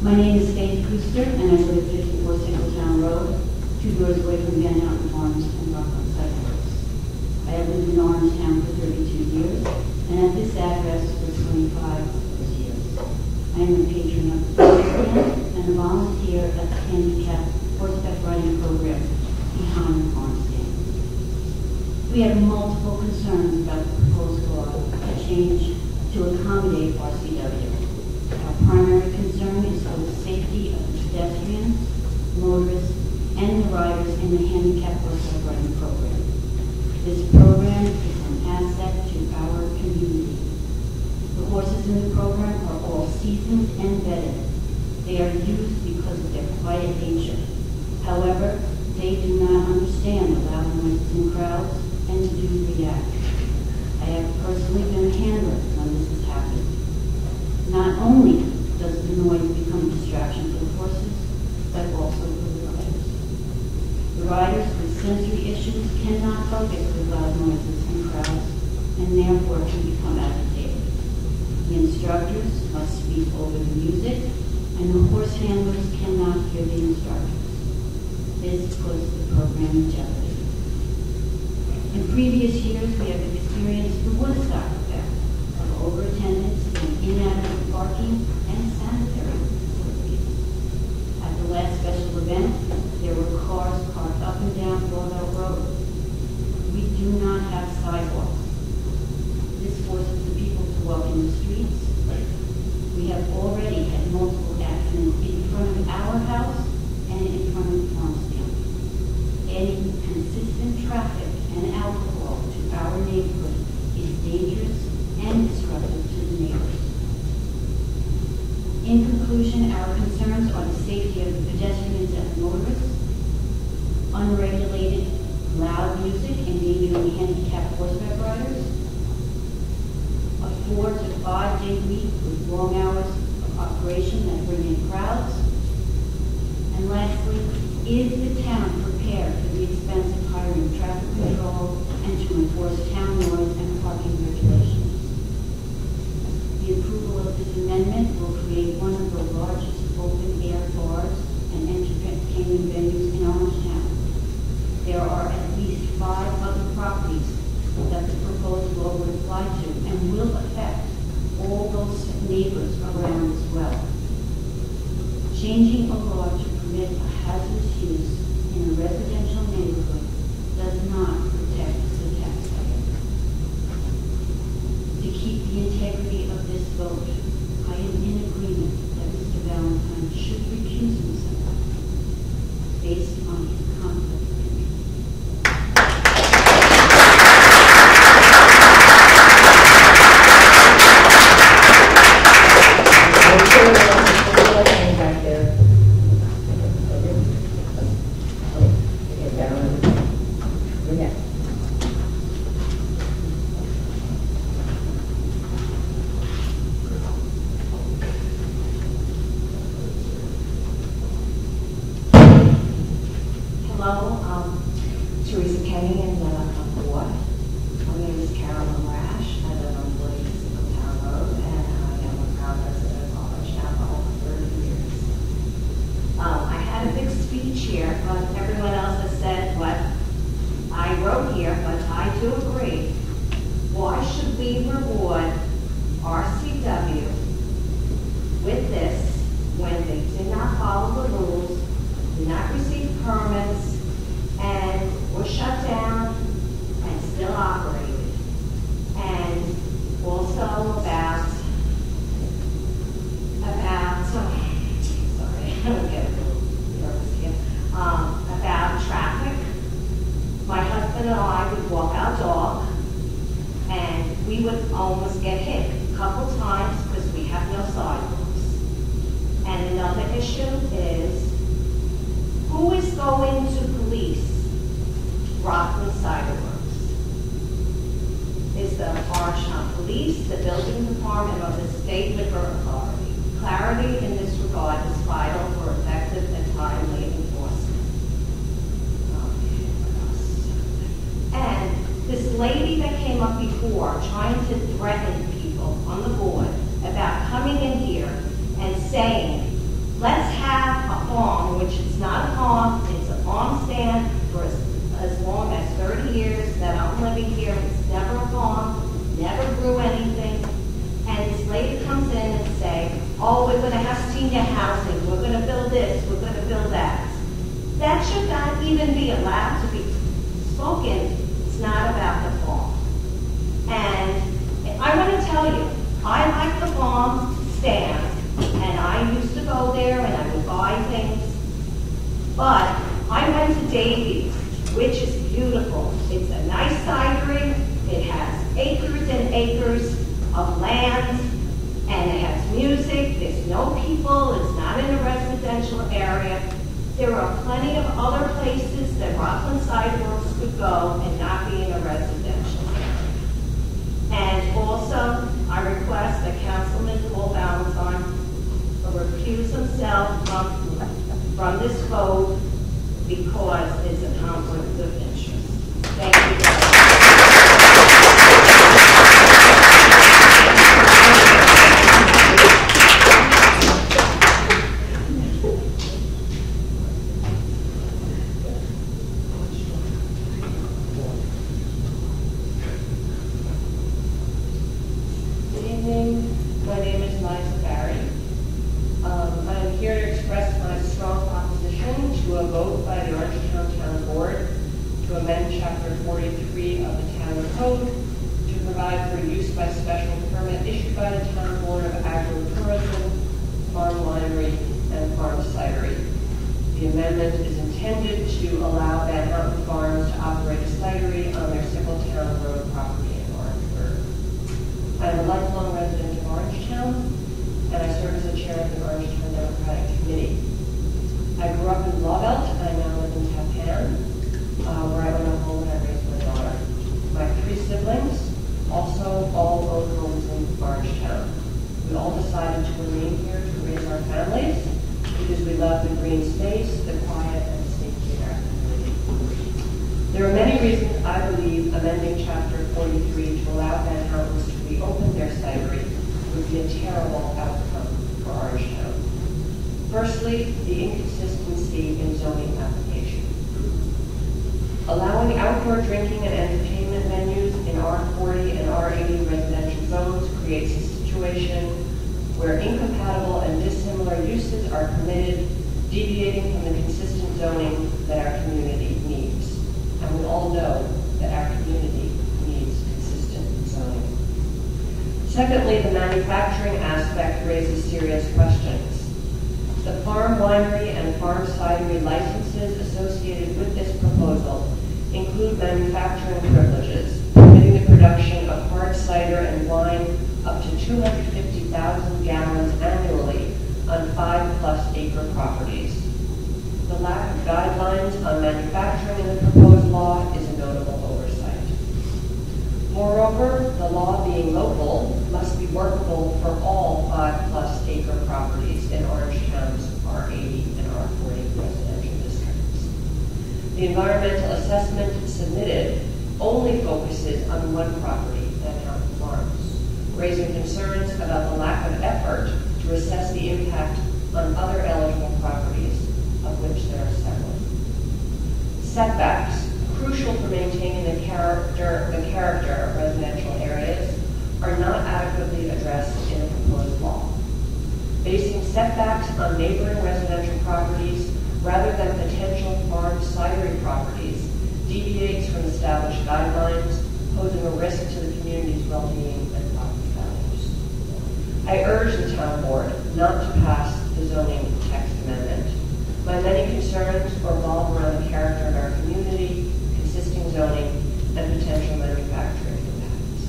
My name is Faith Brewster, and I live at 54 Singletown Road, 2 doors away from Van Houten Farms and Rockland Cycles. I have lived in Orangetown for 32 years, and at this address for 25 of those years. I am a patron of the horse stand and a volunteer at the handicapped horseback riding program behind the farm stand. We have multiple concerns about the proposed law to change to accommodate RCW. Our primary concern is for the safety of the pedestrians, motorists, and the riders in the handicapped horseback riding program. This program is an asset to our community. The horses in the program are all seasoned and vetted. They are used because of their quiet nature. However, they do not understand the loud noises in crowds and do react. I have personally been a handler when this has happened. Not only does the noise become a distraction for the horses, but also for the riders. The riders with sensory issues cannot focus with loud noises and crowds, and therefore can become agitated. The instructors must speak over the music, and the horse handlers cannot hear the instructors. This puts the program in jeopardy. In previous years, we have experienced the Woodstock effect of overattendance and inadequate parking and sanitary facilities. At the last special event, there were cars parked up and down Broadwell Road. We do not have sidewalks. This forces the people to walk in the streets. We have already had multiple accidents concerns are the safety of the pedestrians and motorists, unregulated loud music endangering handicapped horseback riders, a 4 to 5 day week with long hours of operation that bring in crowds, and lastly, is the town prepared for the expense of hiring traffic control and to enforce town noise and parking regulations? The approval of this amendment will create one of the largest open-air bars and entertainment venues in Orangetown. There are at least 5 other properties that the proposed law would apply to and will affect all those neighbors around as well. Changing a law to permit a hazardous use in a residential neighborhood does not protect the taxpayer. To keep the integrity of this vote, I am in agreement that Mr. Valentine should recuse himself based on his conflict of interest. Back there. Okay, down. Yeah. Hello, Teresa Kenny and Board. My name is Carolyn Rash. I live on 46 Town Road, and I am a proud resident of Orangetown for over 30 years. I had a big speech here, but everyone else has said what I wrote here, but I do agree. Why should we reward RCW with this when they did not follow the rules, did not receive permits, and were shut down and still operated? And also about sorry, I'm getting a little nervous here, about traffic. My husband and I would walk our dog, and we would almost get hit a couple times because we have no sidewalks. And another issue is, who is going to police Rockland Cider Works? Is the Orangetown Police, the Building Department, or the State Liquor Authority? Clarity in this regard is vital for effective and timely enforcement. And this lady that came up before trying to threaten people on the board about coming in here and saying, let's have a farm, which is not a farm, it's a farm stand for as long as 30 years that I'm living here. It's never a farm, never grew anything. And this lady comes in and say, oh, we're going to have senior housing, we're going to build this, we're going to build that. That should not even be allowed to be spoken. It's not about the farm. And I want to tell you, I like the farm stand, and I used to go there and I would buy things. But I went to Davies, which is beautiful. It's a nice cidery. It has acres and acres of land, and it has music. There's no people. It's not in a residential area. There are plenty of other places that Rockland Cider Works could go and not be in a residential area. And also, I request that Councilman Paul Valentine recuse himself from this vote because it's a conflict of interest. Thank you very much. Good evening. My name is Liza Barry. I'm here to express my strong opposition to a vote by the Orangetown Town Board to amend Chapter 43 of the Town Code to provide for use by special permit issued by the Town Board of Agritourism, Farm Winery, and Farm Cidery. The amendment is intended to allow Van Houten Farms to operate a cidery on their Town Road property in Orangeburg. I am a lifelong resident of Orangetown, and I serve as the chair of the Orangetown Democratic Committee. we love the green space, the quiet, and the safety of our community. There are many reasons I believe amending Chapter 43 to allow Van Houtens to reopen their cidery would be a terrible outcome for Orangetown. Firstly, the inconsistency in zoning application. Allowing outdoor drinking and entertainment venues in R40 and R80 residential zones creates a situation where incompatible and dissimilar uses are permitted, deviating from the consistent zoning that our community needs. And we all know that our community needs consistent zoning. Secondly, the manufacturing aspect raises serious questions. The farm winery and farm cidery licenses associated with this proposal include manufacturing privileges, permitting the production of hard cider and wine up to 250,000 gallons annually on 5+ acre properties. The lack of guidelines on manufacturing in the proposed law is a notable oversight. Moreover, the law being local must be workable for all 5+ acre properties in Orangetown's R80 and R40 residential districts. The environmental assessment submitted only focuses on one property, Van Houten Farms, raising concerns about the lack of effort to assess the impact on other eligible properties, of which there are several. Setbacks, crucial for maintaining the character of residential areas, are not adequately addressed in the proposed law. Basing setbacks on neighboring residential properties rather than potential farm cidery properties deviates from established guidelines, posing a risk to the community's well-being and property values. I urge the town board not to pass the zoning text amendment. My many concerns revolve around the character of our community, consisting zoning, and potential manufacturing impacts.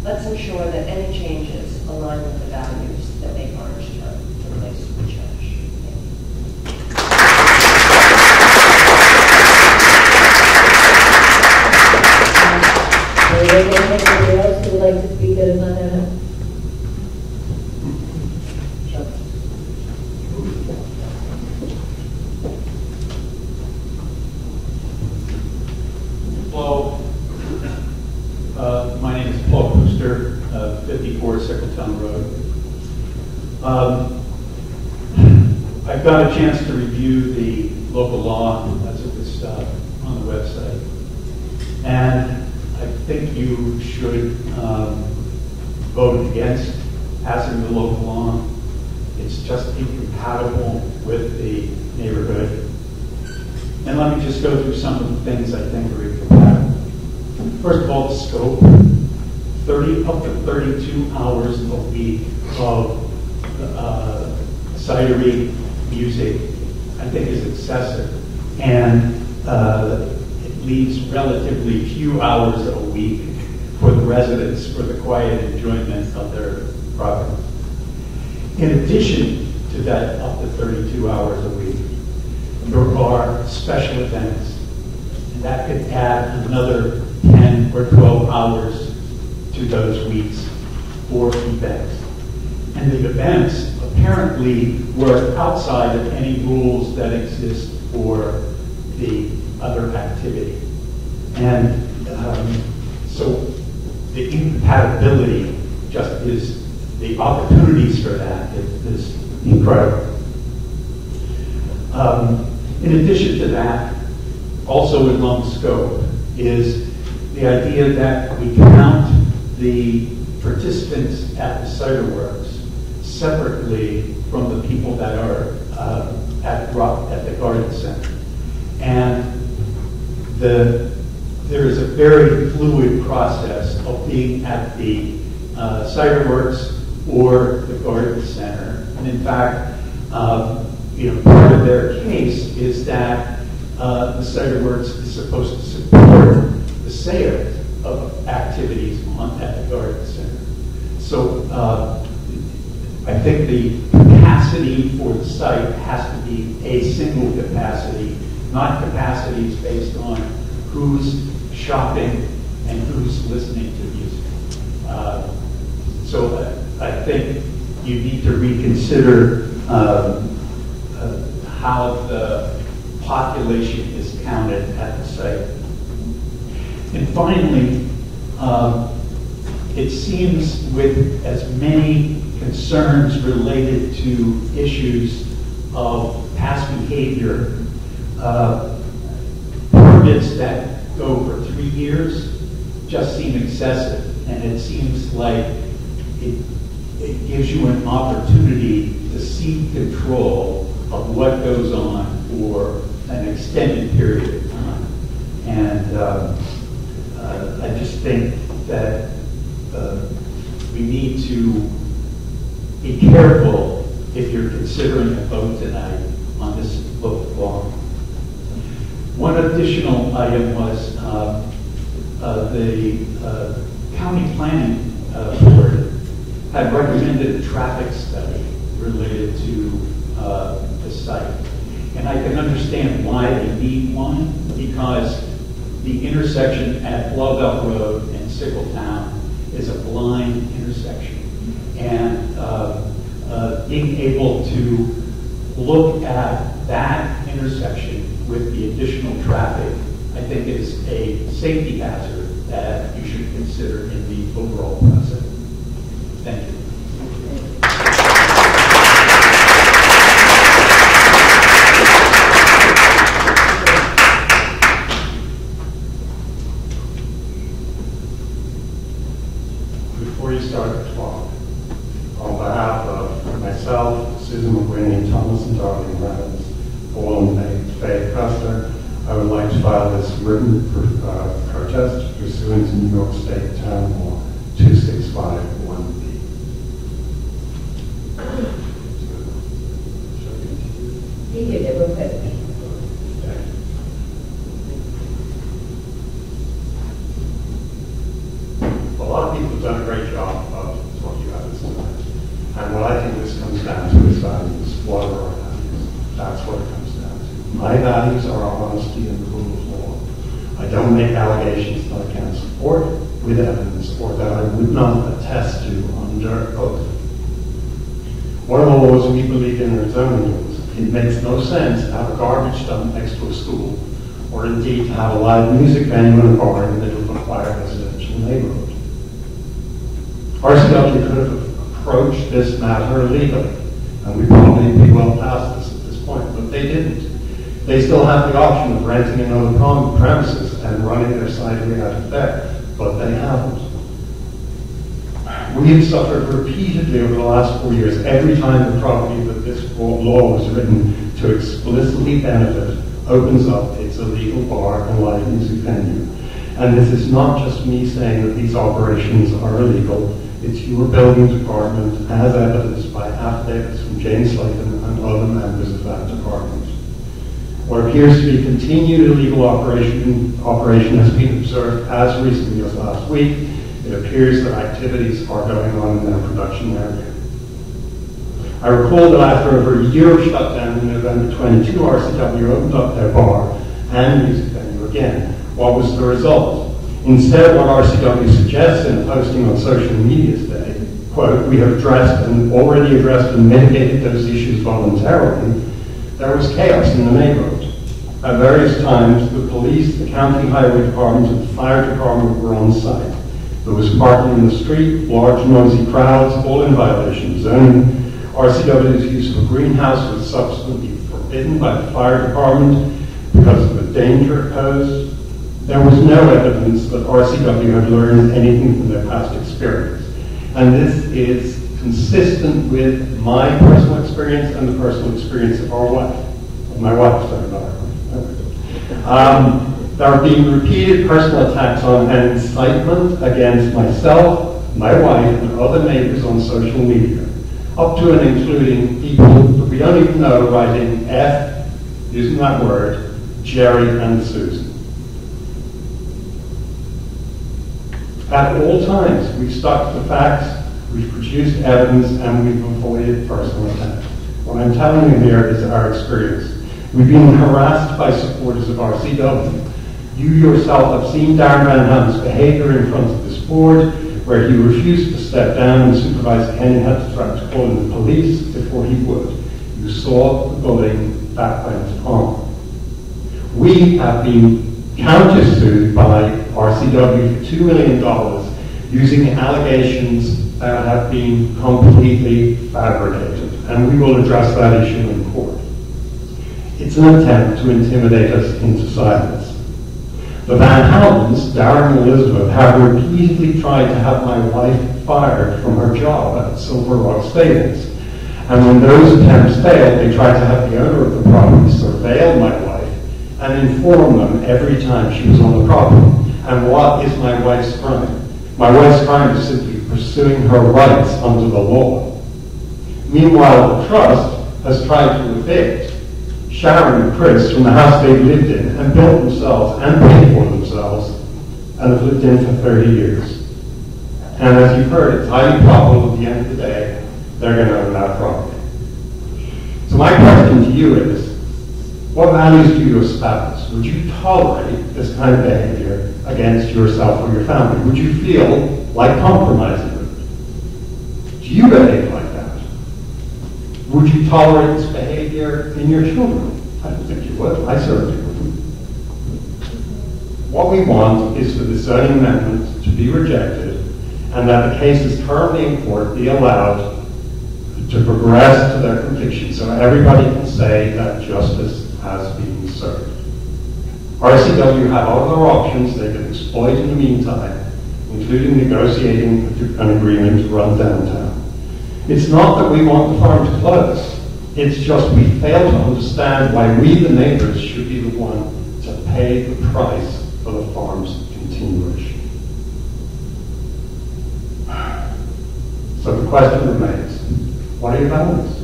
Let's ensure that any changes align with the values that make Orangetown the place to cherish. Anybody else who would like to speak that is not there? Hello, my name is Paul Brewster, 54 Sickletown Road. I've got a chance to review the local law as it was on the website, and I think you should vote against passing the local law. It's just incompatible with the neighborhood. And let me just go through some of the things I think are incompatible. First of all, the scope. Up to 32 hours a week of cidery music, I think, is excessive. And it leaves relatively few hours a week for the residents for the quiet enjoyment of their property. In addition to that up to 32 hours a week, there are special events, and that could add another 10 or 12 hours to those weeks for events. And the events apparently were outside of any rules that exist for the other activity. And so the incompatibility just is, the opportunities for that is incredible. In addition to that, also in long scope, is the idea that we count the participants at the cider works separately from the people that are at the garden center. And there is a very fluid process of being at the cider works or the garden center. And in fact, part of their case is that the cider works is supposed to support the sales of activities at the garden center. So I think the capacity for the site has to be a single capacity, not capacities based on who's shopping and who's listening to music. So I think you need to reconsider how the population is counted at the site. And finally, it seems with as many concerns related to issues of past behavior, permits that go for 3 years just seem excessive. And it seems like it gives you an opportunity to seek control of what goes on for an extended period of time. And I just think that we need to be careful if you're considering a vote tonight on this book law. One additional item was the county planning board had recommended a traffic study related to the site. And I can understand why they need one, because the intersection at Lovell Road and Sickletown is a blind intersection. And being able to look at that intersection with the additional traffic, I think is a safety hazard that you should consider in the overall process. Thank you. Before you start the clock, on behalf of myself, Susan McWhinney, Thomas and Darlene Reynolds, Paul and Faye Custer, I would like to file this written protest pursuant to New York State Town Law 2651B. You did it real quick. A lot of people have done a great job of talking about this tonight. And what I think this comes down to is values. What are our values? That's what it comes down to. My values are honesty and the rule of law. I don't make allegations that I can't support with evidence or that I would not attest to under oath. One of the laws we believe in are zoning laws. It makes no sense to have a garbage dump next to a school, or indeed to have a live music venue in a bar in the middle of a quiet residential neighborhood. RCW could have approached this matter legally, and we'd probably be well past this at this point, but they didn't. They still have the option of renting another premises and running their site out of there, but they haven't. We have suffered repeatedly over the last 4 years every time the property that this law was written to explicitly benefit opens up its illegal bar and live music venue. And this is not just me saying that these operations are illegal. It's your building department, as evidenced by affidavits from James Slayton and other members of that department. What appears to be continued illegal operation has been observed as recently as last week. It appears that activities are going on in their production area. I recall that after over a year of shutdown in November 22, RCW opened up their bar and music venue again. What was the result? Instead, what RCW suggests in a posting on social media today, quote, we have already addressed and mitigated those issues voluntarily, there was chaos in the neighborhood. At various times, the police, the county highway department, and the fire department were on site. There was parking in the street, large noisy crowds, all in violation of zoning. RCW's use of a greenhouse was subsequently forbidden by the fire department because of the danger it posed. There was no evidence that RCW had learned anything from their past experience. And this is consistent with my personal experience and the personal experience of our wife. My wife, sorry, not her. There are being repeated personal attacks on and incitement against myself, my wife, and other neighbors on social media, up to and including people that we don't even know writing F, using that word, Jerry and Susan. At all times, we've stuck to the facts, we've produced evidence, and we've avoided personal attacks. What I'm telling you here is our experience. We've been harassed by supporters of RCW. You yourself have seen Darren Van Ham's behavior in front of this board, where he refused to step down and Supervisor Kenny had to try to call in the police before he would. You saw the bullying that went on. We have been countersued by RCW for $2 million using allegations that have been completely fabricated, and we will address that issue in court. It's an attempt to intimidate us into silence. The Van Houtens, Darren and Elizabeth, have repeatedly tried to have my wife fired from her job at Silver Rock Stables. And when those attempts failed, they tried to have the owner of the property surveil my wife and inform them every time she was on the property. And what is my wife's crime? My wife's crime is simply pursuing her rights under the law. Meanwhile, the trust has tried to evict Sharon and Chris from the house they've lived in and built themselves and paid for themselves and have lived in for 30 years. And as you've heard, it's highly probable at the end of the day, they're going to own that property. So my question to you is, what values do you espouse? Would you tolerate this kind of behavior against yourself or your family? Would you feel like compromising it? Do you behave like that? Would you tolerate this behavior in your children? I don't think you would. I certainly wouldn't. What we want is for the zoning amendment to be rejected and that the cases currently in court be allowed to progress to their completion so everybody can say that justice has been served. RCW have other options they can exploit in the meantime, including negotiating an agreement to run downtown. It's not that we want the farm to close. It's just we fail to understand why we, the neighbors, should be the one to pay the price for the farm's continuation. So the question remains, what are your values?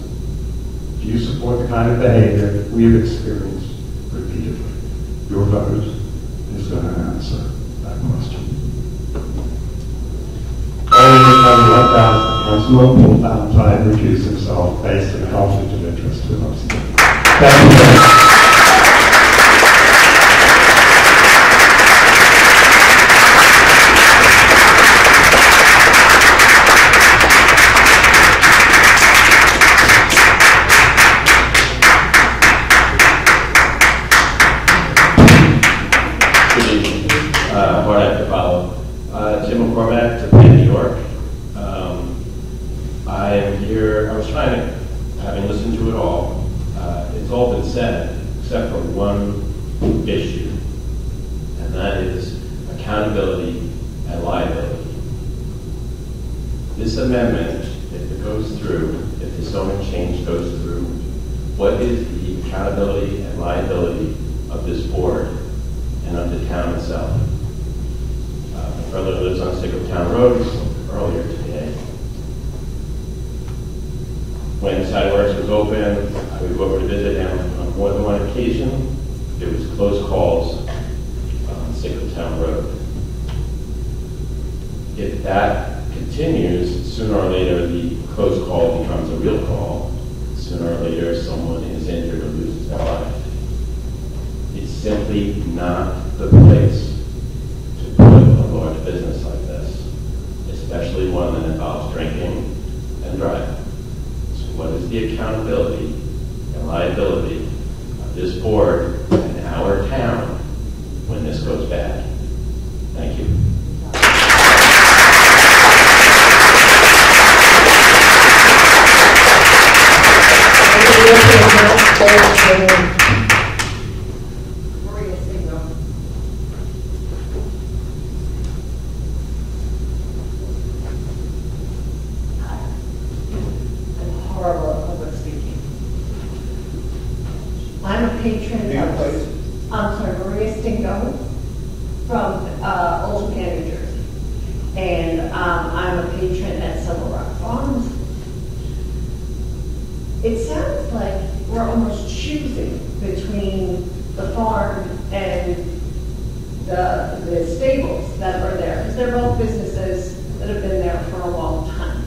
Do you support the kind of behavior we have experienced repeatedly? Your vote is going to answer that question. Councilman Valentine recused himself based on a conflict of interest with us. Thank you very much. Jim McCormack, Japan, New York. I am here, I was trying to, having listened to it all, it's all been said except for one issue, and that is accountability and liability. This amendment, if it goes through, if the zoning change goes through, what is the accountability and liability of this board and of the town itself? My brother lives on Sickle-Town Road earlier today. When Sideworks was open, I would go over to visit him on more than one occasion. There was close calls on Sickle-Town Road. If that continues, sooner or later the close call becomes a real call. Sooner or later someone is injured or loses their life. It's simply not the place to put a large business like this, especially one that involves drinking and driving. So what is the accountability and liability of this board and our town when this goes bad? Thank you. I'm a patron of, I'm sorry, Maria Stingo from Old Japan, New Jersey. And I'm a patron at Silver Rock Farms. It sounds like we're almost choosing between the farm and the stables that are there, because they're both businesses that have been there for a long time.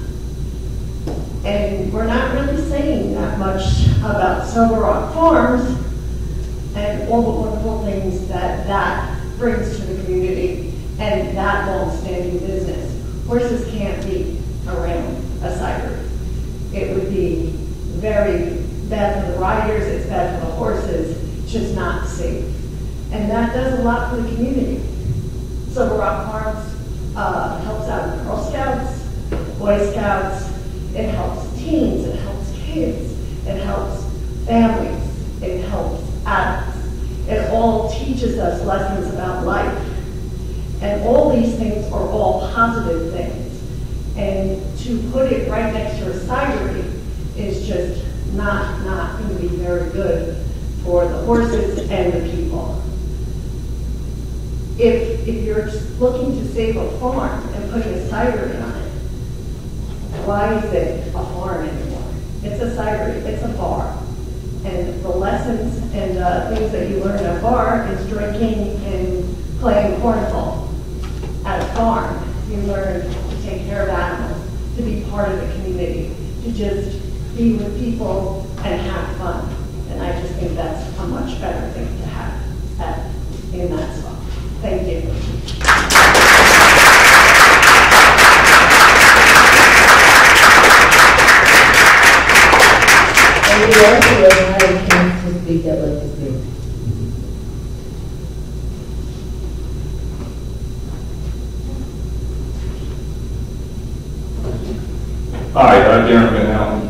And we're not really saying that much about Silver Rock Farms and all the wonderful things that that brings to the community and that long-standing business. Horses can't be around a cidery. It would be very, bad for the riders, it's bad for the horses, it's just not safe. And that does a lot for the community. Silver Rock Farms helps out Girl Scouts, Boy Scouts, it helps teens, it helps kids, it helps families, it helps adults. It all teaches us lessons about life. And all these things are all positive things. And to put it right next to a cidery is just not going to be very good for the horses and the people. If you're looking to save a farm and putting a cidery on it, why is it a farm anymore? It's a cidery, it's a bar. And the lessons and things that you learn at a bar is drinking and playing cornhole. At a farm, you learn to take care of animals, to be part of the community, to just be with people and have fun. And I just think that's a much better thing to have in that spot. Thank you. Anybody else who hasn't had a chance to speak that like to speak? Hi, I'm Darren Van Houten.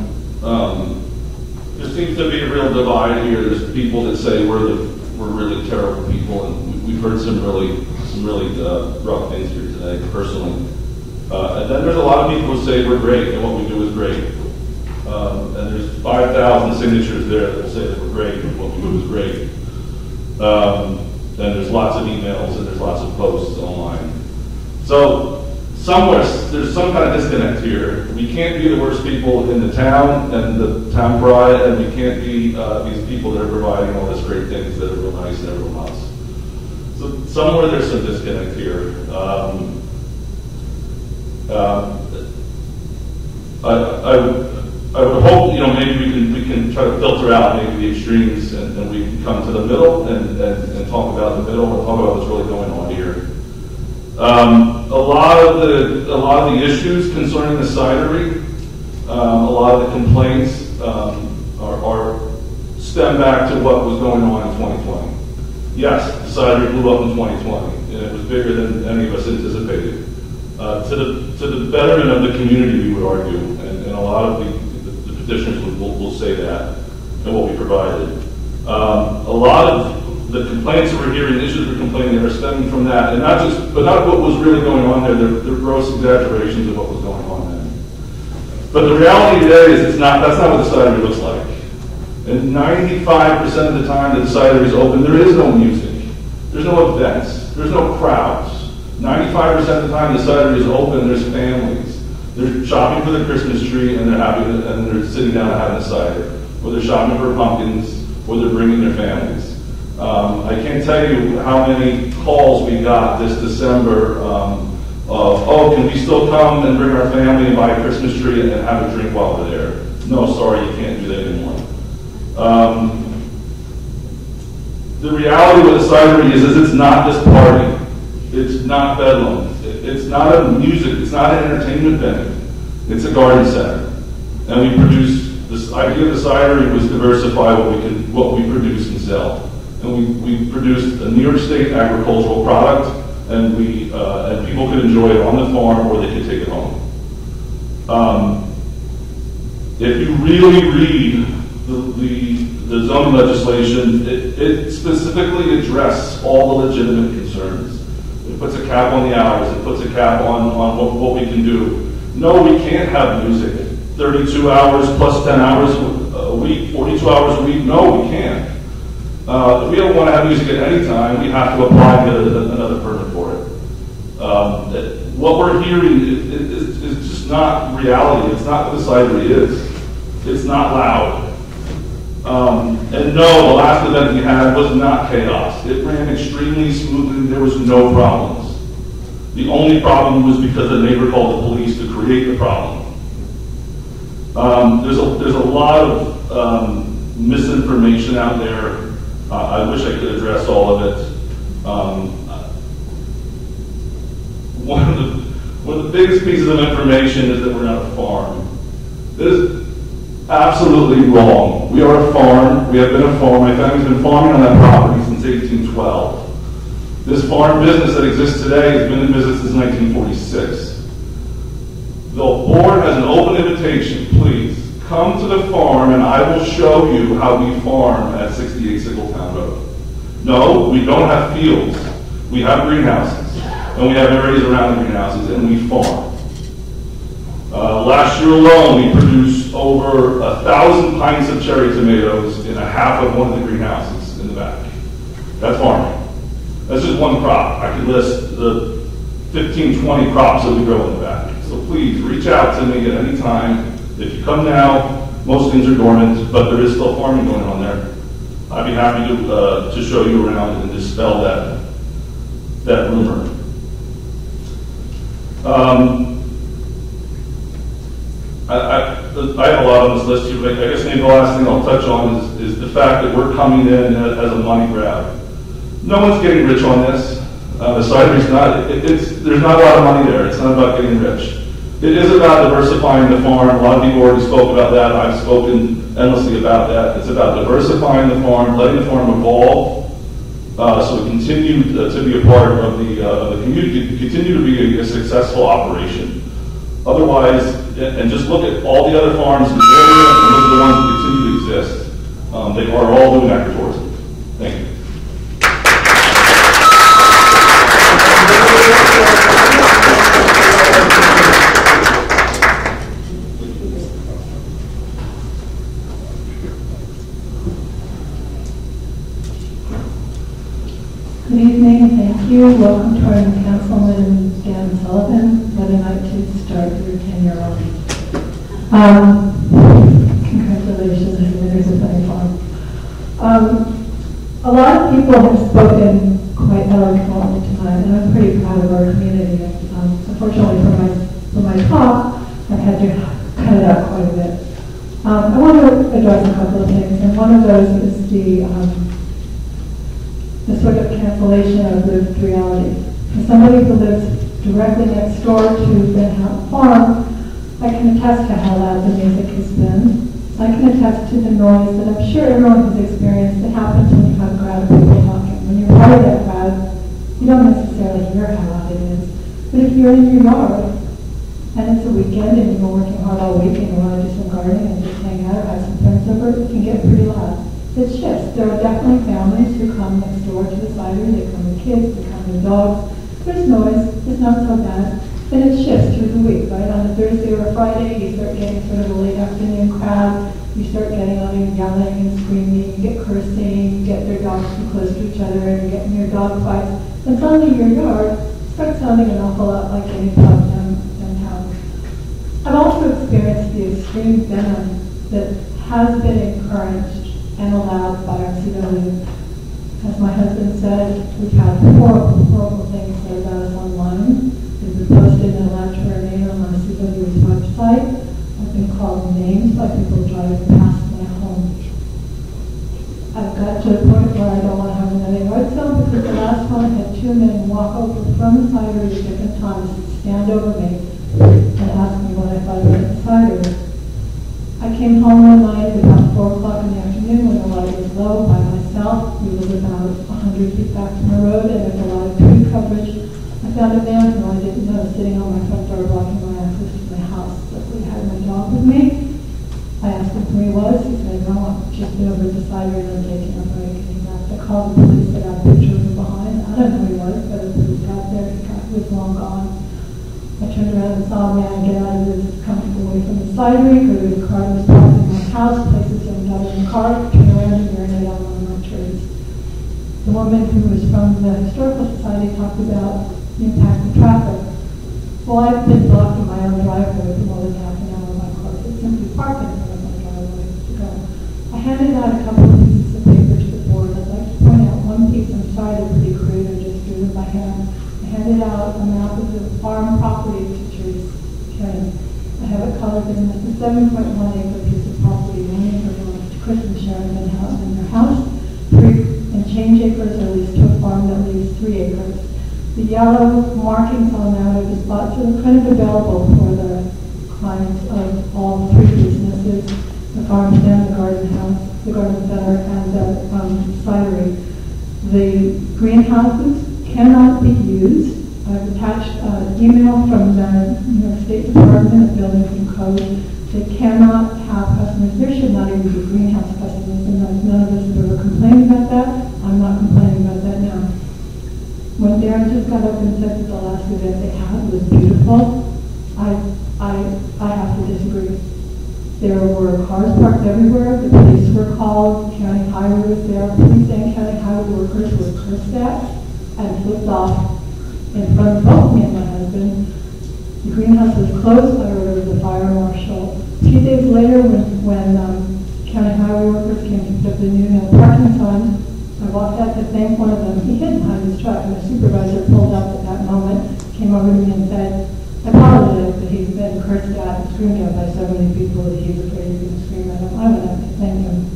There seems to be a real divide here. There's people that say we're really terrible people, and we've heard some really rough things here today, personally. And then there's a lot of people who say we're great and what we do is great. And there's 5,000 signatures there that will say that we're great and what we do is great. And there's lots of emails and there's lots of posts online. So somewhere there's some kind of disconnect here. We can't be the worst people in the town and the town pride, and we can't be these people that are providing all these great things that are real nice and everyone wants. So somewhere there's some disconnect here. I would hope, maybe we can try to filter out maybe the extremes and we can come to the middle and talk about the middle and talk about what's really going on here. A lot of the issues concerning the cidery, a lot of the complaints are stem back to what was going on in 2020. Yes, the cidery blew up in 2020, and it was bigger than any of us anticipated. To the betterment of the community, we would argue, and a lot of the petitioners will say that, and what we provided. A lot of the complaints that we're hearing, the issues we're complaining are stemming from that, and not what was really going on there. They're gross exaggerations of what was going on there. But the reality today is that's not what the cidery looks like. And 95% of the time that the cidery is open, there is no music. There's no events. There's no crowds. 95% of the time the cidery is open, there's families. They're shopping for the Christmas tree and they're happy and they're sitting down and having a cider. Or they're shopping for pumpkins, or they're bringing their families. I can't tell you how many calls we got this December can we still come and bring our family and buy a Christmas tree and have a drink while we're there? No, sorry, you can't do that anymore. The reality with the cidery is it's not this party. It's not Bedlam. It's not a music. It's not an entertainment venue. It's a garden center. And we produce, this idea of the cidery was diversify what we produce and sell. And we produced a New York State agricultural product, and people could enjoy it on the farm or they could take it home. If you really read the zoning legislation, it specifically addresses all the legitimate concerns. It puts a cap on the hours. It puts a cap on what we can do. No, we can't have music 32 hours plus 10 hours a week, 42 hours a week. No, we can't. If we don't want to have music at any time, we have to apply and get another permit for it. What we're hearing is just not reality. It's not what the cidery is. It's not loud. And no, the last event we had was not chaos. It ran extremely smoothly. There was no problems. The only problem was because the neighbor called the police to create the problem. There's a lot of misinformation out there. I wish I could address all of it. One of the biggest pieces of information is that we're not a farm. Absolutely wrong. We are a farm. We have been a farm. My family's been farming on that property since 1812. This farm business that exists today has been in business since 1946. The board has an open invitation. Please come to the farm and I will show you how we farm at 68 Sickletown Road. No, we don't have fields. We have greenhouses, and we have areas around the greenhouses, and we farm. Last year alone, we produced over 1,000 pints of cherry tomatoes in a half of one of the greenhouses in the back. That's farming. That's just one crop. I could list the 15, 20 crops that we grow in the back. So please reach out to me at any time. If you come now, most things are dormant, but there is still farming going on there. I'd be happy to show you around and dispel that rumor. I have a lot on this list here, but I guess maybe the last thing I'll touch on is the fact that we're coming in as a money grab. No one's getting rich on this. The cidery's not, there's not a lot of money there. It's not about getting rich. It is about diversifying the farm. A lot of people already spoke about that. I've spoken endlessly about that. It's about diversifying the farm, letting the farm evolve, so we continue to be a part of the community, continue to be a successful operation. Otherwise, and just look at all the other farms in the area and look at the ones that continue to exist. They are all doing agritourism. Thank you. Good evening, thank you. Welcome to our new councilman, Dan Sullivan. What a night to start your 10-year-old. Congratulations, winners of my farm. A lot of people have spoken quite eloquently tonight, and I'm pretty proud of our community. Unfortunately for my talk, I've had to cut it out quite a bit. I want to address a couple of things, and one of those is the sort of cancellation of lived reality. For somebody who lives directly next door to Benhout Farm, I can attest to how loud the music has been. I can attest to the noise that I'm sure everyone has experienced that happens when you have a crowd of people talking. When you're part of that crowd, you don't necessarily hear how loud it is. But if you're in your yard, and it's a weekend and you've been working hard all week and you want to do some gardening and just hang out or have some friends over, it can get pretty loud. It shifts. There are definitely families who come next door to the cidery. They come with kids, they come with dogs. There's noise. It's not so bad. And it shifts through the week, right? On a Thursday or a Friday, you start getting sort of a late afternoon crowd. You start getting on and yelling and screaming. You get cursing. You get their dogs too close to each other and you get in your dog fights. And suddenly your yard starts sounding an awful lot like any pub downtown. I've also experienced the extreme venom that has been encouraged and allowed by our CW. As my husband said, we've had horrible, horrible things said about us online. They've been posted in a letter or name on my CW's website. I've been called names by people driving past my home. I've got to the point where I don't want to have another yard sale because the last one had two men walk over from the cidery at different times, stand over me, and ask me what I thought about the cidery. I came home one night at about 4 o'clock in the afternoon when the light was low by myself. We live about 100 feet back from the road and there's a lot of tree coverage. I found a man who I didn't know sitting on my front door blocking my access to my house. Luckily, I had my dog with me. I asked him who he was. He said, no, I've just been over the cidery and I'm taking a break. And he left. I called the police. They got a picture of him behind. I don't know who he was, but the police got there. He was long gone. I turned around and saw a man get out of his, coming away from the cidery, go to the car that was parked in my house, places him down in the car, turn around and urinate on one of my trees. The woman who was from the Historical Society talked about the impact of traffic. Well, I've been blocking my own driveway for more than half an hour by cars that simply park in front of my driveway to go. I handed out a couple of pieces of paper to the board. I'd like to point out one piece. I'm sorry, they're pretty creative, just drew it by hand. Handed out a map of the farm property teachers training. I have it colored in. It's a 7.1 acre piece of property. 1 acre belongs to Chris and Sharon Benhout in their house. 3 and change acres are leased to a farm that leaves 3 acres. The yellow markings on that are the spots that are kind of available for the clients of all 3 businesses. the farm stand, the garden house, the garden center, and the cidery. The greenhouses cannot be used. I've attached an email from the New York State Department of Buildings and Code. They cannot have customers. There should not even be greenhouse customers, and none of us have ever complained about that. I'm not complaining about that now. When Darren just got up and said that the last event they had was beautiful, I have to disagree. There were cars parked everywhere. The police were called. County highway was there. Police and county highway workers were cursed at and flipped off in front of both me and my husband. The greenhouse was closed by order of the fire marshal. A few days later, when county highway workers came to put up the new no parking signs, I walked out to thank one of them. He hid behind his truck, and the supervisor pulled up at that moment, came over to me and said, I apologize that he's been cursed at and screamed at by so many people that he's afraid he's going to scream at him. I went up to thank him.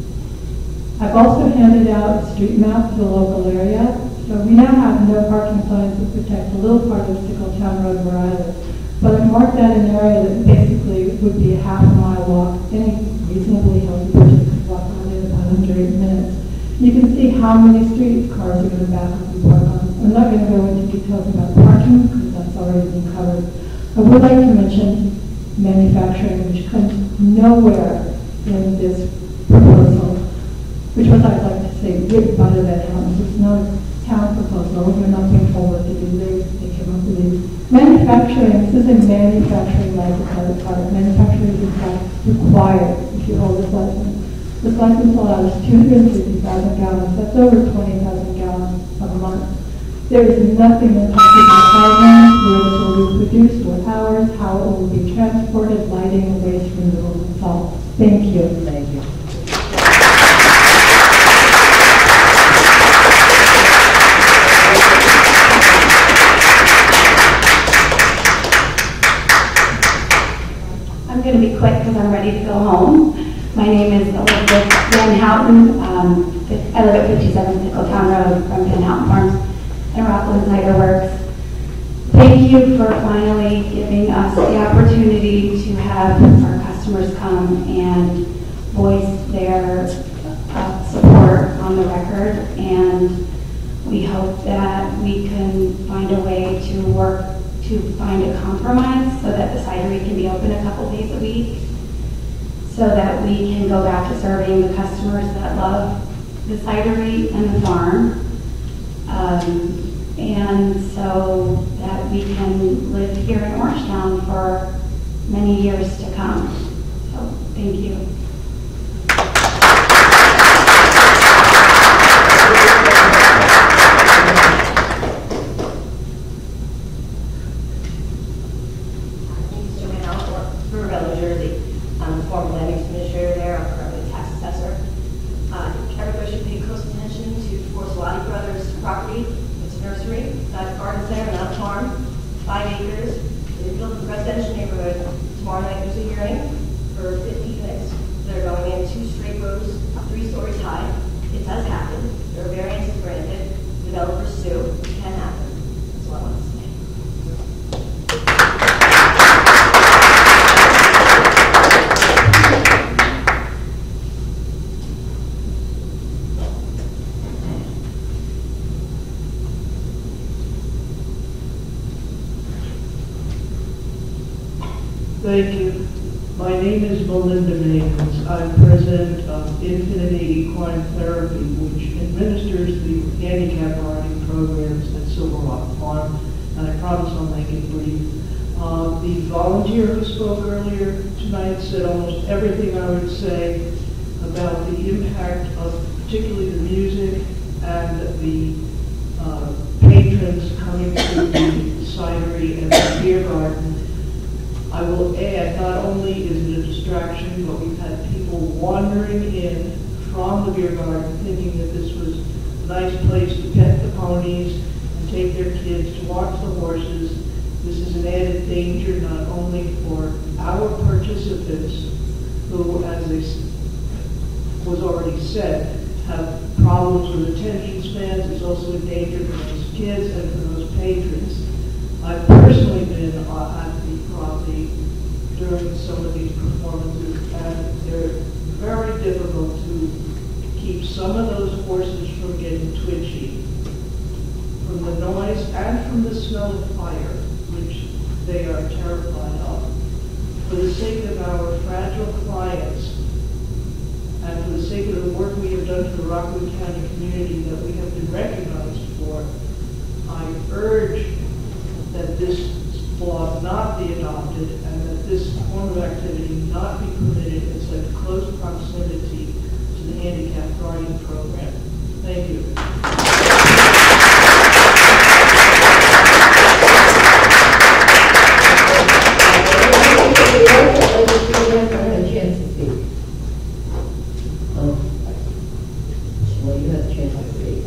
I've also handed out a street map to the local area. So we now have no parking signs that protect a little part of Stickletown Road where I live. But I've marked out an area that basically would be a half-mile walk. Any reasonably healthy person could walk on it in about under 8 minutes. You can see how many street cars are going to back up and park on. I'm not going to go into details about parking because that's already been covered. I would like to mention manufacturing, which comes nowhere in this proposal, which was I'd like to say written by the Red House. It's not a town proposal. We're not being told what to do. They came up with these. Manufacturing, this is a manufacturing license by the product. Manufacturing is in fact required if you hold this license. This license allows 250,000 gallons. That's over 20,000 gallons a month. There is nothing that talks about timelines, where this will be produced, what hours, how it will be transported, lighting, waste removal, and salt. Thank you. Thank you. I'm going to be quick because I'm ready to go home. My name is Elizabeth Van Houten. I live at 57 Stickletown Road from Van Houten Farms and Rockland Cider Works. Thank you for finally giving us the opportunity to have our customers come and voice their support on the record, and we hope that we can find a way to work to find a compromise so that the cidery can be open a couple days a week, so that we can go back to serving the customers that love the cidery and the farm, and so that we can live here in Orangetown for many years to come. So thank you. I'm the former land use administrator there. I'm currently a tax assessor. Everybody should pay close attention to Forsalati Brothers property. It's a nursery, not a garden center, not a farm. 5 acres. They built a residential neighborhood. Tomorrow night there's a hearing for 50 units. They're going in 2 straight rows, 3 stories high. It does happen. There are variances granted. Developers sue. It can happen. That's all I want to say. Thank you. My name is Melinda Mavens. I'm president of Infinity Equine Therapy, which administers the handicap riding programs at Silver Rock Farm, and I promise I'll make it brief. The volunteer who spoke earlier tonight said almost everything I would say about the impact of particularly the music and the patrons coming to the cidery and the beer garden. I will add, not only is it a distraction, but we've had people wandering in from the beer garden thinking that this was a nice place to pet the ponies and take their kids to watch the horses. This is an added danger not only for our participants, who, as was already said, have problems with attention spans. It's also a danger for those kids and for those patrons. I've personally been at the property during some of these performances, and there are very difficult to keep some of those horses from getting twitchy from the noise and from the smell of fire, which they are terrified of. For the sake of our fragile clients and for the sake of the work we have done for the Rockland County community that we have been recognized for, I urge that this law not be adopted and that this form of activity not be permitted in such close proximity to the handicap riding program. Thank you. Well, you have a chance to speak.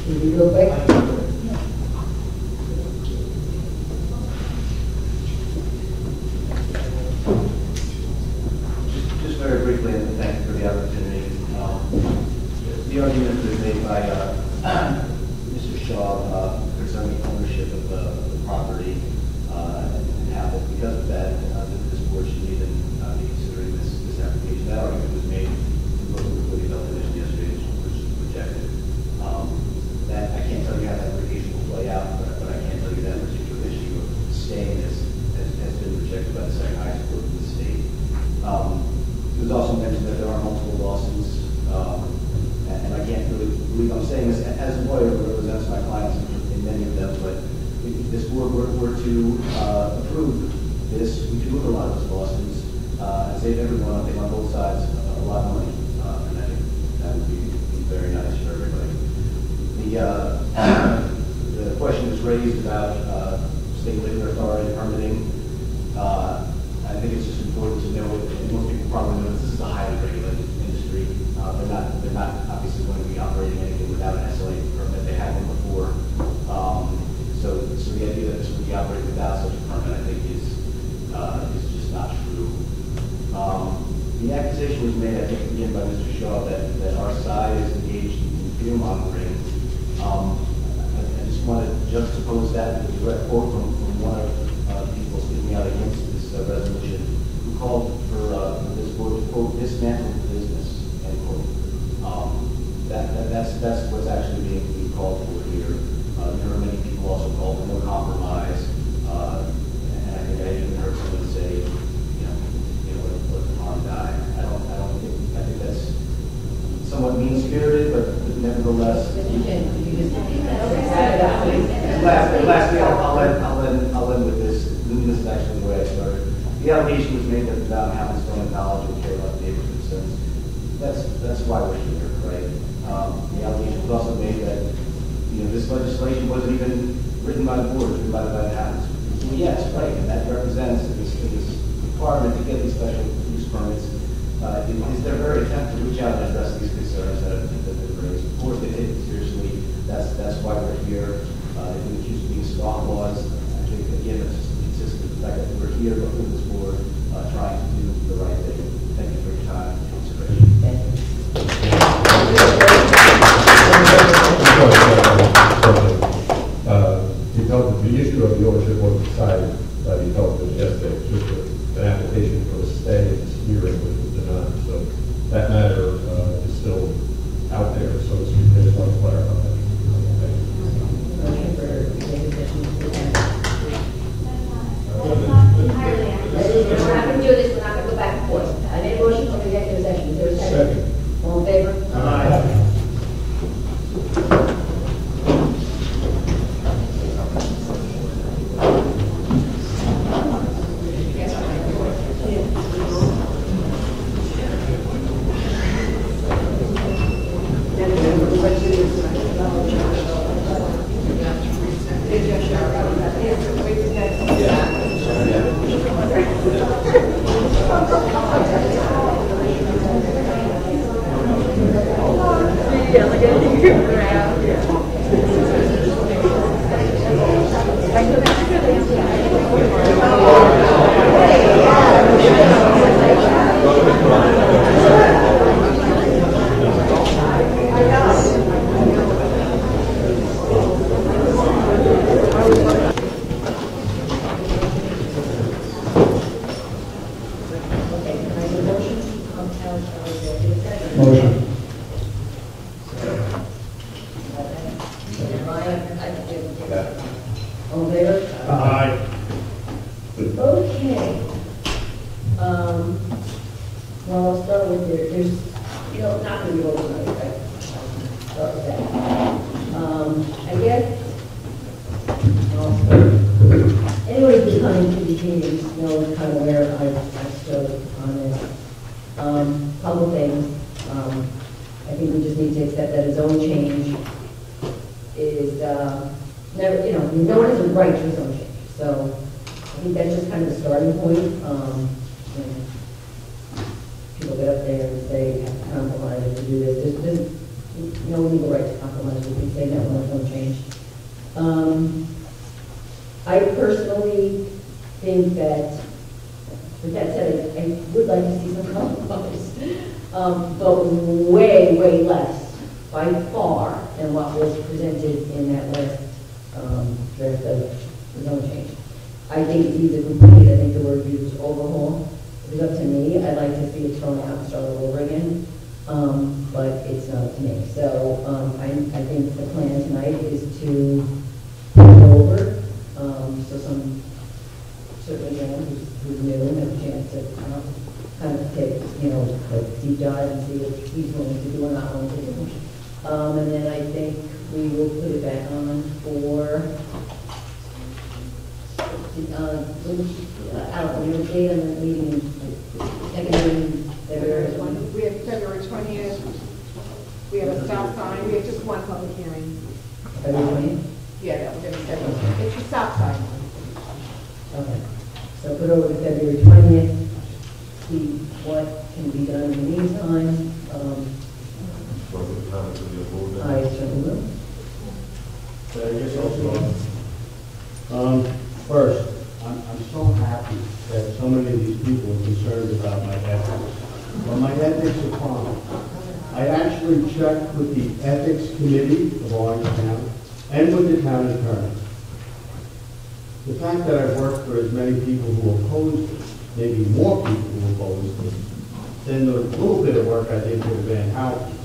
Can you go back? Just very briefly, and thank you for the opportunity. The argument that was made by Mr. Shaw concerning ownership of the property and how that because of that, this board should even be considering this application. That argument was made in the Liquidity Bill Division yesterday, which was rejected. That I can't tell you how that litigation will play out, but I can tell you that particular issue of staying has been rejected by the second highest court in the state. It was also mentioned that there are multiple lawsuits, and I can't really believe I'm saying this as a lawyer who represents my clients in many of them, but if this board were to approve this, we could look at a lot of those lawsuits and save everyone, I think, on both sides a lot of money, and I think that would be very nice for everybody. The question was raised about state liquor authority permitting. I think it's just important to know, and most people probably know this is a highly regulated industry. They're not obviously going to be operating anything without an SLA permit. They had one before. So the idea that this would be operated without such a permit, I think, is just not true. The accusation was made, I think, again by Mr. Shaw, that our side is engaged in fear mongering. I just want to juxtapose that with a direct quote from one of the people speaking out against this resolution, who called for this board to, quote, dismantle the business, end quote. That's what's actually being called for here. There are many people also called for no compromise, and I think I even heard someone say, let the harm die. I think that's somewhat mean-spirited, but nevertheless. Lastly, I'll end with this. This is actually the way I started. The allegation was made that the Mountain Hamlets don't acknowledge or care about neighbor concerns. That's why we're here, right? The allegation was also made that this legislation wasn't even written by the board, written by the Hamlets. Well, yes, right, and that represents this requirement to get these special use permits. Is their very attempt to reach out and address these concerns that have been raised. Of course, they take it seriously. That's why we're here. They've been accused of being scofflaws. I think, again, it's just consistent with the fact that we're here before this board trying to do the right thing. Thank you for your time and consideration. Thank you. He felt that the issue of the ownership wasn't decided by the appellate yesterday. It was just an application for a stay in this hearing, which was denied. So that matter Well, I'll start with there's, not going to be overnight, right? Start with that. I guess, I'll start. Anybody who's coming to these meetings knows kind of where I stood on this. Couple things. I think we just need to accept that a zone change is never, no one has a right to a zone change. So I think that's just kind of the starting point. People get up there and say, you have to compromise to do this. There's no legal right to compromise. We can say that when there's no change. I personally think that, with that said, I would like to see some compromise, but way, way less, by far, than what was presented in that last draft of the zone change. I think it needs a complete, I think the word used, overhaul. If it's up to me, I'd like to see it thrown out and start all over again, but it's not up to me. So I think the plan tonight is to put it over, so some certainly who's new and have a chance to kind of take, a deep dive and see what he's willing to do or not willing to do. And then I think we will put it back on for your date and the meeting, second meeting, February 20th. We have February 20th. We have a stop sign. We have just one public hearing. February 20th? Yeah, that we're going to schedule. It's a stop sign. Okay. So put over to February 20th, see what can be done in the meantime. I certainly will. So I guess I'll start. First, I'm so happy that so many of these people are concerned about my ethics. Well, my ethics are fine. I actually checked with the ethics committee of Orangetown and with the town attorney. The fact that I've worked for as many people who opposed it, maybe more people who opposed it, than the little bit of work I did for the Van Houtens.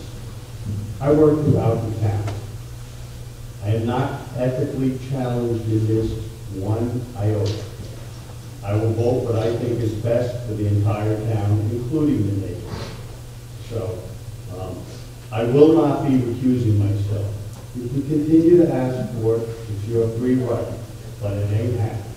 I work throughout the town. I am not ethically challenged in this one iota. I will vote what I think is best for the entire town, including the neighbors. So I will not be recusing myself. You can continue to ask for it. It's your free right, but it ain't happening.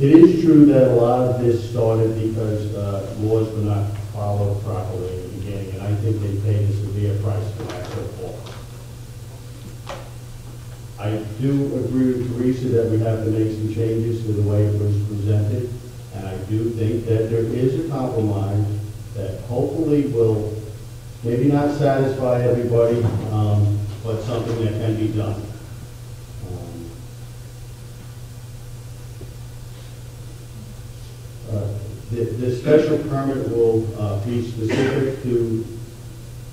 It is true that a lot of this started because laws were not followed properly in the beginning, and I think they paid a severe price for that so far. I do agree with Teresa that we have to make some changes to the way it was presented, and I do think that there is a compromise that hopefully will maybe not satisfy everybody, but something that can be done. The special permit will be specific to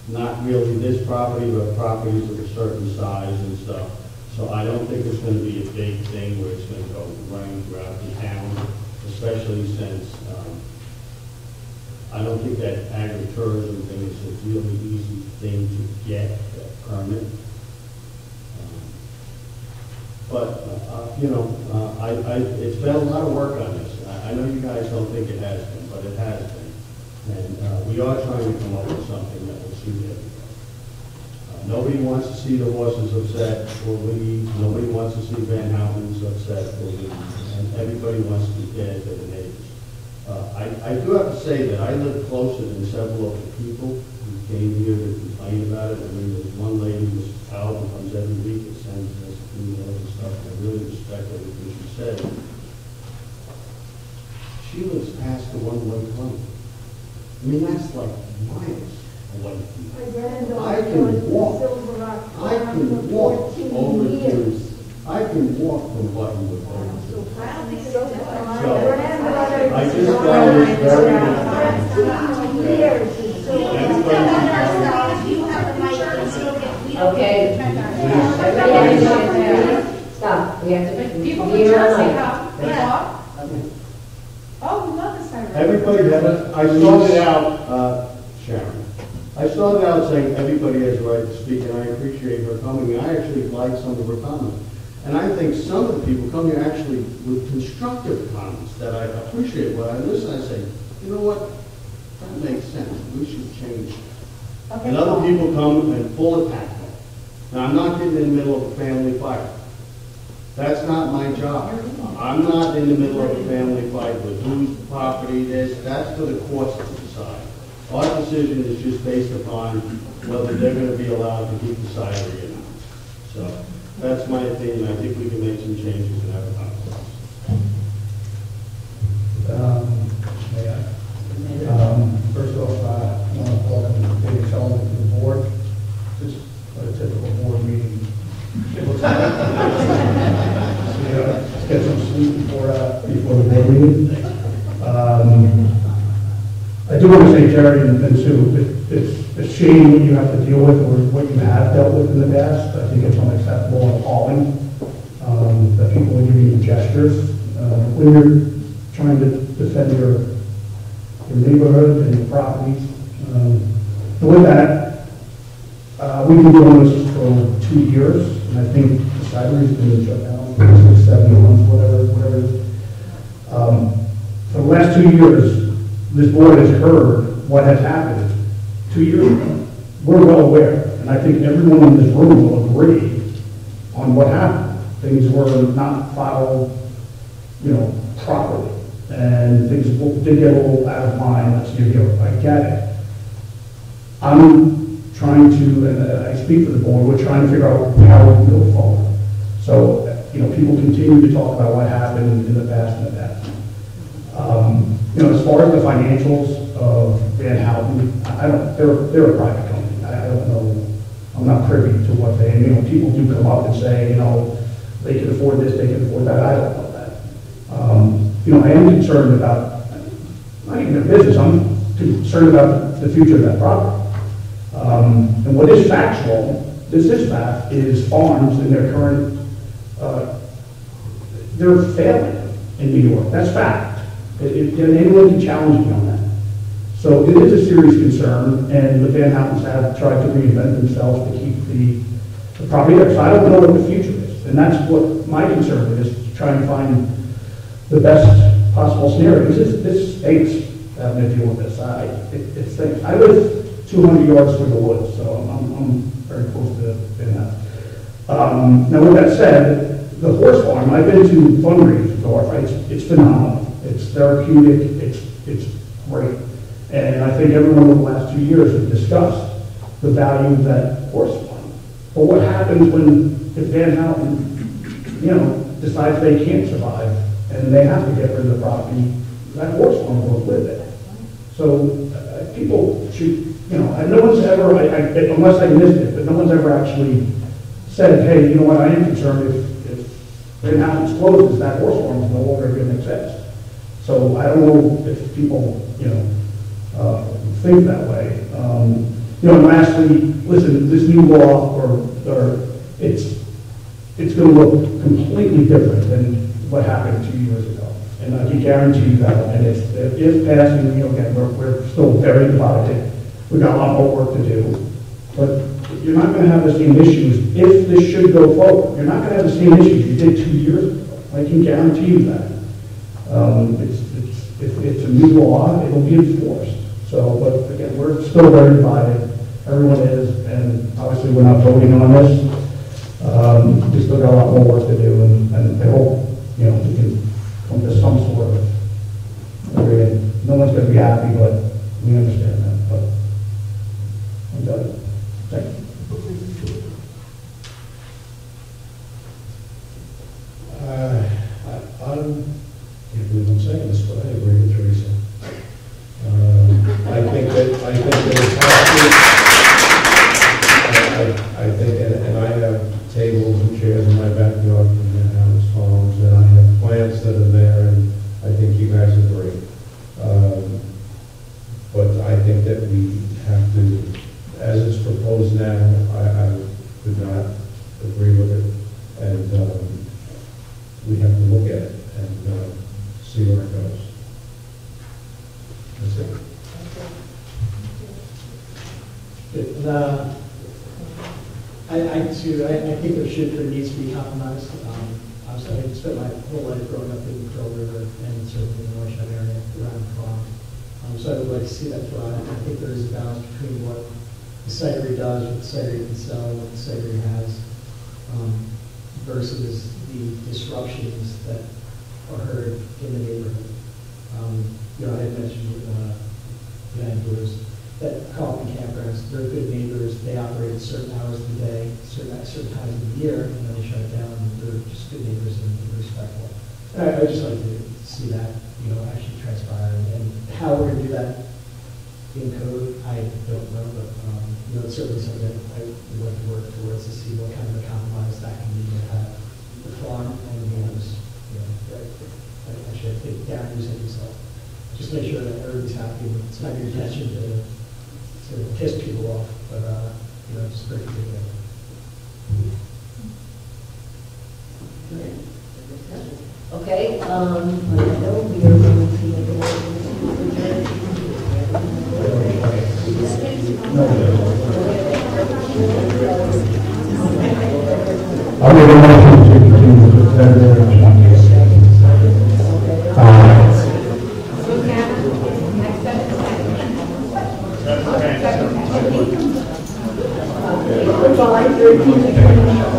not really this property, but properties of a certain size and stuff. So I don't think it's going to be a big thing where it's going to go running throughout the town, especially since I don't think that agritourism thing is a really easy thing to get, that permit. It's been a lot of work on this. I know you guys don't think it has been, but it has been. And we are trying to come up with something that will suit everybody. Nobody wants to see the horses upset or leave. Nobody wants to see Van Houten's upset or leave. And everybody wants to be fair to the neighbors. I do have to say that I live closer than several of the people who came here to complain about it. I mean, there's one lady who's out and comes every week and sends us emails and stuff. I really respect everything she said. She lives past the one-way tunnel. I mean, that's like miles away from me. I can walk over to, I can walk from Buttonwood over to. So, I just found this very Okay. Stop. We have to. People from Jersey come. Oh, we love this siren. Everybody has, I started out, Sharon, I started out saying everybody has a right to speak, and I appreciate her coming. I actually like some of her comments. And I think some of the people come here actually with constructive comments that I appreciate. When I listen, I say, you know what, that makes sense. We should change it. Okay. And other people come and full attack me. Now, I'm not getting in the middle of a family fight. That's not my job. I'm not in the middle of a family fight with whose property it is. That's for the courts to decide. Our decision is just based upon whether they're going to be allowed to keep the cidery or not. So that's my opinion. I think we can make some changes and have a conversation. May I? First off, I want to welcome David Sullivan to the board. Just a typical board meeting. Let's get some sleep before the board meeting. I do want to say, Jerry and Sue, it's a shame what you have to deal with or what you have dealt with in the past. I think it's unacceptable and appalling that people are giving you gestures. When you're trying to defend your neighborhood and your properties. So with that, we've been doing this for 2 years, and I think the cidery's been shut down for 6, 7 months, whatever it is. For the last 2 years, this board has heard what has happened 2 years ago. We're well aware, and I think everyone in this room will agree on what happened. Things were not followed, properly, and things did get a little out of line. I get it. I'm trying to, and I speak for the board, we're trying to figure out how we can go forward. So, people continue to talk about what happened in the past and the past. As far as the financials of Van Houten, they're a private company. I don't know, I'm not privy to what they, people do come up and say, they can afford this, they can afford that. I don't know that. I am concerned about, not even their business, I'm concerned about the future of that property. And what is factual, this is fact, is farms in their current, they're failing in New York. That's fact. And anyone can challenge me on that. So it is a serious concern, and the Van Houtens have tried to reinvent themselves to keep the property there. So I don't know what the future is. And that's what my concern is, to try and find the best possible scenario. Because this stinks having to deal with this. It stinks. I live 200 yards from the woods, so I'm very close to Van Houten. Now with that said, the horse farm, I've been to fundraisers before, right? It's phenomenal. It's therapeutic. It's great. And I think everyone over the last 2 years has discussed the value of that horse farm. But what happens if Van Houten, decides they can't survive and they have to get rid of the property? That horse farm goes with it. So people should, and no one's ever, unless I missed it, but no one's ever actually said, hey, you know what, I am concerned if Van Houten's closes, that horse farm is no longer going to exist. So I don't know if people, think that way. And lastly, listen, this new law, or it's going to look completely different than what happened 2 years ago. And I can guarantee you that. And if passed, and again, we're still very divided. We've got a lot more work to do. But you're not going to have the same issues if this should go forward. You're not going to have the same issues you did 2 years ago. I can guarantee you that. If it's a new law, it will be enforced. So, but again, we're still very divided. Everyone is, and obviously we're not voting on this. We still got a lot more work to do, and I hope, we can come to some sort of agreement. No one's going to be happy, but we understand that. But I'm done. Thank you. I can't believe I'm saying this, but I agree with Teresa. I think and I have tables and chairs in my backyard from Van Houten's farms, and I have plants that are there, and I think you guys are great. But I think that we have to, as it's proposed now, I would not agree with it, and we have to look at it and see where it goes. That's it. I think there should, there needs to be compromise. I spent my whole life growing up in Pearl River and certainly in the Orangetown area around the farm. So I would like to see that thrive. I think there is a balance between what the cidery does, what the cidery can sell, what the cidery has, versus the disruptions that are heard in the neighborhood. I had mentioned neighbors that call them campgrounds. They're good neighbors. They operate at certain hours of the day, certain times of the year, and then they shut it down. And they're just good neighbors and respectful. And I would just like to see that, actually transpire. And how we're going to do that in code, I don't know, but it's certainly something that I would like to work towards to see what kind of a compromise that can be to have the farm and the owners. Actually, I think Darren, you said yourself. Just make sure that everybody's happy. It's not your intention to piss people off, but just break it together. Okay, I know we are going to make a motion to I'll make a motion to continue to February 20th. July 13th to 20th.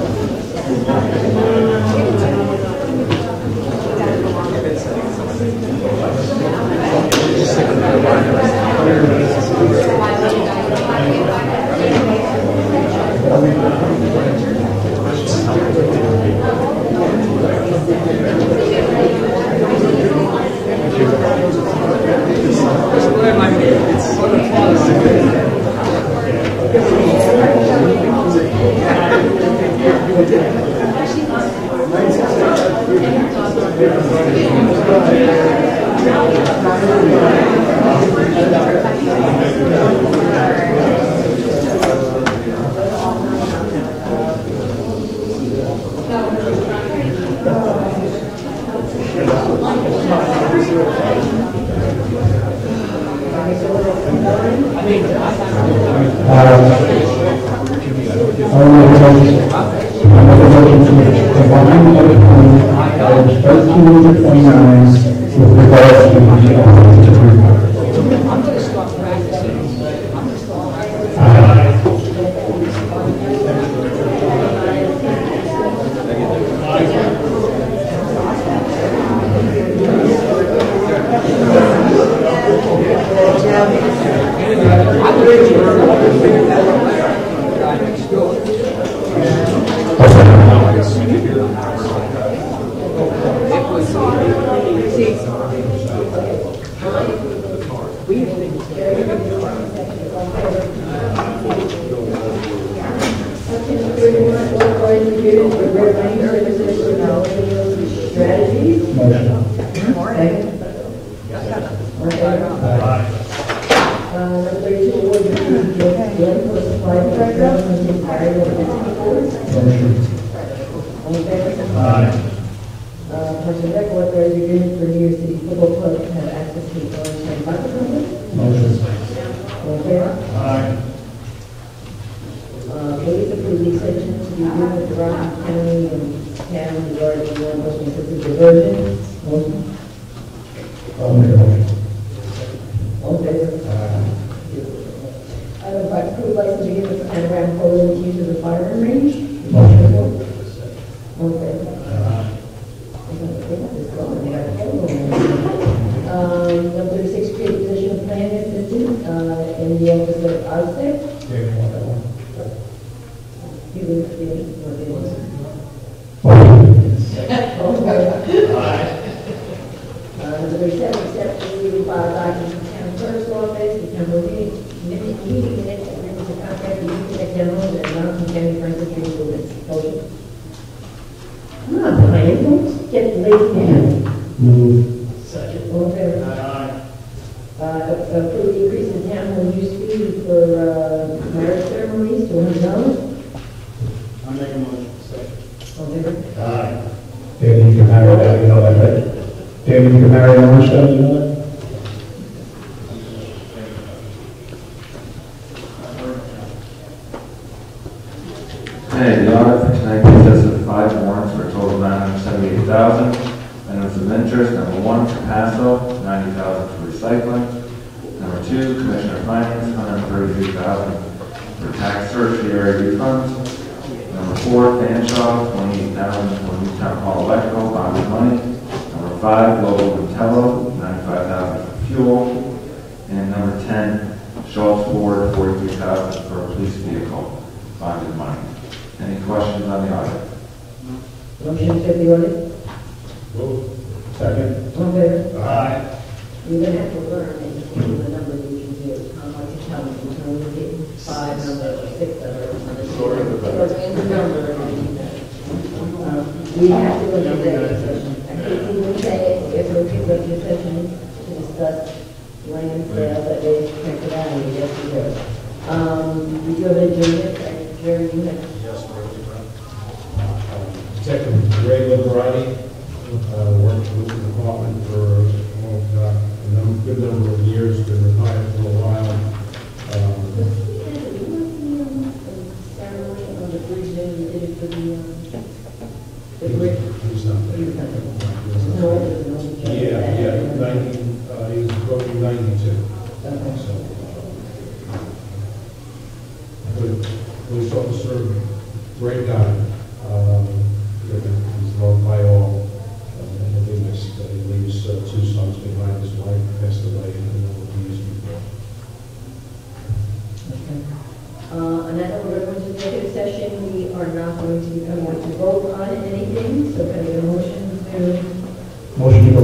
Please approve the extension to the agreement with Orangetown County and town regarding the enforcement system diversion. Motion. All in favor? Item 5, approve license agreement for panoramic photo and use of the firing range. Motion. All in favor? Number 36, create a position of plan assistant in the office of OSTEC. Number 7, accept the legal file documents from town clerk's office, the town meeting minutes, agreements of contract, the Internet demos, and Mountain County Franklin Street improvements. Motion. Come on, Brian, don't get laid down. Move. Second. All in favor? Approve the increase in town home use fee for marriage ceremonies to $100. I'll make a motion. Second. All in favor? Aye. David, you can marry that, you know that, right? David, you can marry that one, you know that? landfill, $90,000 for recycling. Number 2, Commissioner of Finance, $133,000 for tax certiorari refunds. Number 4, Fanshawe, $28,000 for new town hall electrical bonded money. Number 5, Global Intello, $95,000 for fuel. And number 10, Schultz Ford, $43,000 for a police vehicle bonded money. Any questions on the audit? Motion to accept the audit? Move. Second. All in favor? Aye. You're gonna have to learn and see the number that you do, how much you tell me, you can only get 5 numbers or 6 numbers. Shorter the better. Or in the number, we have to go to executive session. I think we would say, if we're in executive session, to discuss land sale, that they check it out, and yes, we do. We do have an agenda, Jerry, you have. Yes, Detective Ray Liberati, worked with the department for a good number of years, been retired for a while. Ceremony on the bridge there, we did it for the bridge. He was not there. He was approaching 92. Okay. So, police officer, great guy. He's loved by all. And I think he leaves 2 sons behind. His wife passed away, and he used before. And I know we're going to executive session, we are not going to vote on anything, so can I get a motion to? Motion to go.